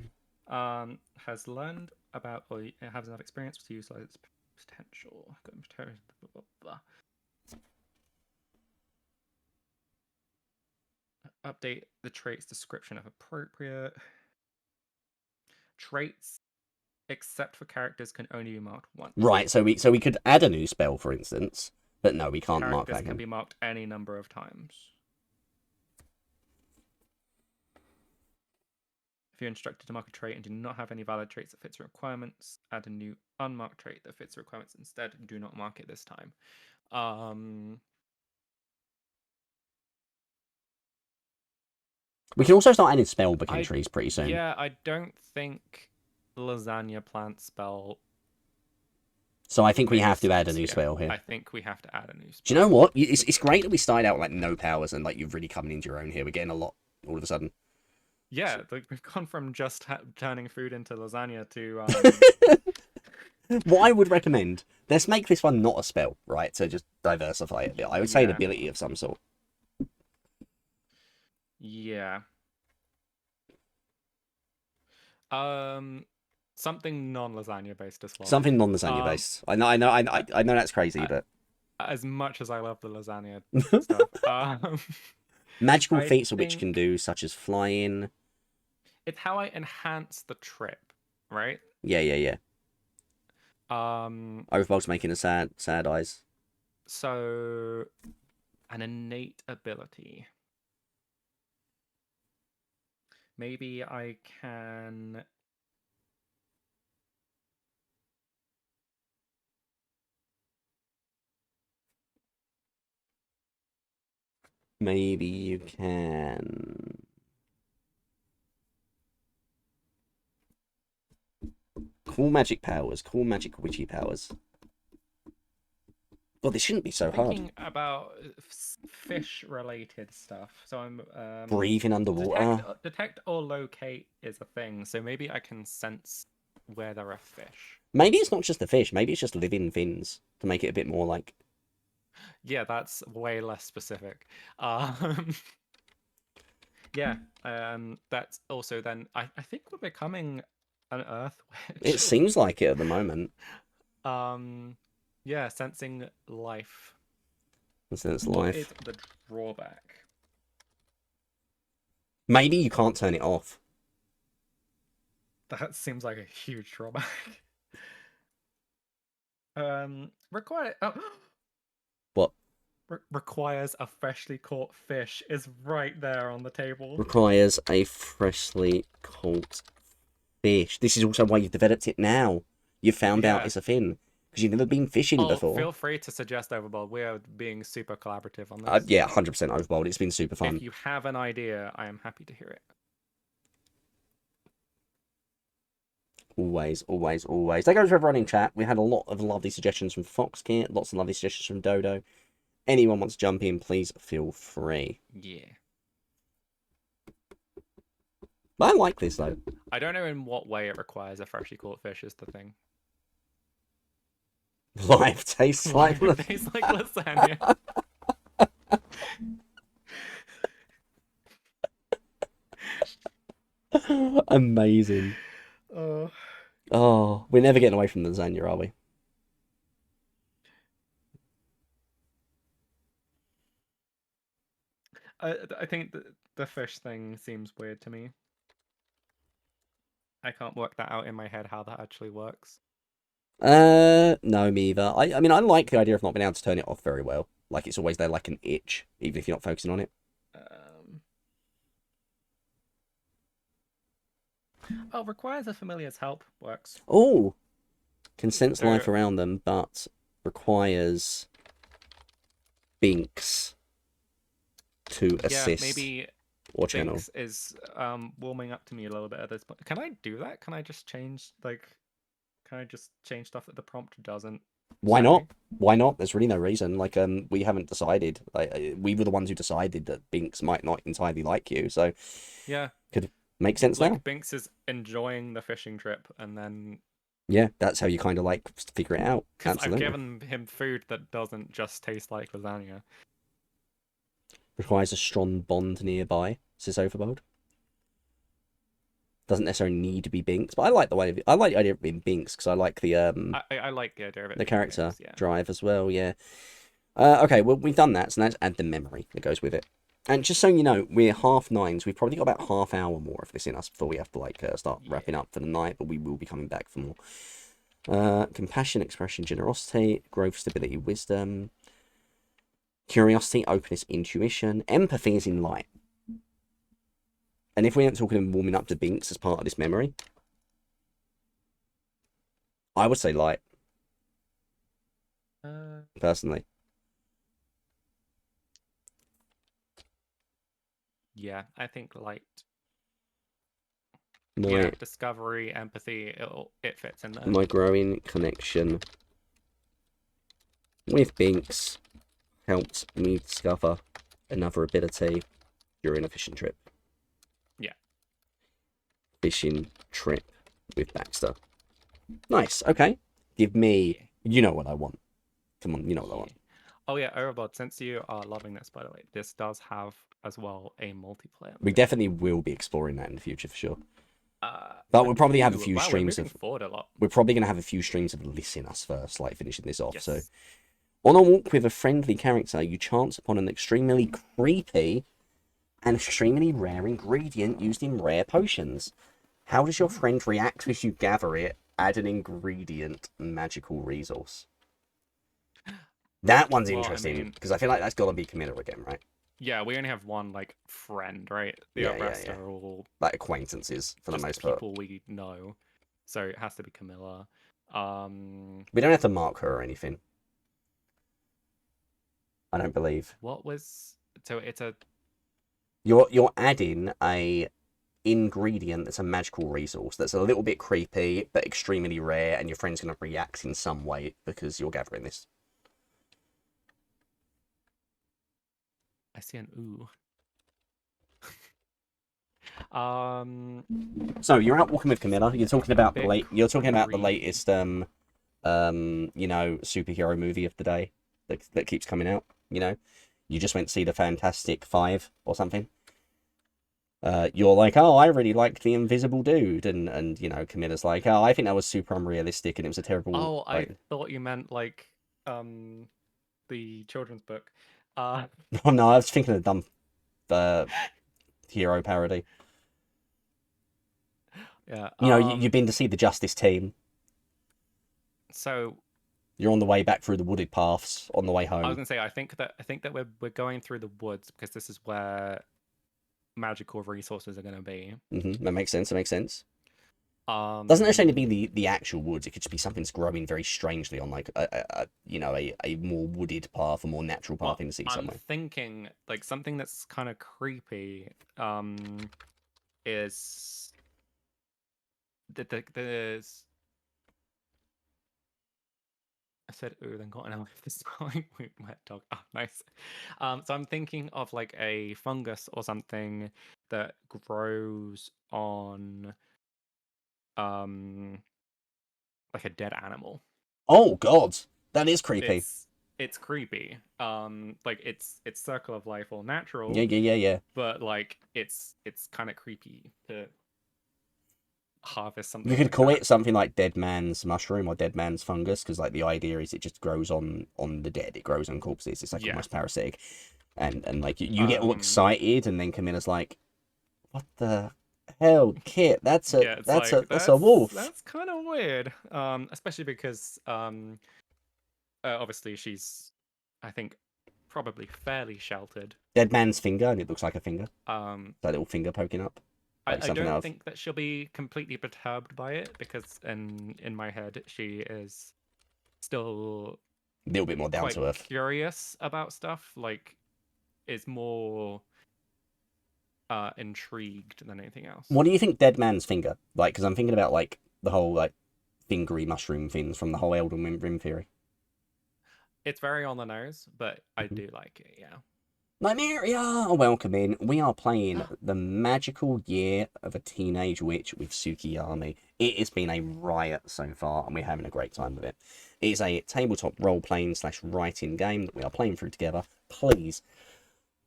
Has learned about or has enough experience to utilize its potential. Blah, blah, blah. Update the traits description if appropriate. Traits, except for characters, can only be marked once.
Right, so we could add a new spell, for instance, but no, we can't mark
Characters
that
can
again.
be marked any number of times. If you're instructed to mark a trait and do not have any valid traits that fits your requirements, add a new unmarked trait that fits the requirements instead. Do not mark it this time.
We can also start adding spell book entries pretty soon.
Yeah, I don't think lasagna plant spell.
So I think we
makes
have to add a
sense
new
here.
spell here.
I think we have to add a new spell.
Do you know what? It's great that we started out like no powers and like you're really coming into your own here. We're getting a lot all of a sudden.
Yeah, like we've gone from just turning food into lasagna to
What I would recommend, let's make this one not a spell, right? So just diversify it a bit. I would say an
yeah,
ability of some sort.
yeah. Something non-lasagna based as well.
Something non-lasagna
Um,
based. I know that's crazy,
I,
but
as much as I love the lasagna stuff,
magical
I
feats of which can
think
do, such as flying.
it's how I enhance the trip, right?
Yeah, yeah, yeah.
Um,
Overbold's making a sad eyes.
so an innate ability. Maybe I can.
Maybe you can. Cool magic powers. Cool magic witchy powers. Well, this shouldn't be so hard.
Thinking about fish-related stuff. So I'm
Breathing underwater.
detect or locate is a thing. So maybe I can sense where there are fish.
Maybe it's not just the fish. Maybe it's just living things to make it a bit more like.
Yeah, that's way less specific. Um, yeah, that's also then. I think we're becoming an Earth
It
witch.
seems like it at the moment.
Yeah, sensing life.
Since
What is
life.
the drawback?
Maybe you can't turn it off.
That seems like a huge drawback. Require
What?
requires a freshly caught fish is right there on the table.
Requires a freshly caught fish. This is also why you've developed it now. You've found out
Yeah.
it's a thing. Because you've never been fishing before.
Feel free to suggest Overbold. We are being super collaborative on this.
Yeah, 100% Overbold. It's been super fun.
If you have an idea, I am happy to hear it.
Always, always, always. That goes for everyone in chat. We had a lot of lovely suggestions from Foxkit, lots of lovely suggestions from Dodo. Anyone wants to jump in, please feel free.
Yeah.
I like this, though.
I don't know in what way it requires a freshly caught fish is the thing.
Life tastes like...
Life tastes like lasagna.
Amazing. Oh, we're never getting away from the lasagna, are we?
I think the fish thing seems weird to me. I can't work that out in my head how that actually works.
No, me either. I mean, I like the idea of not being able to turn it off very well. Like, it's always there like an itch, even if you're not focusing on it.
Oh, requires a familiar's help works.
Oh! Can sense life around them, but requires Binks to assist.
Yeah, maybe
or channel.
Binks is warming up to me a little bit at this point. Can I do that? Can I just change stuff that the prompt doesn't?
Why not? Why not? There's really no reason. Like, we haven't decided. Like, we were the ones who decided that Binks might not entirely like you, so
yeah,
could make sense
like,
now.
Binks is enjoying the fishing trip, and then
yeah, that's how you kind of like figure it out.
Because I've
Absolutely.
given him food that doesn't just taste like lasagna.
Requires a strong bond nearby, says Overbold. Doesn't necessarily need to be Binks, but I like the idea of being Binks because I like the
I like the idea of it.
The character
Binks, yeah.
drive as well. Yeah. Okay, well we've done that, so let's add the memory that goes with it. And just so you know, we're 9:30. So we've probably got about half hour more of this in us before we have to like start wrapping up for the night. But we will be coming back for more. Compassion, expression, generosity, growth, stability, wisdom, curiosity, openness, intuition, empathy is in light. And if we aren't talking and warming up to Binks as part of this memory, I would say light. Personally.
Yeah, I think light.
Yeah,
discovery, empathy, it fits in there.
My growing connection with Binks helped me discover another ability during a fishing trip.
Yeah.
Fishing trip with Baxter. Nice. Okay. Give me.
Yeah.
You know what I want. Come on, you know what I
Yeah.
want.
Oh yeah, Overboard, since you are loving this, by the way, this does have as well a multiplayer
We
mode.
definitely will be exploring that in the future for sure. But we'll probably have a
Ooh,
few
wow, we're
streams
moving
of.
forward a lot.
We're probably going to have a few streams of listening us first, like finishing this off. So,
Yes.
on a walk with a friendly character, you chance upon an extremely creepy and extremely rare ingredient used in rare potions. How does your
Ooh.
friend react as you gather it? Add an ingredient, magical resource. That one's
Well, I
interesting
mean,
because I feel like that's got to be Camilla again, right?
yeah, we only have one like friend, right? The
Yeah, yeah,
rest
yeah.
are all
Like acquaintances for the
just
most part.
people we know. So it has to be Camilla. Um,
We don't have to mark her or anything. I don't believe.
what was so it's a
You're adding a ingredient that's a magical resource that's a little bit creepy but extremely rare, and your friend's going to react in some way because you're gathering this.
I see an ooh. Um,
So you're out walking with Camilla. You're talking about the
bit
late. You're talking about the
creepy.
latest superhero movie of the day that keeps coming out. You just went to see the Fantastic Five or something. You're like, oh, I really liked the Invisible Dude, and Camilla's like, oh, I think that was super unrealistic and it was a terrible
Oh, I
like.
thought you meant like um the children's book. Uh,
Oh no, I was thinking of dumb uh, hero parody.
yeah.
You've been to see the Justice Team.
So
You're on the way back through the wooded paths on the way
I was
home.
gonna say I think that we're going through the woods because this is where magical resources are gonna be.
That makes sense. That makes sense. Doesn't necessarily
Um,
be the actual woods. It could just be something that's growing very strangely on like a more wooded path, a more natural path
well,
in the city
I'm
somewhere.
thinking like something that's kind of creepy. Is there's I said ooh, then got an L with this spelling. Wet dog. Oh, nice. So I'm thinking of like a fungus or something that grows on um like a dead animal.
Oh God, that is creepy.
It's creepy. Like it's circle of life or
Yeah,
natural,
yeah, yeah, yeah.
but like it's kind of creepy to harvest
You
something
could
like
call
that.
it something like dead man's mushroom or dead man's fungus, because like the idea is it just grows on the dead. It grows on corpses. It's like
Yeah.
almost parasitic, and like you get all
Um.
excited, and then Camilla's like, "What the hell, Kit? That's a
Yeah. It's
that's a
like
that's a
that's
wolf."
that's kind of weird. Especially because obviously she's, I think, probably fairly sheltered.
Dead man's finger, and it looks like a finger.
Um.
That little finger poking up, like
I
something
don't
out of
think that she'll be completely perturbed by it because in my head she is still
a little bit more down
quite
to earth.
curious about stuff. Like is more intrigued than anything else.
What do you think dead man's finger? Like, because I'm thinking about like the whole like fingery mushroom things from the whole Elden Ring theory.
It's very on the nose, but I
Mhm.
do like it. Yeah.
Nymeria, welcome in. We are playing The Magical Year of a Teenage Witch with Sukiyami. It has been a riot so far, and we're having a great time with it. It is a tabletop role-playing / writing game that we are playing through together. Please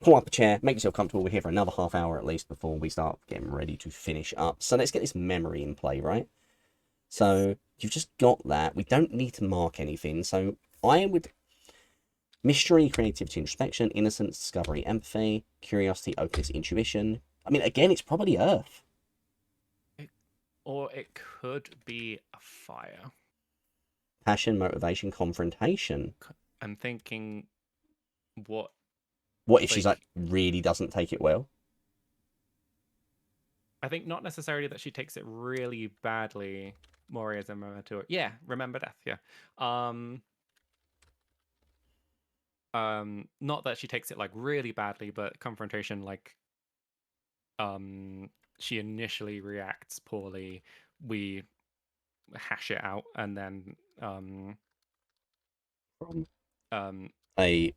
pull up a chair, make yourself comfortable. We're here for another half hour at least before we start getting ready to finish up. So let's get this memory in play, right?
Yes.
So you've just got that. We don't need to mark anything. So I would mystery, creativity, introspection, innocence, discovery, empathy, curiosity, openness, intuition. I mean, again, it's probably Earth.
It, or it could be a fire.
Passion, motivation, confrontation.
I'm thinking what
What if she's like
like
really doesn't take it well?
I think not necessarily that she takes it really badly. Moria's a memento. Yeah, remember death. Yeah. Um. Not that she takes it like really badly, but confrontation like um she initially reacts poorly. We hash it out, and then
From
um
a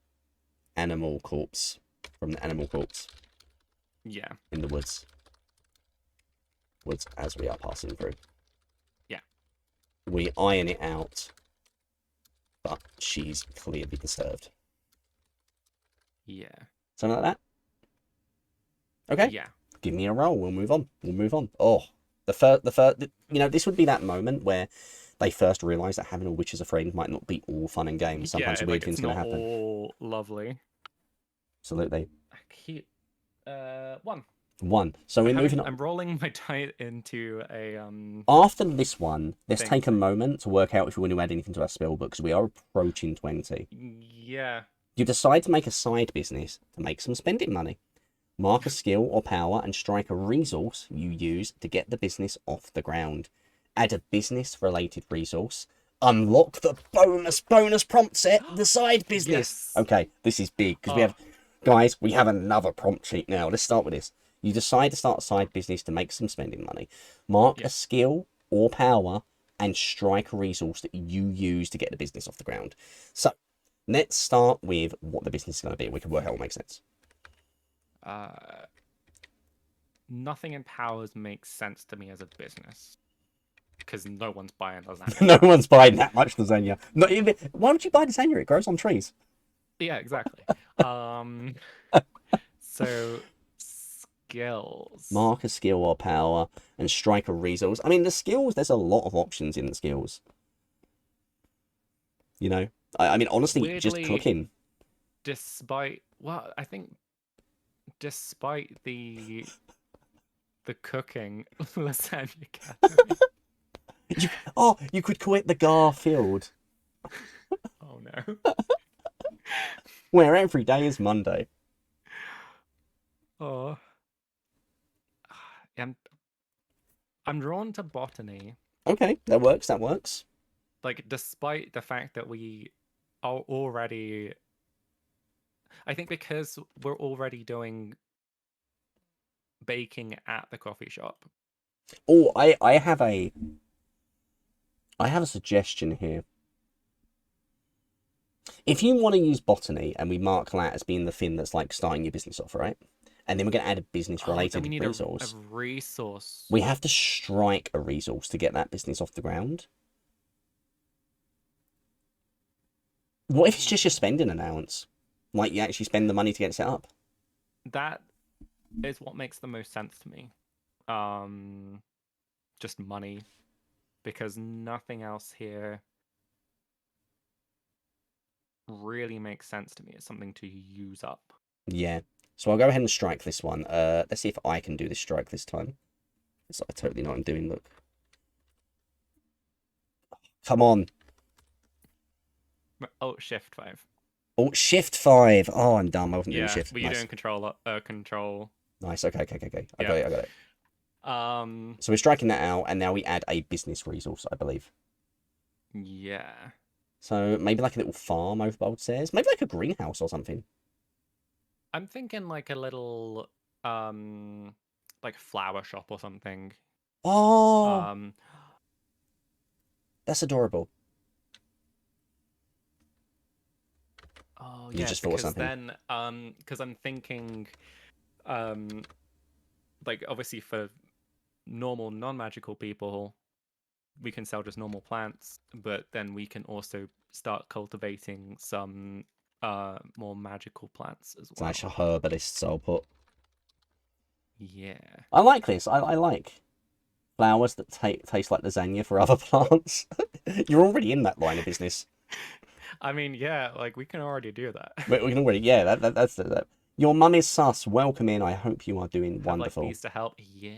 animal corpse. From the animal corpse
yeah.
in the woods. upwards as we are passing through.
Yeah.
We iron it out, but she's clearly disturbed.
Yeah.
Something like that? Okay.
Yeah.
Give me a roll. We'll move on. We'll move on. Oh, the first, this would be that moment where they first realise that having a witch as a friend might not be all fun and games. Sometimes
Yeah,
weird
like
things
it's
are going
not
to happen.
all lovely.
Absolutely.
Keep 1.
1. So we're moving on.
I'm rolling my die into a
After this one, let's
thing.
take a moment to work out if we want to add anything to our spell book, because we are approaching 20.
Yeah.
You decide to make a side business to make some spending money. Mark a skill or power and strike a resource you use to get the business off the ground. Add a business-related resource. Unlock the bonus prompt set, the side business.
Yes.
Okay, this is big, because we have another prompt sheet now. Let's start with this. You decide to start a side business to make some spending money. Mark a skill or power and strike a resource that you use to get the business off the ground. So, let's start with what the business is going to be. We can work out what makes sense.
Nothing in powers makes sense to me as a business. Because no one's buying lasagna.
No one's buying that much lasagna. Not even. Why would you buy lasagna? It grows on trees.
Yeah, exactly. So skills.
Mark a skill or power and strike a resource. I mean, the skills. There's a lot of options in the skills. You know, I mean, honestly,
Weirdly,
just cooking.
I think despite the cooking, lasagna academy.
You could call it the Garfield,
Oh no.
where every day is Monday.
Oh. I'm drawn to botany.
Okay, that works. That works.
Like, despite the fact that we are already, I think because we're already doing baking at the coffee shop.
Oh, I have a suggestion here. If you want to use botany, and we mark that as being the thing that's like starting your business off, right? And then we're going to add a business-related
we need
resource.
a resource.
We have to strike a resource to get that business off the ground. What if it's just your spending allowance? Like, you actually spend the money to get it set up?
That is what makes the most sense to me. Just money. Because nothing else here really makes sense to me. It's something to use up.
Yeah. So I'll go ahead and strike this one. Let's see if I can do this strike this time. It's like, I totally know what I'm doing, look. Come on.
Oh, shift 5.
Oh, shift 5. Oh, I'm dumb. I wasn't doing shift.
But
Nice.
you're doing control.
Nice. Okay. I
Yeah.
got it. So we're striking that out, and now we add a business resource, I believe.
Yeah.
So maybe like a little farm over Bold Stairs. Maybe like a greenhouse or something.
I'm thinking like a little like flower shop or something.
Oh, that's adorable.
Oh
You
yeah,
just thought of
because
something.
then because I'm thinking like obviously for normal non-magical people we can sell just normal plants, but then we can also start cultivating some more magical plants as
It's
well.
nice herbalist, so I'll put.
Yeah.
I like this. I like flowers that taste like lasagna for other plants. You're already in that line of business.
I mean, yeah, like we can already do that.
We can already, yeah. That's that. Your mum is sus. Welcome in. I hope you are doing
Have
wonderful.
like these to help. Yeah.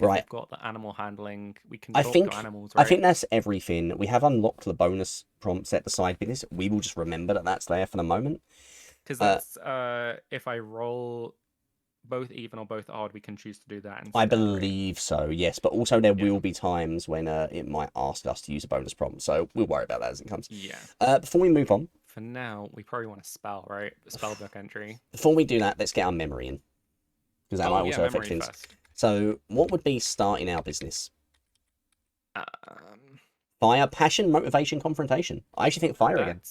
Right.
We've got the animal handling. We can
I
talk
think
to animals, right?
I think that's everything. We have unlocked the bonus prompts at the side business. We will just remember that that's there for the moment.
Because that's if I roll both even or both odd, we can choose to do that instead.
I believe so, yes. But also there
Yeah.
will be times when it might ask us to use a bonus prompt. So we'll worry about that as it comes.
Yeah.
Before we move on,
For now, we probably want a spell, right? A spellbook entry.
before we do that, let's get our memory in. Because that might also affect
memory
things.
first.
So what would be starting our business?
Um,
Fire, passion, motivation, confrontation. I actually think fire again.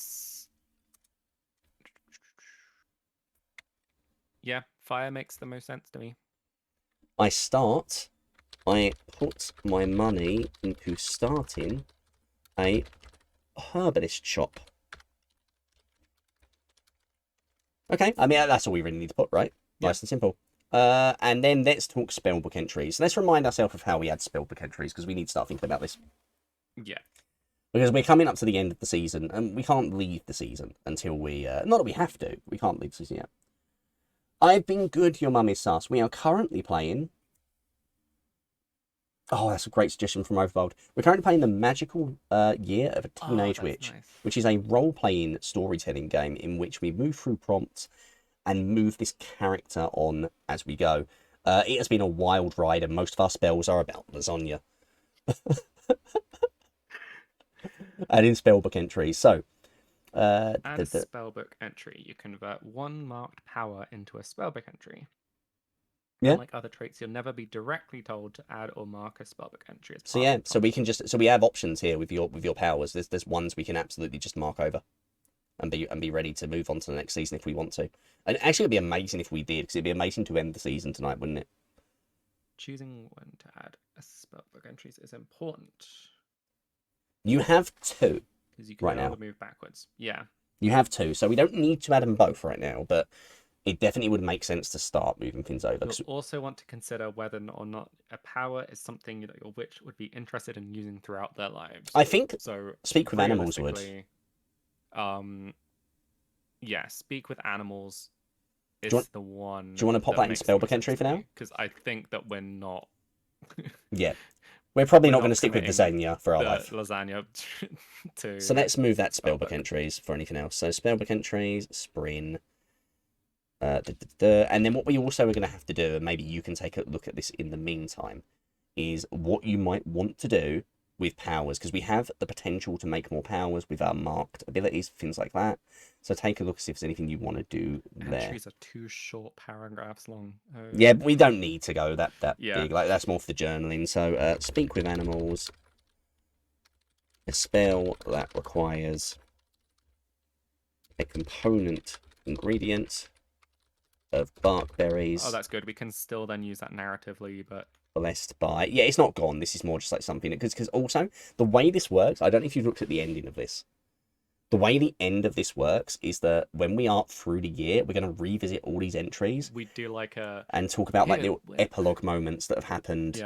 Yeah, fire makes the most sense to me.
I start I put my money into starting a herbalist shop. Okay, I mean, that's all we really need to put, right?
Yeah.
Nice and simple. And then let's talk spellbook entries. Let's remind ourselves of how we add spellbook entries, because we need to start thinking about this.
Yeah.
Because we're coming up to the end of the season, and we can't leave the season until we... not that we have to. We can't leave the season yet. I've been good, your mum is sus. We are currently playing... Oh, that's a great suggestion from Overbold. We're currently playing The Magical Year of a Teenage Witch,
nice.
which is a role-playing storytelling game in which we move through prompts and move this character on as we go. It has been a wild ride, and most of our spells are about lasagna. And in spellbook entries. So,
Add a spellbook entry. You convert one marked power into a spellbook entry.
Yeah.
Unlike other traits, you'll never be directly told to add or mark a spellbook entry. As
So yeah, so we can just we have options here with your powers. There's ones we can absolutely just mark over, and be ready to move on to the next season if we want to. And actually, it'd be amazing if we did, because it'd be amazing to end the season tonight, wouldn't it?
Choosing when to add a spellbook entries is important.
You have two.
Because you can
right now
move backwards. Yeah.
You have two, so we don't need to add them both right now, but it definitely would make sense to start moving things over.
You'll also want to consider whether or not a power is something that your witch would be interested in using throughout their lives.
I think
so.
Speak with Animals would.
Yeah, Speak with Animals is the one.
Do you want to pop that in spellbook entry for now?
Because I think that we're not.
Yeah. We're probably not going to stick with lasagna for our life.
Lasagna to...
So let's move that spellbook entries for anything else. So spellbook entries, Sprin. And then what we also are going to have to do, and maybe you can take a look at this in the meantime, is what you might want to do with powers, because we have the potential to make more powers with our marked abilities, things like that. So take a look, see if there's anything you want to do there.
Entries are 2 short paragraphs long. Oh.
Yeah, we don't need to go that big. Like, that's more for the journaling. So Speak with Animals, a spell that requires a component ingredient of bark berries.
Oh, that's good. We can still then use that narratively, but...
Blessed by... Yeah, it's not gone. This is more just like something... Because also, the way this works... I don't know if you've looked at the ending of this. The way the end of this works is that when we are through the year, we're going to revisit all these entries.
We do like a...
And talk about like little epilogue moments that have happened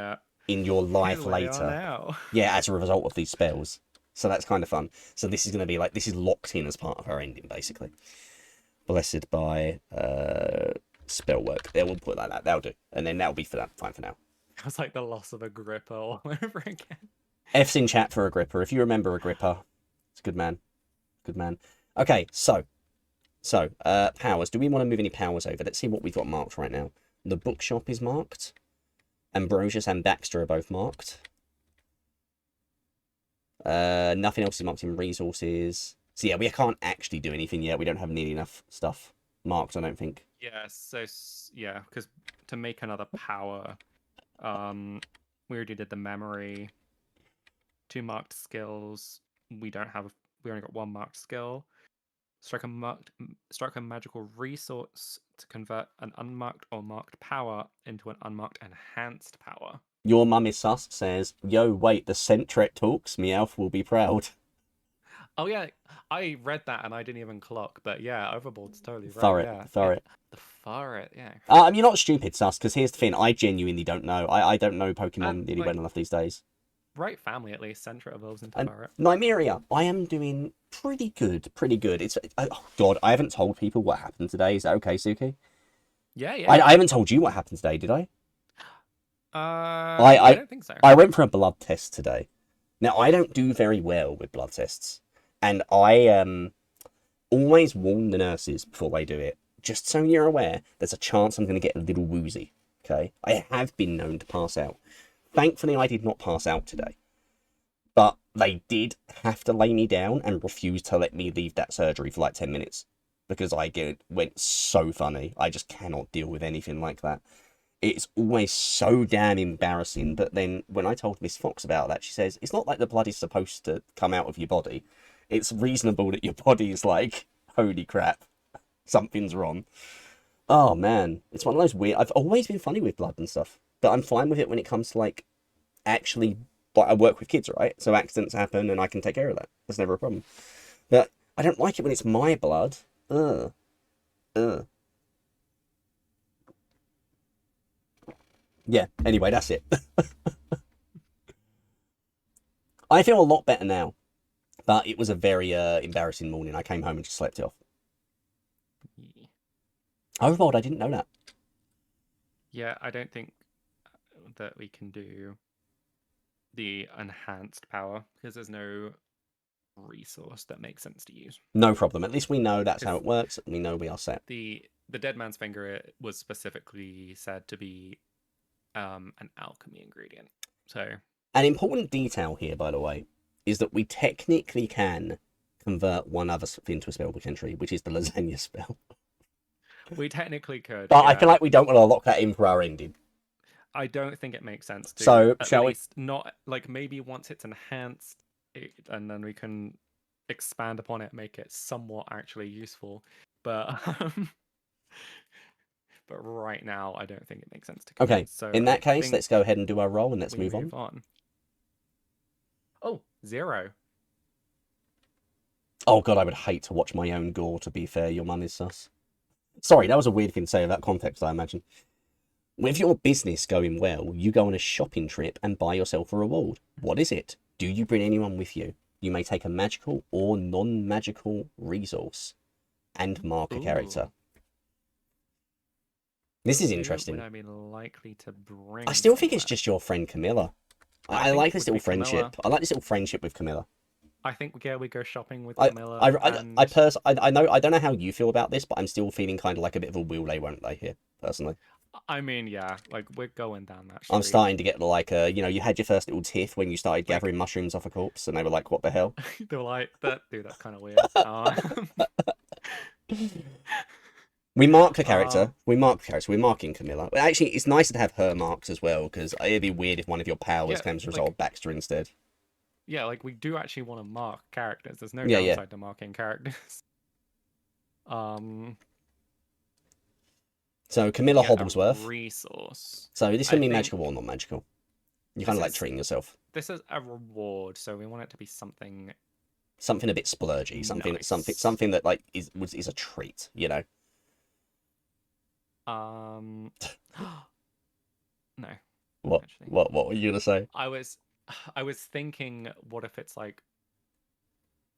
in your life later. Yeah, as a result of these spells. So that's kind of fun. So this is going to be like... This is locked in as part of our ending, basically. Blessed by spell work. There, we'll put it like that. That'll do. And then that'll be fine for now.
It was like the loss of Agrippa all over again.
F's in chat for Agrippa. If you remember Agrippa, it's a good man. Good man. Okay, so powers. Do we want to move any powers over? Let's see what we've got marked right now. The bookshop is marked. Ambrosius and Baxter are both marked. Nothing else is marked in resources. So yeah, we can't actually do anything yet. We don't have nearly enough stuff marked, I don't think.
Yeah, so yeah, because to make another power, we already did the memory. 2 marked skills. We only got 1 marked skill. Strike a magical resource to convert an unmarked or marked power into an unmarked enhanced power.
Your mum is sus says, yo, wait, the Centret talks. Meowth will be proud.
Oh yeah, I read that and I didn't even clock, but yeah, Overboard's totally right.
Thurret.
The Thurret, yeah.
You're not stupid, sus, because here's the thing, I genuinely don't know. I don't know Pokemon nearly well enough these days.
Right family, at least. Centret evolves into Thurret.
Nymeria, I am doing pretty good. It's oh god, I haven't told people what happened today. Is that okay, Suki?
Yeah.
I haven't told you what happened today, did I?
I don't think so.
I went for a blood test today. Now, I don't do very well with blood tests. And I always warn the nurses before they do it. Just so you're aware, there's a chance I'm going to get a little woozy. Okay? I have been known to pass out. Thankfully, I did not pass out today. But they did have to lay me down and refuse to let me leave that surgery for like 10 minutes. Because went so funny. I just cannot deal with anything like that. It's always so damn embarrassing. But then when I told Miss Fox about that, she says, it's not like the blood is supposed to come out of your body. It's reasonable that your body is like, holy crap, something's wrong. Oh, man. It's one of those weird... I've always been funny with blood and stuff. But I'm fine with it when it comes to, like, actually, like, I work with kids, right? So accidents happen, and I can take care of that. That's never a problem. But I don't like it when it's my blood. Ugh. Ugh. Yeah. Anyway, that's it. I feel a lot better now, but it was a very embarrassing morning. I came home and just slept it off.
Yeah.
Overboard, I didn't know that.
Yeah, I don't think that we can do the enhanced power because there's no resource that makes sense to use.
No problem. At least we know that's how
Because
it works. We know we are set.
the dead man's finger was specifically said to be an alchemy ingredient. So
An important detail here, by the way, is that we technically can convert one other into a spellbook entry, which is the lasagna spell.
we technically could.
But
Yeah.
I feel like we don't want to lock that in for our ending.
I don't think it makes sense to.
So,
At
shall we?
least not like maybe once it's enhanced, and then we can expand upon it, make it somewhat actually useful. But but right now, I don't think it makes sense to.
Okay.
So
In
I
that case,
think
let's go ahead and do our roll and let's
we
move on.
Oh, 0.
Oh god, I would hate to watch my own gore. To be fair, your mum is sus. Sorry, that was a weird thing to say in that context, I imagine. With your business going well, you go on a shopping trip and buy yourself a reward. What is it? Do you bring anyone with you? You may take a magical or non-magical resource and mark a character. This is interesting.
Who would I be likely to bring?
I still think it's
somewhere?
just your friend Camilla. I
think
like
it
this
would
little
be Camilla.
friendship. I like this little friendship with Camilla.
I think we go shopping with
I
Camilla.
I know I don't know how you feel about this, but I'm still feeling kind of like a bit of a will they won't they here personally.
I mean, yeah, like we're going down that
I'm
street.
starting to get like you had your first little tiff when you started gathering mushrooms off a corpse, and they were like, "What the hell?"
They were like, that's kind of weird."
We mark the character. We mark the character. We're marking Camilla. Actually, it's nicer to have her marked as well because it'd be weird if one of your powers came as a result of Baxter instead.
Yeah, like we do actually want to mark characters. There's no
Yeah,
downside to marking characters.
So Camilla Hobblesworth.
Resource.
So this can be magical or not magical. You kind of like treating yourself.
This is a reward, so we want it to be something
a bit splurgy, something that like is a treat, you know.
No.
What?
Actually.
What were you gonna say?
I was thinking, what if it's like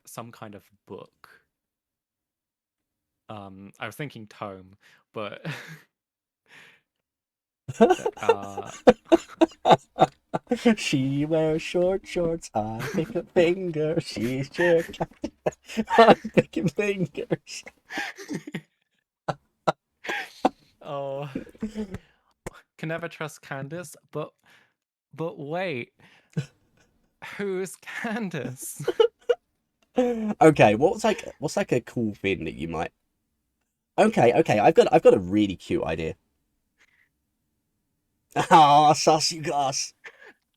some kind of book? I was thinking tome, but
She wears short shorts. I pick a finger. She's your captain. I'm picking fingers.
Oh, can never trust Candace, but wait, who's Candace?
Okay, what's like a cool thing that you might? Okay, I've got a really cute idea. Ah, sus, you guys.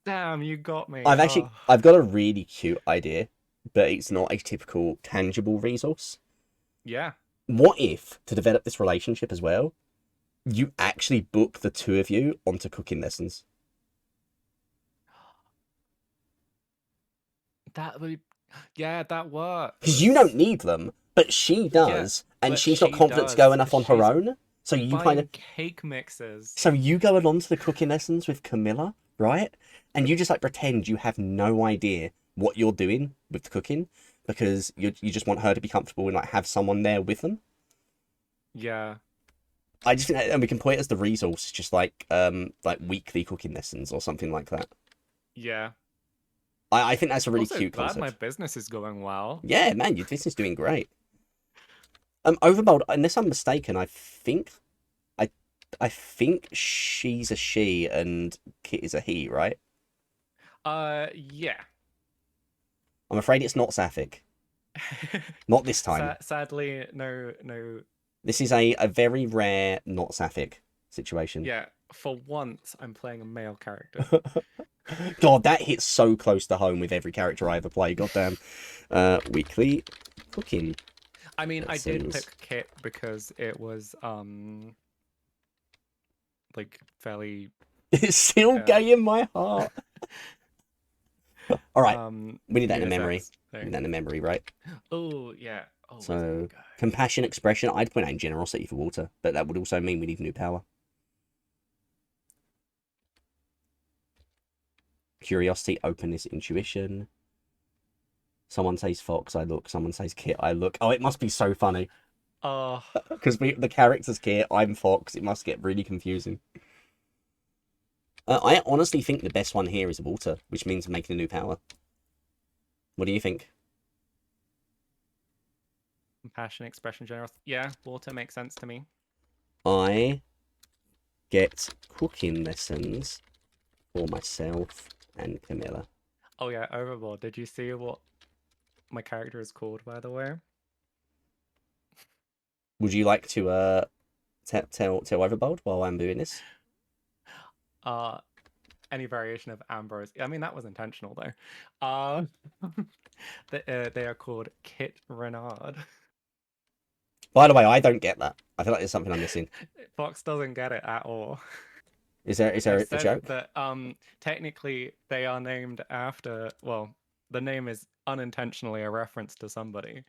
Damn, you got me.
I've got a really cute idea, but it's not a typical tangible resource.
Yeah.
What if, to develop this relationship as well, you actually book the two of you onto cooking lessons?
That would, yeah, that works.
Because you don't need them, but she does, and she's not confident to go enough on her own. So you kind of
cake mixes.
So you go along to the cooking lessons with Camilla, right? And you just like pretend you have no idea what you're doing with the cooking because you just want her to be comfortable and like have someone there with them.
Yeah.
I just think, and we can put it as the resource, just like weekly cooking lessons or something like that.
Yeah.
I think that's a really
also
cute
glad
concept.
my business is going well.
Yeah, man, your business is doing great. Overbold, unless I'm mistaken, I think she's a she and Kit is a he, right?
Yeah.
I'm afraid it's not Sapphic. Not this time.
Sadly, no.
This is a very rare not Sapphic situation.
Yeah, for once, I'm playing a male character.
God, that hits so close to home with every character I ever play. Goddamn. Weekly cooking.
I mean, I did pick Kit because it was like fairly.
It's still gay in my heart. All right, we need that in a memory.
Unisex
We need
thing.
that in a memory, right?
Oh yeah. Oh, where's that
So
go?
compassion, expression. I'd point out in generosity for water, but that would also mean we need new power. Curiosity, openness, intuition. Someone says fox, I look. Someone says kit, I look. Oh, it must be so funny
Oh,
because the character's kit, I'm fox. It must get really confusing. I honestly think the best one here is water, which means making a new power. What do you think?
compassion, expression, generosity. Yeah, water makes sense to me.
I get cooking lessons for myself and Camilla.
Oh yeah, overboard. Did you see what my character is called, by the way?
Would you like to tell Overbold while I'm doing this?
Uh, any variation of Ambrose. I mean, that was intentional though. Uh, they are called Kit Renard.
By the way, I don't get that. I feel like there's something I'm missing.
Fox doesn't get it at all.
Is there
They've
a
said
joke?
that technically they are named after, well, the name is unintentionally a reference to somebody.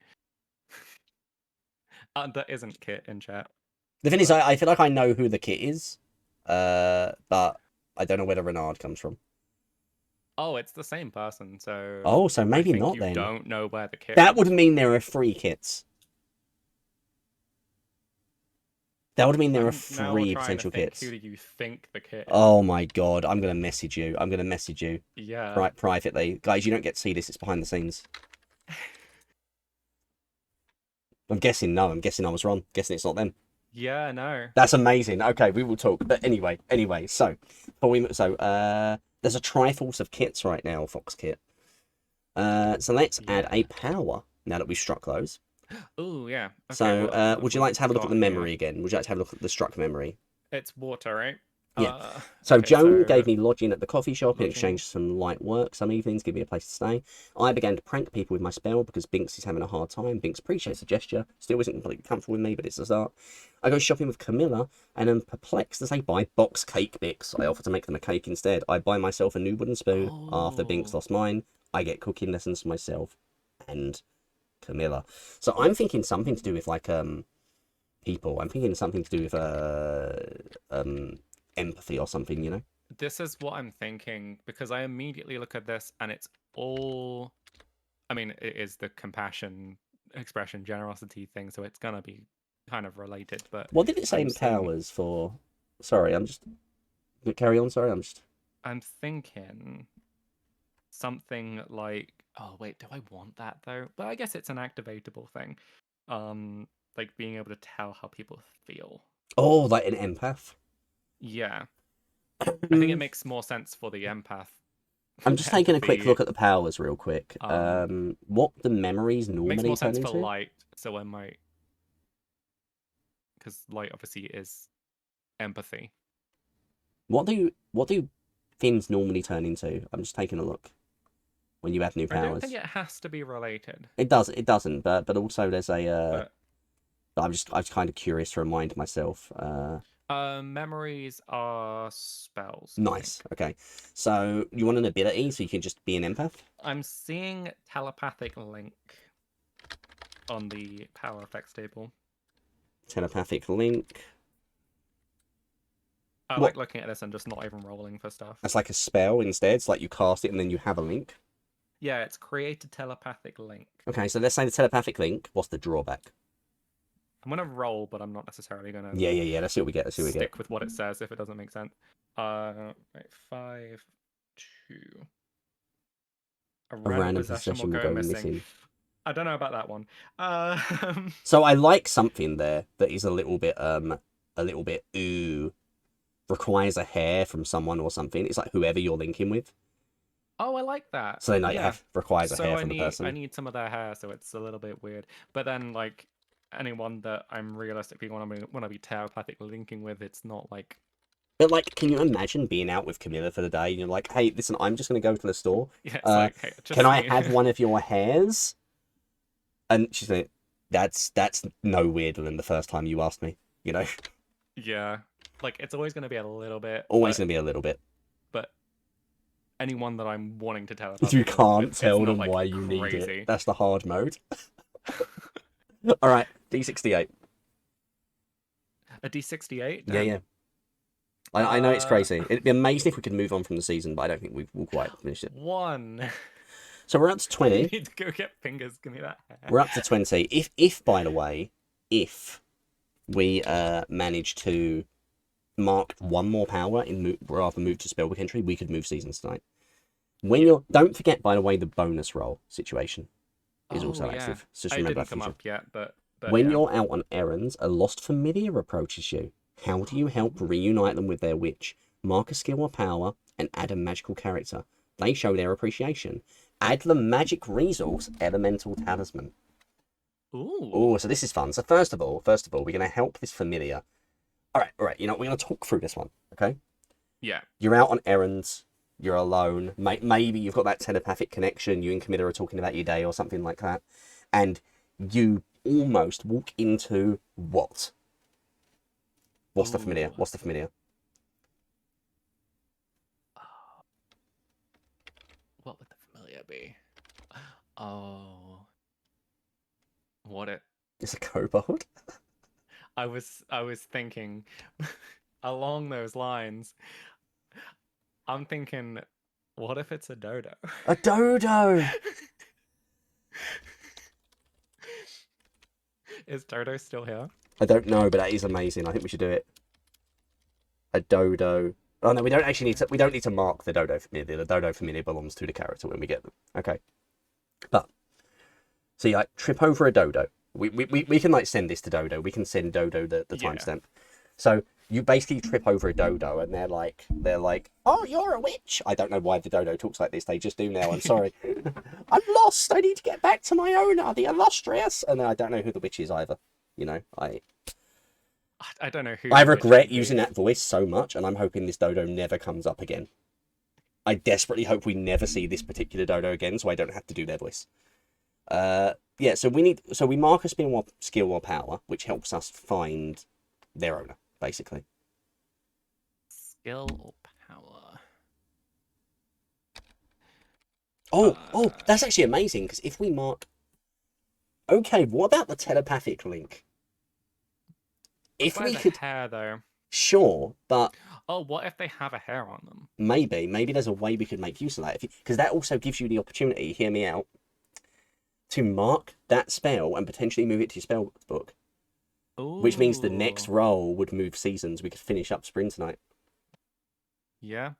That isn't Kit in chat.
The thing is,
But
I feel like I know who the kit is, but I don't know where the Renard comes from.
oh, it's the same person, so
Oh, so
I
maybe
think
not
you
then.
don't know where the Kit
That would
comes
mean
from.
there are three kits. That would mean there are
I'm now
three
trying to
potential
think
kits.
who do you think the Kit is?
Oh my god, I'm gonna message you. I'm gonna message you
Yeah.
privately, guys. You don't get to see this. It's behind the scenes. I'm guessing no. I'm guessing I was wrong. Guessing it's not them.
Yeah, no.
That's amazing. Okay, we will talk. But anyway. There's a Triforce of kits right now, Fox Kit. So let's add
Yeah.
a power now that we've struck those.
Oh, yeah. Okay,
So
what have
would you
we
like to have a look at
got
the
here?
memory again? Would you like to have a look at the struck memory?
It's water, right?
Yeah.
Uh,
So
okay,
Joan
so
gave me lodging at the coffee shop in
lodging.
exchange for some light work some evenings, give me a place to stay. I began to prank people with my spell because Binks is having a hard time. Binks appreciates the gesture, still isn't completely comfortable with me, but it's a start. I go shopping with Camilla and am perplexed as I buy box cake bits. I offer to make them a cake instead. I buy myself a new wooden spoon after Binks
Oh,
lost mine. I get cooking lessons for myself and Camilla. So I'm thinking something to do with like people. I'm thinking something to do with empathy or something, you know?
this is what I'm thinking because I immediately look at this and it's all. I mean, it is the compassion, expression, generosity thing, so it's gonna be kind of related. But
What did it say
I'm
in
seeing,
powers for? Sorry, I'm just carry on. Sorry, I'm just.
I'm thinking something like, oh wait, do I want that though? But I guess it's an activatable thing. Like being able to tell how people feel.
Oh, like an empath.
Yeah. I think it
I'm
makes more sense for the empath.
just taking a quick
Empathy
look at the powers real quick.
um
What the memories
makes
normally
more
turn
sense for
into?
light, so I might, because light obviously is empathy.
What do things normally turn into? I'm just taking a look when you add new
I don't think
powers.
it has to be related,
It doesn't, but also there's a
but
I'm just kind of curious to remind myself.
memories are spells, I think.
Nice. Okay. So you want an ability so you can just be an empath?
I'm seeing telepathic link on the power effects table.
Telepathic link.
I
What?
like looking at this and just not even rolling for stuff.
That's like a spell instead. It's like you cast it and then you have a link.
Yeah, it's create a telepathic link.
Okay, so let's say the telepathic link. What's the drawback?
I'm gonna roll, but I'm not necessarily gonna
Yeah. Let's see what we get. Let's see what we get.
stick with what it says if it doesn't make sense. Right, 5, 2. A
A
random
random
possession will
possession will
go
go
missing.
missing.
I don't know about that one.
So I like something there that is a little bit ooh requires a hair from someone or something. It's like whoever you're linking with.
Oh, I like that.
So then like
Yeah.
have requires a
So
hair
I
from the
need I
person.
need some of their hair, so it's a little bit weird. But then like anyone that I'm realistically want to be telepathically linking with, it's not like
But like, can you imagine being out with Camilla for the day and you're like, hey, listen, I'm just gonna go to the store.
yeah, it's like hey,
Can
just
I
me.
have one of your hairs? And she's like, that's no weirder than the first time you asked me. You know,
Yeah. Like it's always gonna be a little bit,
always gonna be a little bit.
but anyone that I'm wanting to telepathy
You
them.
can't
It's
tell
not,
them
like,
why you need it.
crazy.
That's the hard mode. All right, D68.
A D68?
Yeah,
Damn.
yeah. I know it's
Uh,
crazy. It'd be amazing if we could move on from the season, but I don't think we'll quite finish it.
1.
So we're up to
I
20.
need to go get fingers. Give me that.
We're up to 20. If by the way, if we manage to mark one more power in rather move to spellbook entry, we could move seasons tonight. When you're, don't forget by the way, the bonus roll situation is also active. So just
It
remember
didn't
that
come
feature.
up yet, but
When
yeah.
you're out on errands, a lost familiar approaches you. How do you help reunite them with their witch? Mark a skill or power and add a magical character. They show their appreciation. Add the magic resource elemental talisman.
Ooh.
Oh, so this is fun. So first of all, we're going to help this familiar. All right. You know, we're going to talk through this one, okay?
Yeah.
You're out on errands. You're alone. Maybe you've got that telepathic connection. You and Camilla are talking about your day or something like that. And you almost walk into what? What's the familiar? What's the familiar?
What would the familiar be? Oh. What it...
It's a kobold.
I was thinking along those lines. I'm thinking, what if it's a dodo?
A dodo!
Is Dodo still here?
I don't know, but that is amazing. I think we should do it. A dodo. Oh no, we don't actually need to. We don't need to mark the dodo familiar. The dodo familiar belongs to the character when we get them. Okay. But so you like trip over a dodo. We can like send this to Dodo. We can send Dodo the timestamp. So you basically trip over a dodo and they're like, oh, you're a witch. I don't know why the dodo talks like this. They just do now. I'm sorry. I'm lost. I need to get back to my owner, the illustrious. And I don't know who the witch is either. You know, I
don't know who.
I regret using that voice so much, and I'm hoping this dodo never comes up again. I desperately hope we never see this particular dodo again, so I don't have to do their voice. Yeah, so we mark a skill or power, which helps us find their owner, basically.
Skill or power?
Oh, that's actually amazing, because if we mark... Okay, what about the telepathic link? If we could...
hair, though.
Sure, but...
Oh, what if they have a hair on them?
Maybe there's a way we could make use of that. Because that also gives you the opportunity, hear me out, to mark that spell and potentially move it to your spell book.
Ooh.
Which means the next roll would move seasons. We could finish up spring tonight.
Yeah.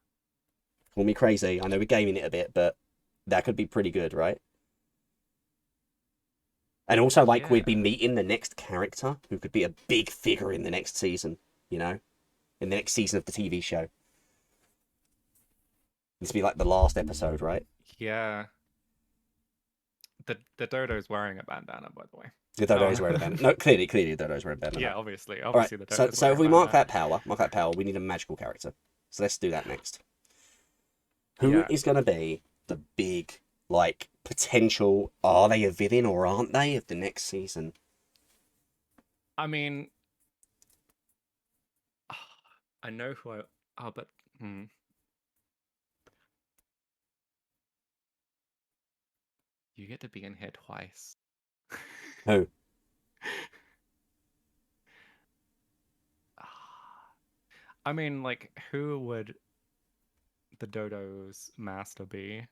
Call me crazy. I know we're gaming it a bit, but that could be pretty good, right? And also, like, we'd be meeting the next character who could be a big figure in the next season, you know? In the next season of the TV show. This would be like the last episode, right?
Yeah. The dodo's wearing a bandana, by the way.
The dodo's wearing a bandana. No, clearly the dodo's wearing a bandana.
Yeah, obviously.
All right,
The dodo's
so if we mark that power, we need a magical character. So let's do that next. Who is going to be the big, like, potential, are they a villain or aren't they, of the next season?
I mean, I know who I... Oh, but... You get to be in here twice.
Who?
I mean, like, who would the dodo's master be?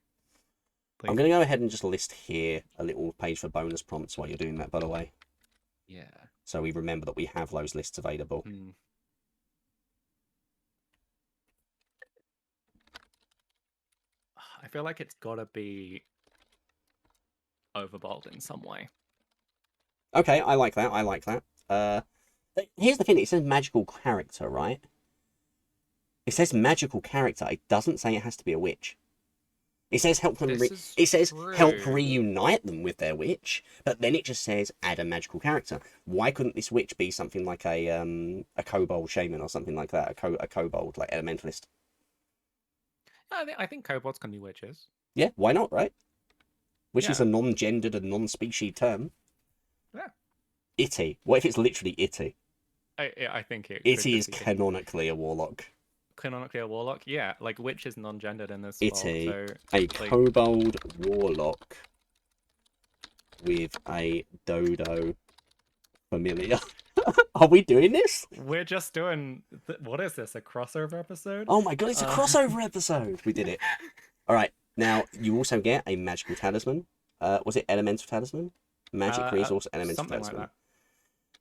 Like... I'm going to go ahead and just list here a little page for bonus prompts while you're doing that, by the way.
Yeah.
So we remember that we have those lists available.
I feel like it's got to be Overbold in some way.
Okay, I like that. Here's the thing, it says magical character, right? It says magical character. It doesn't say it has to be a witch. It says help them. It says help reunite them with their witch, but then it just says add a magical character. Why couldn't this witch be something like a kobold shaman or something like that? A kobold, like elementalist.
I think kobolds can be witches.
Yeah, why not, right? Witch is a non-gendered and non-species term.
Yeah.
Itty. What if it's literally Itty?
I think
Itty is canonically a warlock.
canonically a warlock. Yeah, like witch is non-gendered in this world,
Itty,
so
a
like
kobold warlock with a dodo familiar. Are we doing this?
we're just doing what is this? A crossover episode?
Oh my god, it's a
Uh,
crossover episode. We did it. All right. Now you also get a magical talisman. Was it elemental talisman? Magic resource elemental
something like
talisman.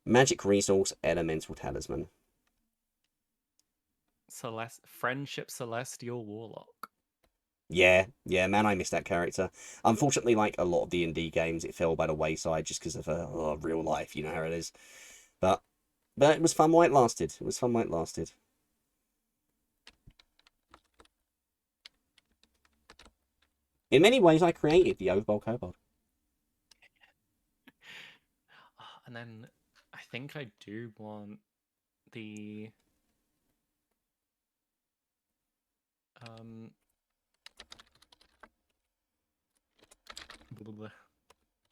that.
Magic resource elemental talisman.
Friendship celestial warlock.
Yeah, man, I missed that character. Unfortunately, like a lot of D&D games, it fell by the wayside just because of real life. You know how it is. But it was fun while it lasted. It was fun while it lasted. In many ways, I created the Overbowl Kobold.
And then I think I do want the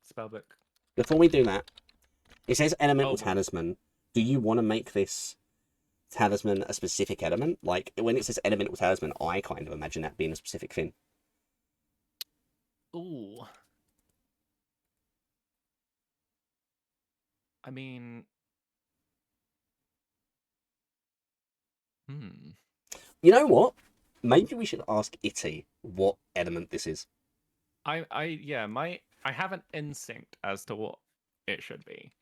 spellbook.
Before we do that, it says elemental
Oh,
talisman. Do you want to make this talisman a specific element? Like when it says elemental talisman, I kind of imagine that being a specific thing.
ooh. I mean,
You know what? Maybe we should ask Itty what element this is.
I have an instinct as to what it should be.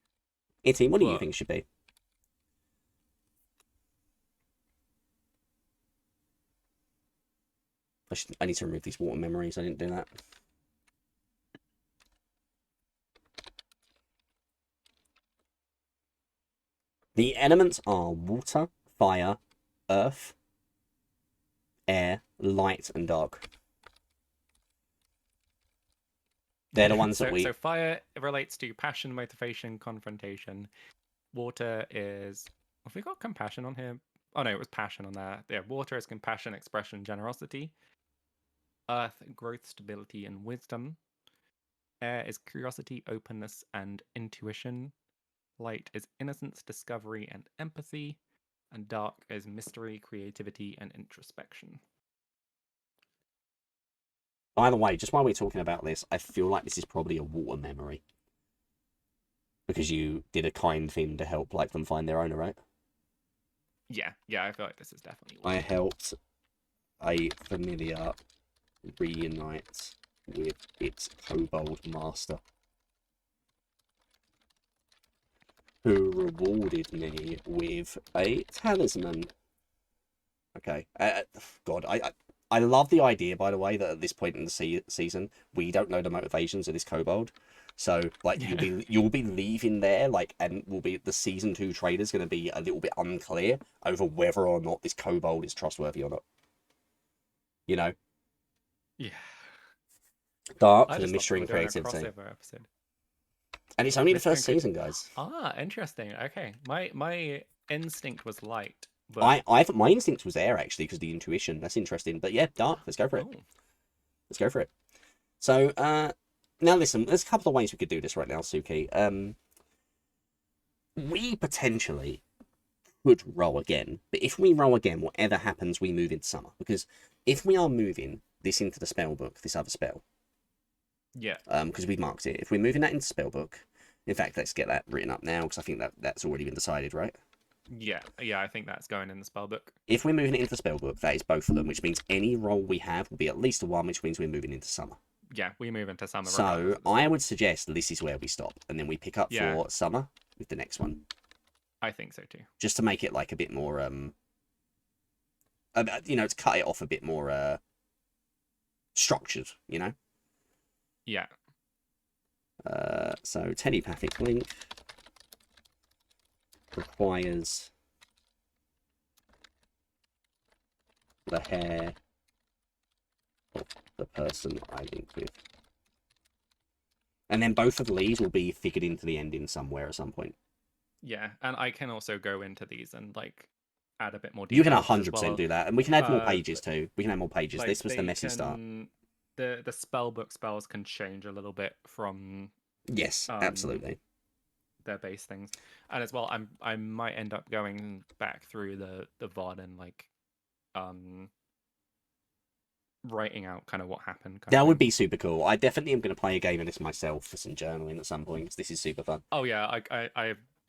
Itty, what do you
But
think it should be? I need to remove these water memories. I didn't do that. The elements are water, fire, earth, air, light, and dark. They're the ones that we...
So fire relates to passion, motivation, confrontation. Water is... Have we got compassion on here? Oh no, it was passion on there. Yeah, water is compassion, expression, generosity. Earth, growth, stability, and wisdom. Air is curiosity, openness, and intuition. Light is innocence, discovery, and empathy. And dark is mystery, creativity, and introspection.
By the way, just while we're talking about this, I feel like this is probably a water memory. Because you did a kind thing to help like them find their owner, right?
Yeah, I feel like this is definitely
I helped a familiar reunite with its kobold master, who rewarded me with a talisman. Okay. God, I love the idea, by the way, that at this point in the season, we don't know the motivations of this kobold. So, like, you'll be leaving there, like, and the season 2 trailer's going to be a little bit unclear over whether or not this kobold is trustworthy or not. You know?
Yeah.
Dark
I
for the
just
mystery
thought
and
we were doing a
creativity.
crossover episode.
And it's only the
Mystery
first season, guys.
Interesting. Okay. My instinct was light, but
My instinct was there actually because the intuition. That's interesting. But yeah, dark. Let's go for it. Let's go for it. So now listen, there's a couple of ways we could do this right now, Suki. We potentially could roll again, but if we roll again, whatever happens, we move into summer. Because if we are moving this into the spell book, this other spell,
yeah,
because we've marked it. If we're moving that into spell book, in fact, let's get that written up now because I think that's already been decided, right?
Yeah, I think that's going in the spell book.
If we're moving it into the spell book, that is both of them, which means any roll we have will be at least a 1, which means we're moving into summer.
Yeah, we move into summer.
So I would suggest this is where we stop, and then we pick up for summer with the next one.
I think so too.
Just to make it like a bit more, to cut it off a bit more structured, you know.
Yeah.
So telepathic link requires the hair of the person I link with. And then both of these will be figured into the ending somewhere at some point.
Yeah, and I can also go into these and like add a bit more
You
detail.
can 100% do that, and we can add more pages too. We can add more pages.
Like
this was the messy start.
The spell book spells can change a little bit from
yes, absolutely
their base things, and as well, I might end up going back through the VOD and like writing out kind of what happened.
That would be super cool. I definitely am going to play a game of this myself for some journaling at some point, because this is super fun.
Oh yeah,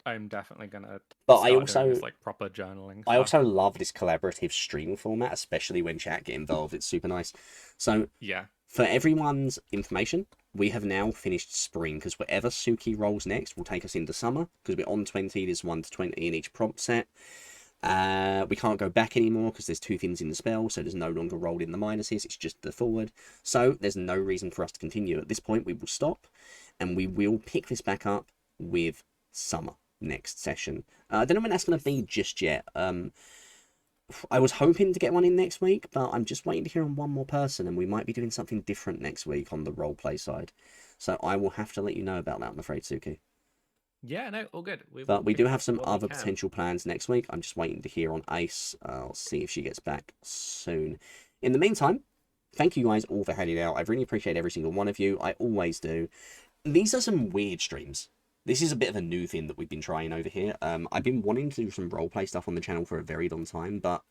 I'm definitely gonna
But
start doing this like proper journaling
I
stuff.
also love this collaborative stream format, especially when chat get involved. It's super nice. So
Yeah.
for everyone's information, we have now finished spring, because whatever Suki rolls next will take us into summer, because we're on 20. There's 1 to 20 in each prompt set. We can't go back anymore because there's 2 things in the spell, so there's no longer rolled in the minuses, it's just the forward. So there's no reason for us to continue. At this point, we will stop, and we will pick this back up with summer next session. I don't know when that's going to be just yet. I was hoping to get one in next week, but I'm just waiting to hear on one more person, and we might be doing something different next week on the roleplay side. So I will have to let you know about that, I'm afraid, Suki.
Yeah, no, all good.
But we do have some other potential plans next week. I'm just waiting to hear on Ace. I'll see if she gets back soon. In the meantime, thank you guys all for hanging out. I really appreciate every single one of you. I always do. These are some weird streams. This is a bit of a new thing that we've been trying over here. I've been wanting to do some roleplay stuff on the channel for a very long time, but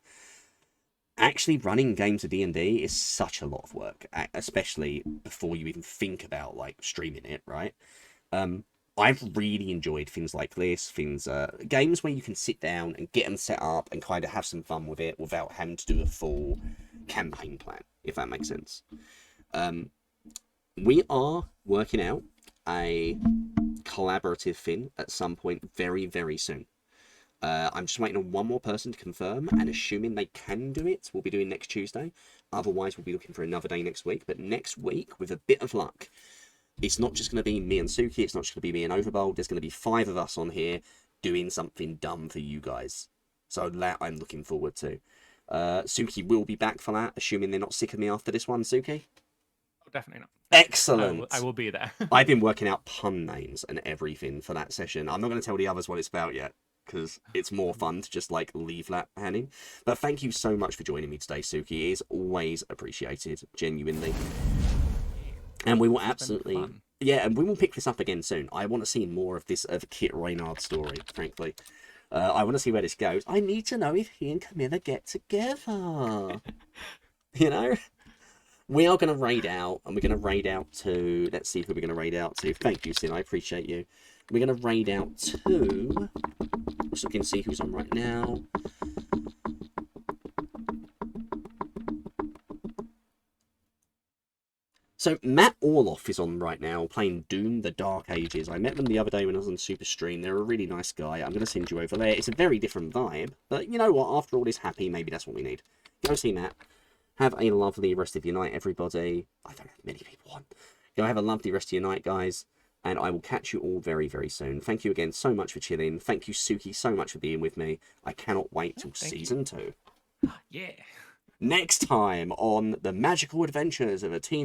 actually running games of D&D is such a lot of work, especially before you even think about like streaming it, right? I've really enjoyed things like this, games where you can sit down and get them set up and kind of have some fun with it without having to do a full campaign plan, if that makes sense. We are working out a collaborative thing at some point very, very soon. I'm just waiting on one more person to confirm, and assuming they can do it, we'll be doing next Tuesday. Otherwise, we'll be looking for another day next week. But next week, with a bit of luck, it's not just going to be me and Suki, it's not just going to be me and Overbold, there's going to be 5 of us on here doing something dumb for you guys. So that I'm looking forward to. Suki will be back for that, assuming they're not sick of me after this one, Suki?
Oh, definitely not.
Excellent.
I will be there.
I've been working out pun names and everything for that session. I'm not going to tell the others what it's about yet, because it's more fun to just like leave that hanging. But thank you so much for joining me today, Suki. It is always appreciated, genuinely. And we will absolutely, yeah, and we will pick this up again soon. I want to see more of this, of Kit Reynard's story, frankly. I want to see where this goes. I need to know if he and Camilla get together. You know? We are going to raid out, and we're going to raid out to, let's see who we're going to raid out to. Thank you, Sin, I appreciate you. We're going to raid out to, just looking to see who's on right now. So Matt Orloff is on right now, playing Doom: The Dark Ages. I met them the other day when I was on Super Stream. They're a really nice guy. I'm going to send you over there. It's a very different vibe, but you know what? After all this happy, maybe that's what we need. Go see Matt. Have a lovely rest of your night, everybody. I don't have many people on. Go have a lovely rest of your night, guys. And I will catch you all very, very soon. Thank you again so much for chilling. Thank you, Suki, so much for being with me. I cannot wait till season 2.
Yeah.
Next time on The Magical Adventures of a Teen